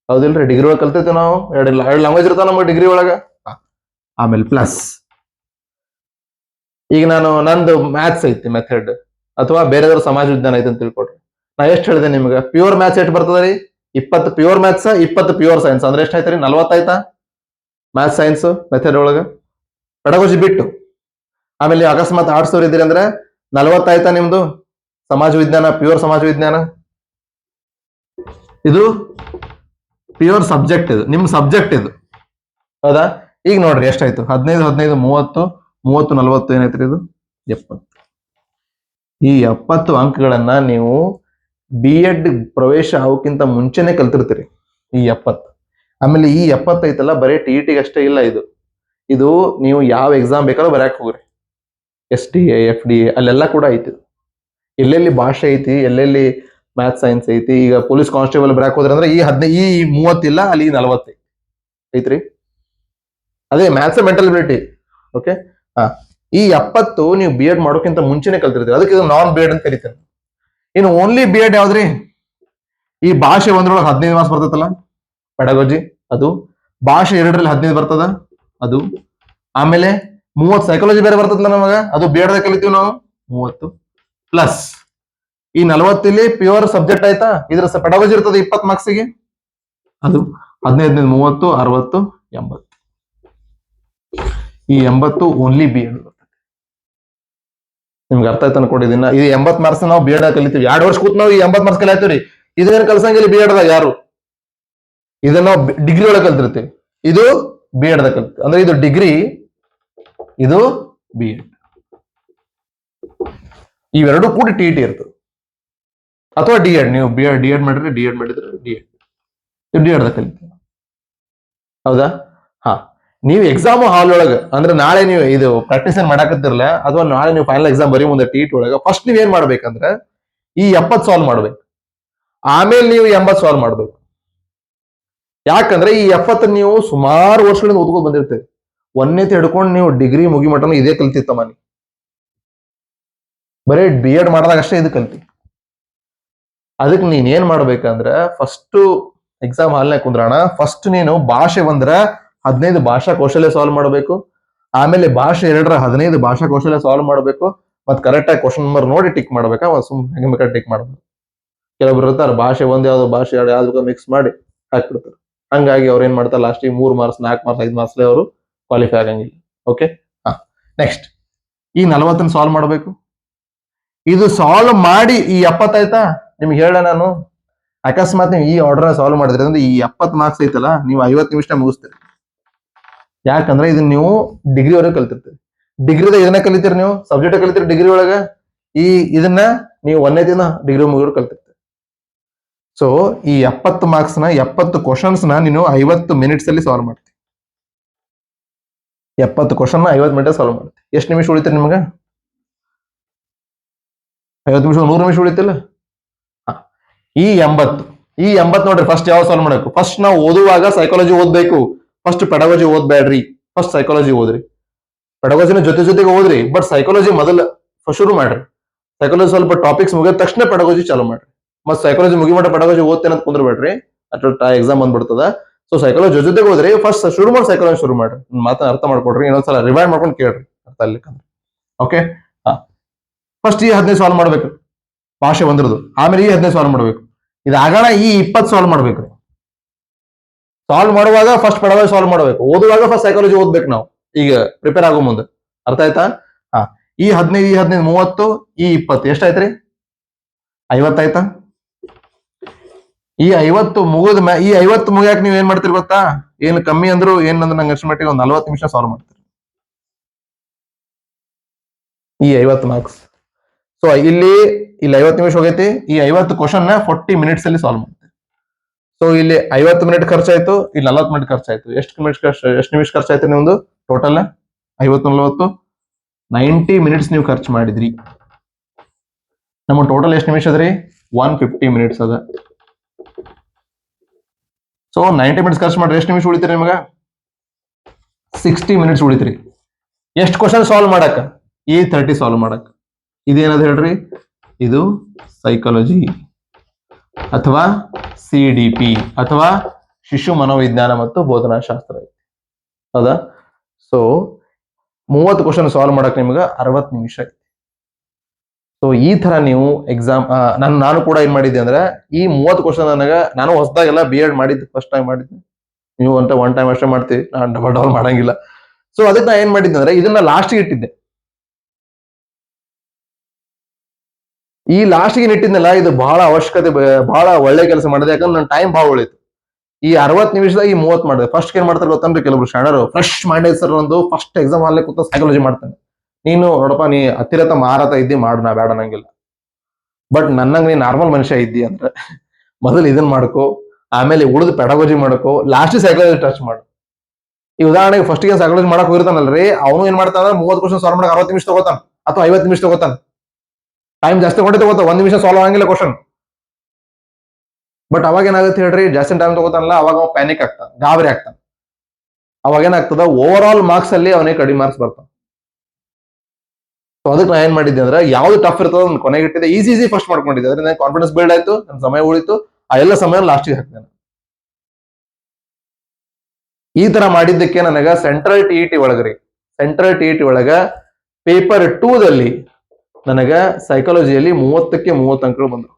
[SPEAKER 1] ಹೌದಿಲ್ರಿ? ಡಿಗ್ರಿ ಒಳಗೆ ಕಲ್ತಿರ್ತೀವಿ ನಾವು, ಎರಡು ಲ್ಯಾಂಗ್ವೇಜ್ ಇರ್ತಾವ ನಮ್ಗೆ ಡಿಗ್ರಿ ಒಳಗ. ಆಮೇಲೆ ಪ್ಲಸ್ ಈಗ ನಂದು ಮ್ಯಾಥ್ಸ್ ಐತಿ ಮೆಥಡ್, ಅಥವಾ ಬೇರೆದವ್ರ ಸಮಾಜ ವಿಜ್ಞಾನ ಐತಿ ಅಂತ ತಿಳ್ಕೊಡ್ರಿ. ನಾ ಎಷ್ಟು ಹೇಳಿದೆ ನಿಮ್ಗೆ? ಪ್ಯೂರ್ ಮ್ಯಾಥ್ಸ್ ಎಷ್ಟು ಬರ್ತದ ರೀ? 20 ಪ್ಯೂರ್ ಮ್ಯಾಥ್ಸ್ 20 ಪ್ಯೂರ್ ಸೈನ್ಸ್ ಅಂದ್ರೆ ಎಷ್ಟಾಯ್ತು ರೀ 40 ಆಯ್ತಾ ಮ್ಯಾಥ್ಸ್ ಸೈನ್ಸ್ ಮೆಥಡ್ ಒಳಗ ಪೆಡಗೋಜಿ ಬಿಟ್ಟು. ಆಮೇಲೆ ನೀವು ಅಕಸ್ಮಾತ್ ಆರ್ಟ್ಸ್ ಅವ್ರು ಇದ್ದೀರಿ ಅಂದ್ರೆ 40 ಆಯ್ತಾ ನಿಮ್ದು ಸಮಾಜ ವಿಜ್ಞಾನ ಪ್ಯೂರ್ ಸಮಾಜ ವಿಜ್ಞಾನ. ಇದು ಪ್ಯೂರ್ ಸಬ್ಜೆಕ್ಟ್, ಇದು ನಿಮ್ ಸಬ್ಜೆಕ್ಟ್ ಇದು ಹೌದಾ. ಈಗ ನೋಡ್ರಿ ಎಷ್ಟಾಯ್ತು 15 15 30 30 40 ಏನಾಯ್ತ್ರಿ ಇದು 70. ಈ 70 ಅಂಕಗಳನ್ನ ನೀವು ಬಿ ಎಡ್ ಪ್ರವೇಶ ಆಗೋಕ್ಕಿಂತ ಮುಂಚೆನೆ ಕಲ್ತಿರ್ತೀರಿ ಈ 70. ಆಮೇಲೆ ಈ 70 ಐತಲ್ಲ ಬರೀ ಟಿ ಅಷ್ಟೇ ಇಲ್ಲ, ಇದು ನೀವು ಯಾವ ಎಕ್ಸಾಮ್ ಬೇಕಾದ್ರೂ ಬರೆಯಕ್ ಹೋಗ್ರಿ, SDA FDA ಅಲ್ಲೆಲ್ಲ ಕೂಡ ಐತಿ. ಎಲ್ಲೆಲ್ಲಿ ಭಾಷೆ ಐತಿ, ಎಲ್ಲೆಲ್ಲಿ ಮ್ಯಾಥ್ ಸೈನ್ಸ್ ಐತಿ. ಈಗ ಪೊಲೀಸ್ ಕಾನ್ಸ್ಟೇಬಲ್ ಬರೆಯಕ್ ಹೋದ್ರೆ ಅಂದ್ರೆ ಈ 30 ಇಲ್ಲ, ಅಲ್ಲಿ 40 ಐತ್ರಿ. ಅದೇ ಮ್ಯಾಥ್ಸ್ ಮೆಂಟಲ್ ಎಬಿಲಿಟಿ. ಓಕೆ, ಈ 70 ನೀವು ಬಿ ಎಡ್ ಮಾಡೋಕ್ಕಿಂತ ಮುಂಚೆನೆ ಕಲ್ತಿರ್ತೀರಿ, ಅದಕ್ಕೆ ಇದು ನಾನ್ ಬಿ ಎಡ್ ಅಂತ ಕರಿತಾರೆ. ಇನ್ನು ಓನ್ಲಿ ಬಿ ಎಡ್ ಯಾವ್ದ್ರಿ? ಈ ಭಾಷೆ ಒಂದ್ರೊಳಗೆ 15 ಮಾರ್ಕ್ಸ್ ಬರ್ತೈತಲ್ಲ ಪೆಡಗೋಜಿ, ಅದು ಭಾಷೆ 2ರಲ್ಲಿ 15 ಬರ್ತದ ಅದು. ಆಮೇಲೆ 30 ಸೈಕಾಲಜಿ ಬೇರೆ ಬರ್ತದಲ್ಲ ನಮಗ, ಅದು ಬಿ ಎಡ್ ಕಲಿತೀವಿ ನಾವು 30 ಪ್ಲಸ್ ಈ 40 ಇಲ್ಲಿ ಪ್ಯೂರ್ ಸಬ್ಜೆಕ್ಟ್ ಆಯ್ತಾ, ಇದ್ರ ಪೆಡಗೋಜಿ ಇರ್ತದೆ 20 ಮಾರ್ಕ್ಸಿಗೆ, ಅದು 15 30 60 80. ಈ 80 ಓನ್ಲಿ ಬಿ ಎಡ್. ನಿಮ್ಗೆ ಅರ್ಥ ಆಯ್ತು ಅನ್ಕೊಂಡಿದ್ದೀನ. ಇದು 80 ಮಾರ್ಕ್ಸ್ ನಾವು ಬಿ ಎಡ್ ಕಲಿತೀವಿ, 2 ವರ್ಷ ಕೂತ್ ನಾವು ಈ 80 ಮಾರ್ಕ್ಸ್ ಕಲಿತೀವಿ. ಇದೇನು ಕಲ್ಸಂಗಿಲ್ಲ ಬಿ ಎಡ್ ದಾಗ ಯಾರು, ಇದನ್ನ ನಾವು ಡಿಗ್ರಿ ಒಳಗೆ ಕಲ್ತಿರ್ತೀವಿ. ಇದು ಬಿ ಎಡ್ ದಾಗ ಕಲ್ತೀವಿ ಅಂದ್ರೆ ಇದು ಡಿಗ್ರಿ, ಇದು ಬಿ ಎಡ್. ಇವೆರಡು ಕೂಡ ಟಿ ಇರ್ತದೆ ಅಥವಾ ಡಿ ಎಡ್. ನೀವು ಡಿ ಎಡ್ ಮಾಡಿದ್ರೆ ಡಿ ಎಡ್ ಮಾಡಿದ್ರೆ ಡಿ ಎಡ್ ದಾಗ ಕಲಿತೀವಿ ಹೌದಾ. ನೀವು ಎಕ್ಸಾಮ್ ಹಾಲ್ ಒಳಗೆ ಅಂದ್ರೆ ನಾಳೆ ನೀವು ಇದು ಪ್ರಾಕ್ಟೀಸ್ ಏನ್ ಮಾಡಾಕತ್ತಿರಲ್ಲ, ಅಥವಾ ನಾಳೆ ನೀವು ಫೈನಲ್ ಎಕ್ಸಾಮ್ ಬರೀ ಮುಂದೆ ಟಿ ಒಳಗೆ ಫಸ್ಟ್ ನೀವ್ ಏನ್ ಮಾಡ್ಬೇಕಂದ್ರೆ ಈ 70 ಸಾಲ್ವ್ ಮಾಡ್ಬೇಕು, ಆಮೇಲೆ ನೀವು 80 ಸಾಲ್ವ್ ಮಾಡ್ಬೇಕು. ಯಾಕಂದ್ರೆ ಈ 70 ನೀವು ಸುಮಾರು ವರ್ಷಗಳಿಂದ ಓದ್ಕೊಂಡು ಬಂದಿರ್ತೇವೆ. 1ನೇ ಹಿಡ್ಕೊಂಡು ನೀವು ಡಿಗ್ರಿ ಮುಗಿ ಮಟನು ಇದೇ ಕಲ್ತಿತ್ತಮ್ಮ. ನೀವು ಬರೀ ಬಿ ಎಡ್ ಮಾಡಿದಾಗ ಅಷ್ಟೇ ಇದು ಕಲ್ತಿ. ಅದಕ್ಕೆ ನೀನ್ ಏನ್ ಮಾಡ್ಬೇಕಂದ್ರೆ ಫಸ್ಟ್ ಎಕ್ಸಾಮ್ ಹಾಲ್ನಾಗ ಕುಂದ್ರಾಣ, ಫಸ್ಟ್ ನೀನು ಭಾಷೆ 1ರ 15 ಭಾಷಾ ಕೌಶಲ್ಯ ಸಾಲ್ವ್ ಮಾಡಬೇಕು. ಆಮೇಲೆ ಭಾಷೆ 2ರ 15 ಭಾಷಾ ಕೌಶಲ್ಯ ಸಾಲ್ವ್ ಮಾಡಬೇಕು. ಮತ್ತೆ ಕರೆಕ್ಟ್ ಆಗಿ ಕ್ವಶನ್ ನಂಬರ್ ನೋಡಿ ಟಿಕ್ ಮಾಡ್ಬೇಕಾ, ಸುಮ್ಮನೆ ಟಿಕ್ ಮಾಡಬೇಕು. ಕೆಲವೊಬ್ರು ಇರ್ತಾರೆ ಭಾಷೆ 1 ಯಾವ್ದು ಭಾಷೆ 2 ಯಾವ್ದು ಮಿಕ್ಸ್ ಮಾಡಿ ಹಾಕ್ಬಿಡ್ತಾರೆ. ಹಂಗಾಗಿ ಅವ್ರು ಏನ್ ಮಾಡ್ತಾರೆ ಲಾಸ್ಟಿಗೆ 3 ಮಾರ್ಕ್ಸ್ 4 ಮಾರ್ಕ್ಸ್ 5 ಮಾರ್ಕ್ಸ್ ಅವರು ಕ್ವಾಲಿಫೈ ಆಗಂಗಿಲ್ಲ. ಓಕೆ, ನೆಕ್ಸ್ಟ್ ಈ 40 ಸಾಲ್ವ್ ಮಾಡಬೇಕು. ಇದು ಸಾಲ್ವ್ ಮಾಡಿ ಈ 70 ಆಯ್ತಾ, ನಿಮ್ಗೆ ಹೇಳ ನಾನು ಅಕಸ್ಮಾತ್ ನೀವು ಈ ಆರ್ಡರ್ ಸಾಲ್ವ್ ಮಾಡಿದ್ರಿ ಅಂದ್ರೆ ಈ 70 ಮಾರ್ಕ್ಸ್ ಐತಲ್ಲ ನೀವು 50 ನಿಮಿಷ ಮುಗಿಸ್ತೀರಿ. ಯಾಕಂದ್ರೆ ಇದನ್ನ ನೀವು ಡಿಗ್ರಿ ವರೆಗೆ ಕಲ್ತಿರ್ತೀರಿ. ಡಿಗ್ರಿದ ಇದನ್ನ ಕಲಿತೀರಿ, ನೀವು ಸಬ್ಜೆಕ್ಟ್ ಕಲಿತೀರಿ ಡಿಗ್ರಿ ಒಳಗ. ಇದನ್ನ ನೀವು 1ನೇ ದಿನ ಡಿಗ್ರಿ ಮುಗಿದ್ರು ಕಲ್ತಿರ್ತೀರಿ. ಸೊ ಈ 70 ಮಾರ್ಕ್ಸ್ ನ 70 ಕ್ವಶನ್ಸ್ ನ ನೀನು 50 ಮಿನಿಟ್ಸ್ ಅಲ್ಲಿ ಸಾಲ್ವ್ ಮಾಡ್ತೀವಿ. 70 ಕ್ವಶನ್ 50 ಮಿನಿಟ್ ಸಾಲ್ವ್ ಮಾಡ್ತೀವಿ. ಎಷ್ಟು ನಿಮಿಷ ಉಳಿತೀರಿ ನಿಮ್ಗೆ? 50 ನಿಮಿಷ 100 ನಿಮಿಷ ಉಳಿತಿಲ್ಲ. ಈ 80 ನೋಡ್ರಿ ಫಸ್ಟ್ ಯಾವ ಸಾಲ್ವ್ ಮಾಡಬೇಕು. ಫಸ್ಟ್ ನಾವು ಓದುವಾಗ ಸೈಕಾಲಜಿ ಓದ್ಬೇಕು. ಫಸ್ಟ್ ಪೆಡಗೋಜಿ ಓದ್ಬೇಡ್ರಿ, ಫಸ್ಟ್ ಸೈಕಾಲಜಿ ಓದ್ರಿ. ಪೆಡಗೋಜಿನ ಜೊತೆಗೆ ಓದ್ರಿ, ಬಟ್ ಸೈಕಾಲಜಿ ಮೊದಲ ಶುರು ಮಾಡ್ರಿ. ಸೈಕಾಲಜಿ ಸ್ವಲ್ಪ ಟಾಪಿಕ್ಸ್ ಮುಗಿದ ತಕ್ಷಣ ಪೆಡಗೋಜಿ ಚಾಲೂ ಮಾಡ್ರಿ. ಮತ್ತೆ ಸೈಕಾಲಜಿ ಮುಗಿಮಟ್ಟ ಪೆಡಗೋಜಿ ಓದ್ತೇನೆ ಅಂತ ಕುಂದ್ರಬೇಡ್ರಿ, ಅಟ್ಟ ಎಕ್ಸಾಮ್ ಬಂದ್ಬಿಡ್ತದ. ಸೊ ಸೈಕಾಲಜಿ ಜೊತೆಗೆ ಹೋದ್ರಿ, ಫಸ್ಟ್ ಶುರು ಮಾಡಿ ಸೈಕಾಲಜಿ ಶುರು ಮಾಡ್ರಿ. ಮಾತನ್ನ ಅರ್ಥ ಮಾಡ್ಕೊಡ್ರಿ, ಇನ್ನೊಂದ್ಸಲ ರಿವೈಂಡ್ ಮಾಡ್ಕೊಂಡು ಕೇಳ್ರಿ ಅರ್ಥ ಆಗ್ಲಿಕ್ಕಂದ್ರೆ. ಓಕೆ, ಫಸ್ಟ್ ಈ 15 ಸಾಲ್ವ್ ಮಾಡ್ಬೇಕು ಭಾಷೆ 1ರದು. ಆಮೇಲೆ ಈ 15 ಸಾಲ್ವ್ ಮಾಡ್ಬೇಕು. ಇದಾಗಣ ಈ 20 ಸಾಲ್ವ್ ಮಾಡ್ಬೇಕ್ರಿ. ಸಾಲ್ವ್ ಮಾಡುವಾಗ ಫಸ್ಟ್ ಪೆಡಗೋಜಿ ಸಾಲ್ವ್ ಮಾಡ್ಬೇಕು, ಓದುವಾಗ ಫಸ್ಟ್ ಸೈಕಾಲಜಿ ಓದ್ಬೇಕು ನಾವು ಈಗ ಪ್ರಿಪೇರ್ ಆಗೋ ಮುಂದೆ. ಅರ್ಥ ಆಯ್ತಾ? ಈ 15 ಈ 15 30 ಈ 20 ಎಷ್ಟಾಯ್ತ್ರಿ? 50 ಆಯ್ತಾ? ಈ 50 ಈ 50 ಮುಗಿಯಾಕ ನೀವ್ ಏನ್ ಮಾಡ್ತೀರಿ ಗೊತ್ತಾ? ಏನ್ ಕಮ್ಮಿ ಅಂದ್ರು ಏನಂದ್ರೆ ನಂಗೆ ಅಷ್ಟು ಮಟ್ಟಿಗೆ ಒಂದು 40 ನಿಮಿಷ ಸಾಲ್ವ್ ಮಾಡ್ತೀರಿ ಈ 50 ಮಾರ್ಕ್ಸ್. ಸೊ ಇಲ್ಲಿ 50 ನಿಮಿಷ ಹೋಗೈತಿ. ಈ 50 ಕ್ವಶನ್ 40 ಮಿನಿಟ್ಸ್ ಅಲ್ಲಿ ಸಾಲ್ವ್ ಮಾಡ್ತೀವಿ. ಸೊ ಇಲ್ಲಿ 50 ಮಿನಿಟ್ ಖರ್ಚಾಯ್ತು, ಇಲ್ಲಿ 40 ಮಿನಿಟ್ ಖರ್ಚಾಯ್ತು. ಎಷ್ಟು ನಿಮಿಷ ಖರ್ಚಾಯ್ತು ನಿಮ್ದು ಟೋಟಲ್? 50 40 90 ಮಿನಿಟ್ಸ್ ನೀವು ಖರ್ಚು ಮಾಡಿದ್ರಿ. ನಮ್ಮ ಟೋಟಲ್ ಎಷ್ಟು ನಿಮಿಷ ಅದ್ರಿ? 150 ಮಿನಿಟ್ಸ್ ಅದ. ಸೊ 90 ಮಿನಿಟ್ಸ್ ಖರ್ಚು ಮಾಡ್ರಿ, ಎಷ್ಟು ನಿಮಿಷ ಉಳಿತೀರಿ ನಿಮಗ? 60 ಮಿನಿಟ್ಸ್ ಉಳಿತ್ರಿ. ಎಷ್ಟು ಕ್ವಶನ್ ಸಾಲ್ವ್ ಮಾಡಕ್? ಈ 30 ಸಾಲ್ವ್ ಮಾಡಕ್. ಇದೇನದ ಹೇಳ್ರಿ? ಇದು ಸೈಕಾಲಜಿ ಅಥವಾ CDP ಅಥವಾ ಶಿಶು ಮನೋವಿಜ್ಞಾನ ಮತ್ತು ಬೋಧನಾಶಾಸ್ತ್ರ ಐತಿ, ಹೌದಾ? ಸೊ 30 ಕ್ವಶನ್ ಸಾಲ್ವ್ ಮಾಡಕ್ ನಿಮ್ಗೆ 60 ನಿಮಿಷ ಐತಿ. ಸೊ ಈ ತರ ನೀವು ಎಕ್ಸಾಮ್ ನಾನು ಕೂಡ ಏನ್ ಮಾಡಿದ್ದೆ ಅಂದ್ರೆ ಈ 30 ಕ್ವಶನ್ ನಾನು ಹೊಸದಾಗೆಲ್ಲ ಬಿ ಎಡ್ ಮಾಡಿದ್ದು ಫಸ್ಟ್ ಟೈಮ್ ಮಾಡಿದ್ದೆ. ನೀವು ಅಂತ ಒನ್ ಟೈಮ್ ಅಷ್ಟೇ ಮಾಡ್ತೀವಿ, ನಾನು ಡಬಲ್ ಡಬಲ್ ಮಾಡಂಗಿಲ್ಲ. ಸೊ ಅದಕ್ಕೆ ನಾ ಏನ್ ಮಾಡಿದ್ದೆ ಅಂದ್ರೆ ಇದನ್ನ ಲಾಸ್ಟ್ಗೆ ಇಟ್ಟಿದ್ದೆ. ಈ ಲಾಸ್ಟ್ಗೆ ಇಟ್ಟಿದ್ನಲ್ಲ, ಇದು ಬಹಳ ಅವಶ್ಯಕತೆ, ಬಹಳ ಒಳ್ಳೆ ಕೆಲಸ ಮಾಡಿದೆ. ಯಾಕಂದ್ರೆ ನನ್ನ ಟೈಮ್ ಬಹಳ ಉಳಿತು. ಈ 60 ನಿಮಿಷದಾಗ ಈ 30 ಮಾಡಿದೆ. ಫಸ್ಟ್ ಏನ್ ಮಾಡ್ತಾರೆ ಗೊತ್ತಂದ್ರೆ ಕೆಲವರು ಶಾಣರು ಫ್ರೆಶ್ ಮೈಂಡ್ ಸರ್ ಒಂದು ಫಸ್ಟ್ ಎಕ್ಸಾಮ್ ಅಲ್ಲಿ ಕೂತ ಸೈಕಾಲಜಿ ಮಾಡ್ತಾನೆ. ನೀನು ನೋಡಪ್ಪ, ನೀ ಹತ್ತಿರತ ಮಾರಾಟ ಇದ್ದಿ ಮಾಡು, ನಾ ಬೇಡ ನಂಗಿಲ್ಲ. ಬಟ್ ನನ್ನಂಗ ನೀ ನಾರ್ಮಲ್ ಮನುಷ್ಯ ಇದ್ದಿ ಅಂದ್ರೆ ಮೊದಲು ಇದನ್ ಮಾಡ್ಕೋ, ಆಮೇಲೆ ಉಳಿದು ಪೆಡಗೋಜಿ ಮಾಡ್ಕೋ, ಲಾಸ್ಟ್ ಸೈಕಾಲಜಿ ಟಚ್ ಮಾಡು. ಈ ಉದಾಹರಣೆಗೆ ಫಸ್ಟ್ ಗೆ ಸೈಕಾಲಜಿ ಮಾಡಕ್ ಹೋಗಿರ್ತಾನಲ್ರಿ, ಅವನು ಏನ್ ಮಾಡ್ತಾನ 30 ಕ್ವಶನ್ ಸಾಲ್ವ್ ಮಾಡಕ್ 60 ನಿಮಿಷ ತಗೋತಾನ ಅಥವಾ 50 ನಿಮಿಷ ತಗೋತಾನ. ಟೈಮ್ ಜಾಸ್ತಿ ತಗೋತಾನ, 1 ನಿಮಿಷ ಸಾಲ್ವ್ ಆಗಂಗಿಲ್ಲ ಕ್ವಶನ್. ಬಟ್ ಅವಾಗ ಏನಾಗುತ್ತೆ ಹೇಳ್ರಿ, ಜಾಸ್ತಿ ಟೈಮ್ ತಗೋತಾನಲ್ಲ, ಅವಾಗ ಅವ ಪ್ಯಾನಿಕ್ ಆಗ್ತಾನ, ಗಾಬರಿ ಆಗ್ತಾನ. ಅವಾಗ ಏನಾಗ್ತದ, ಓವರ್ ಆಲ್ ಮಾರ್ಕ್ಸ್ ಅಲ್ಲಿ ಅವನಿಗೆ ಕಡಿಮೆ ಮಾರ್ಕ್ಸ್ ಬರ್ತಾವ. ಸೊ ಅದಕ್ಕೆ ನಾ ಏನ್ ಮಾಡಿದ್ದೆ ಅಂದ್ರೆ ಯಾವ್ದು ಟಫ್ ಇರ್ತದ ಕೊನೆಗೆ ಇಟ್ಟಿದೆ, ಈಸಿ ಫಸ್ಟ್ ಮಾಡ್ಕೊಂಡಿದ್ದೆ. ಅದರಿಂದ ಕಾನ್ಫಿಡೆನ್ಸ್ ಬಿಲ್ಡ್ ಆಯ್ತು, ನನ್ನ ಸಮಯ ಉಳಿತು, ಆ ಎಲ್ಲ ಸಮಯ ಲಾಸ್ಟಿಗೆ ಹಾಕ್ತೇನೆ. ಈ ತರ ಮಾಡಿದ್ದಕ್ಕೆ ನನಗ ಸೆಂಟ್ರಲ್ ಟಿಇಟಿ ಒಳಗ ಪೇಪರ್ 2 ದಲ್ಲಿ ನನಗ ಸೈಕಾಲಜಿಯಲ್ಲಿ 30ಕ್ಕೆ 30 ಅಂಕಗಳು ಬಂದವು.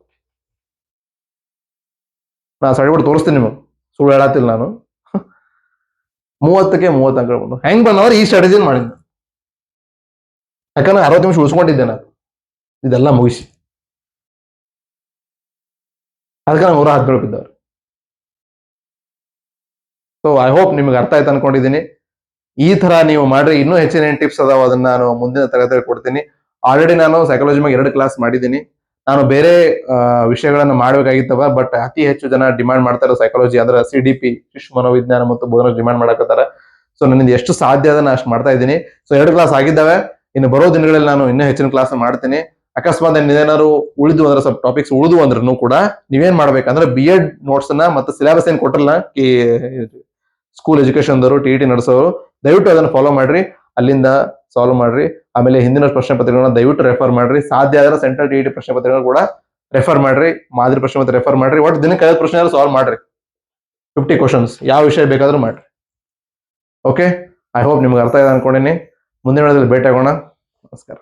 [SPEAKER 1] ನಾ ಸರ್ಟಿಫಿಕೇಟ್ ತೋರಿಸ್ತೀನಿ ನಿಮಗೆ, ಸುಳ್ಳು ಹೇಳತ್ತಿಲ್ಲ ನಾನು. 30ಕ್ಕೆ 30 ಅಂಕಗಳು ಬಂದವು. ಹೆಂಗ್ ಬಂದವ್ರು ಈ ಸ್ಟ್ರಾಟಜಿ ಮಾಡಿದ್ದೆ. ಯಾಕಂದ್ರೆ 60 ನಿಮಿಷ ಉಳಿಸ್ಕೊಂಡಿದ್ದೆ ನಾನು ಇದೆಲ್ಲ ಮುಗಿಸಿ. ಅದಕ್ಕೆ ನಾನು 117 ಬಿದ್ದವ್ರು. ಸೊ ಐ ಹೋಪ್ ನಿಮ್ಗೆ ಅರ್ಥ ಆಯ್ತು ಅನ್ಕೊಂಡಿದ್ದೀನಿ. ಈ ತರ ನೀವು ಮಾಡ್ರಿ. ಇನ್ನೂ ಹೆಚ್ಚಿನ ಏನ್ ಟಿಪ್ಸ್ ಅದಾವ ಅದನ್ನ ನಾನು ಮುಂದಿನ ತರಗತಿಯಲ್ಲಿ ಕೊಡ್ತೀನಿ. ಆಲ್ರೆಡಿ ನಾನು ಸೈಕಾಲಜಿ ಮೇಲೆ 2 ಕ್ಲಾಸ್ ಮಾಡಿದ್ದೀನಿ. ನಾನು ಬೇರೆ ವಿಷಯಗಳನ್ನ ಮಾಡ್ಬೇಕಾಗಿತ್ತವ, ಬಟ್ ಅತಿ ಹೆಚ್ಚು ಜನ ಡಿಮಾಂಡ್ ಮಾಡ್ತಾರೆ ಸೈಕಾಲಜಿ ಅಂದ್ರೆ CDP, ಶಿಶು ಮನೋವಿಜ್ಞಾನ ಮತ್ತು ಬೋಧನ ಡಿಮಾಂಡ್ ಮಾಡಕತ್ತಾರ. ಸೊ ನನ್ನಿಂದ ಎಷ್ಟು ಸಾಧ್ಯ ಅದನ್ನ ಅಷ್ಟು ಮಾಡ್ತಾ ಇದ್ದೀನಿ. ಸೊ 2 ಕ್ಲಾಸ್ ಆಗಿದ್ದಾವೆ. ಇನ್ನು ಬರೋ ದಿನಗಳಲ್ಲಿ ನಾನು ಇನ್ನೂ ಹೆಚ್ಚಿನ ಕ್ಲಾಸ್ ಮಾಡ್ತೀನಿ. ಅಕಸ್ಮಾತ್ ಏನಾದ್ರು ಉಳಿದು ಅಂದ್ರೆ ಸ್ವಲ್ಪ ಟಾಪಿಕ್ಸ್ ಉಳಿದು ಅಂದ್ರೂ ಕೂಡ ನೀವೇನ್ ಮಾಡ್ಬೇಕಂದ್ರೆ BEd ನೋಟ್ಸ್ ನ ಮತ್ತೆ ಸಿಲೆಬಸ್ ಏನ್ ಕೊಟ್ಟಿರಲ್ಲ ಈ ಸ್ಕೂಲ್ ಎಜುಕೇಶನ್ ದವರು, TET ನಡೆಸೋರು, ದಯವಿಟ್ಟು ಅದನ್ನ ಫಾಲೋ ಮಾಡ್ರಿ, ಅಲ್ಲಿಂದ ಸಾಲ್ವ್ ಮಾಡ್ರಿ. ಆಮೇಲೆ ಹಿಂದಿನ ಪ್ರಶ್ನೆ ಪತ್ರಿಕೆಗಳನ್ನ ದಯವಿಟ್ಟು ರೆಫರ್ ಮಾಡ್ರಿ. ಸಾಧ್ಯ ಆದ್ರೆ ಸೆಂಟ್ರಲ್ TET ಪ್ರಶ್ನೆ ಪತ್ರಿಕೆಗಳು ಕೂಡ ರೆಫರ್ ಮಾಡ್ರಿ, ಮಾದರಿ ಪ್ರಶ್ನೆ ಪತ್ರಿಕೆ ರೆಫರ್ ಮಾಡ್ರಿ. ಒಟ್ಟು ದಿನಕ್ಕೆ 5 ಪ್ರಶ್ನೆ ಸಾಲ್ವ್ ಮಾಡ್ರಿ, 50 ಕ್ವಶನ್ಸ್, ಯಾವ ವಿಷಯ ಬೇಕಾದ್ರೂ ಮಾಡ್ರಿ. ಓಕೆ, ಐ ಹೋಪ್ ನಿಮ್ಗೆ ಅರ್ಥ ಇದೆ ಅನ್ಕೊಂಡಿನಿ. ಮುಂದಿನ ವಿಡಿಯೋದಲ್ಲಿ ಭೇಟಿ ಆಗೋಣ. ನಮಸ್ಕಾರ.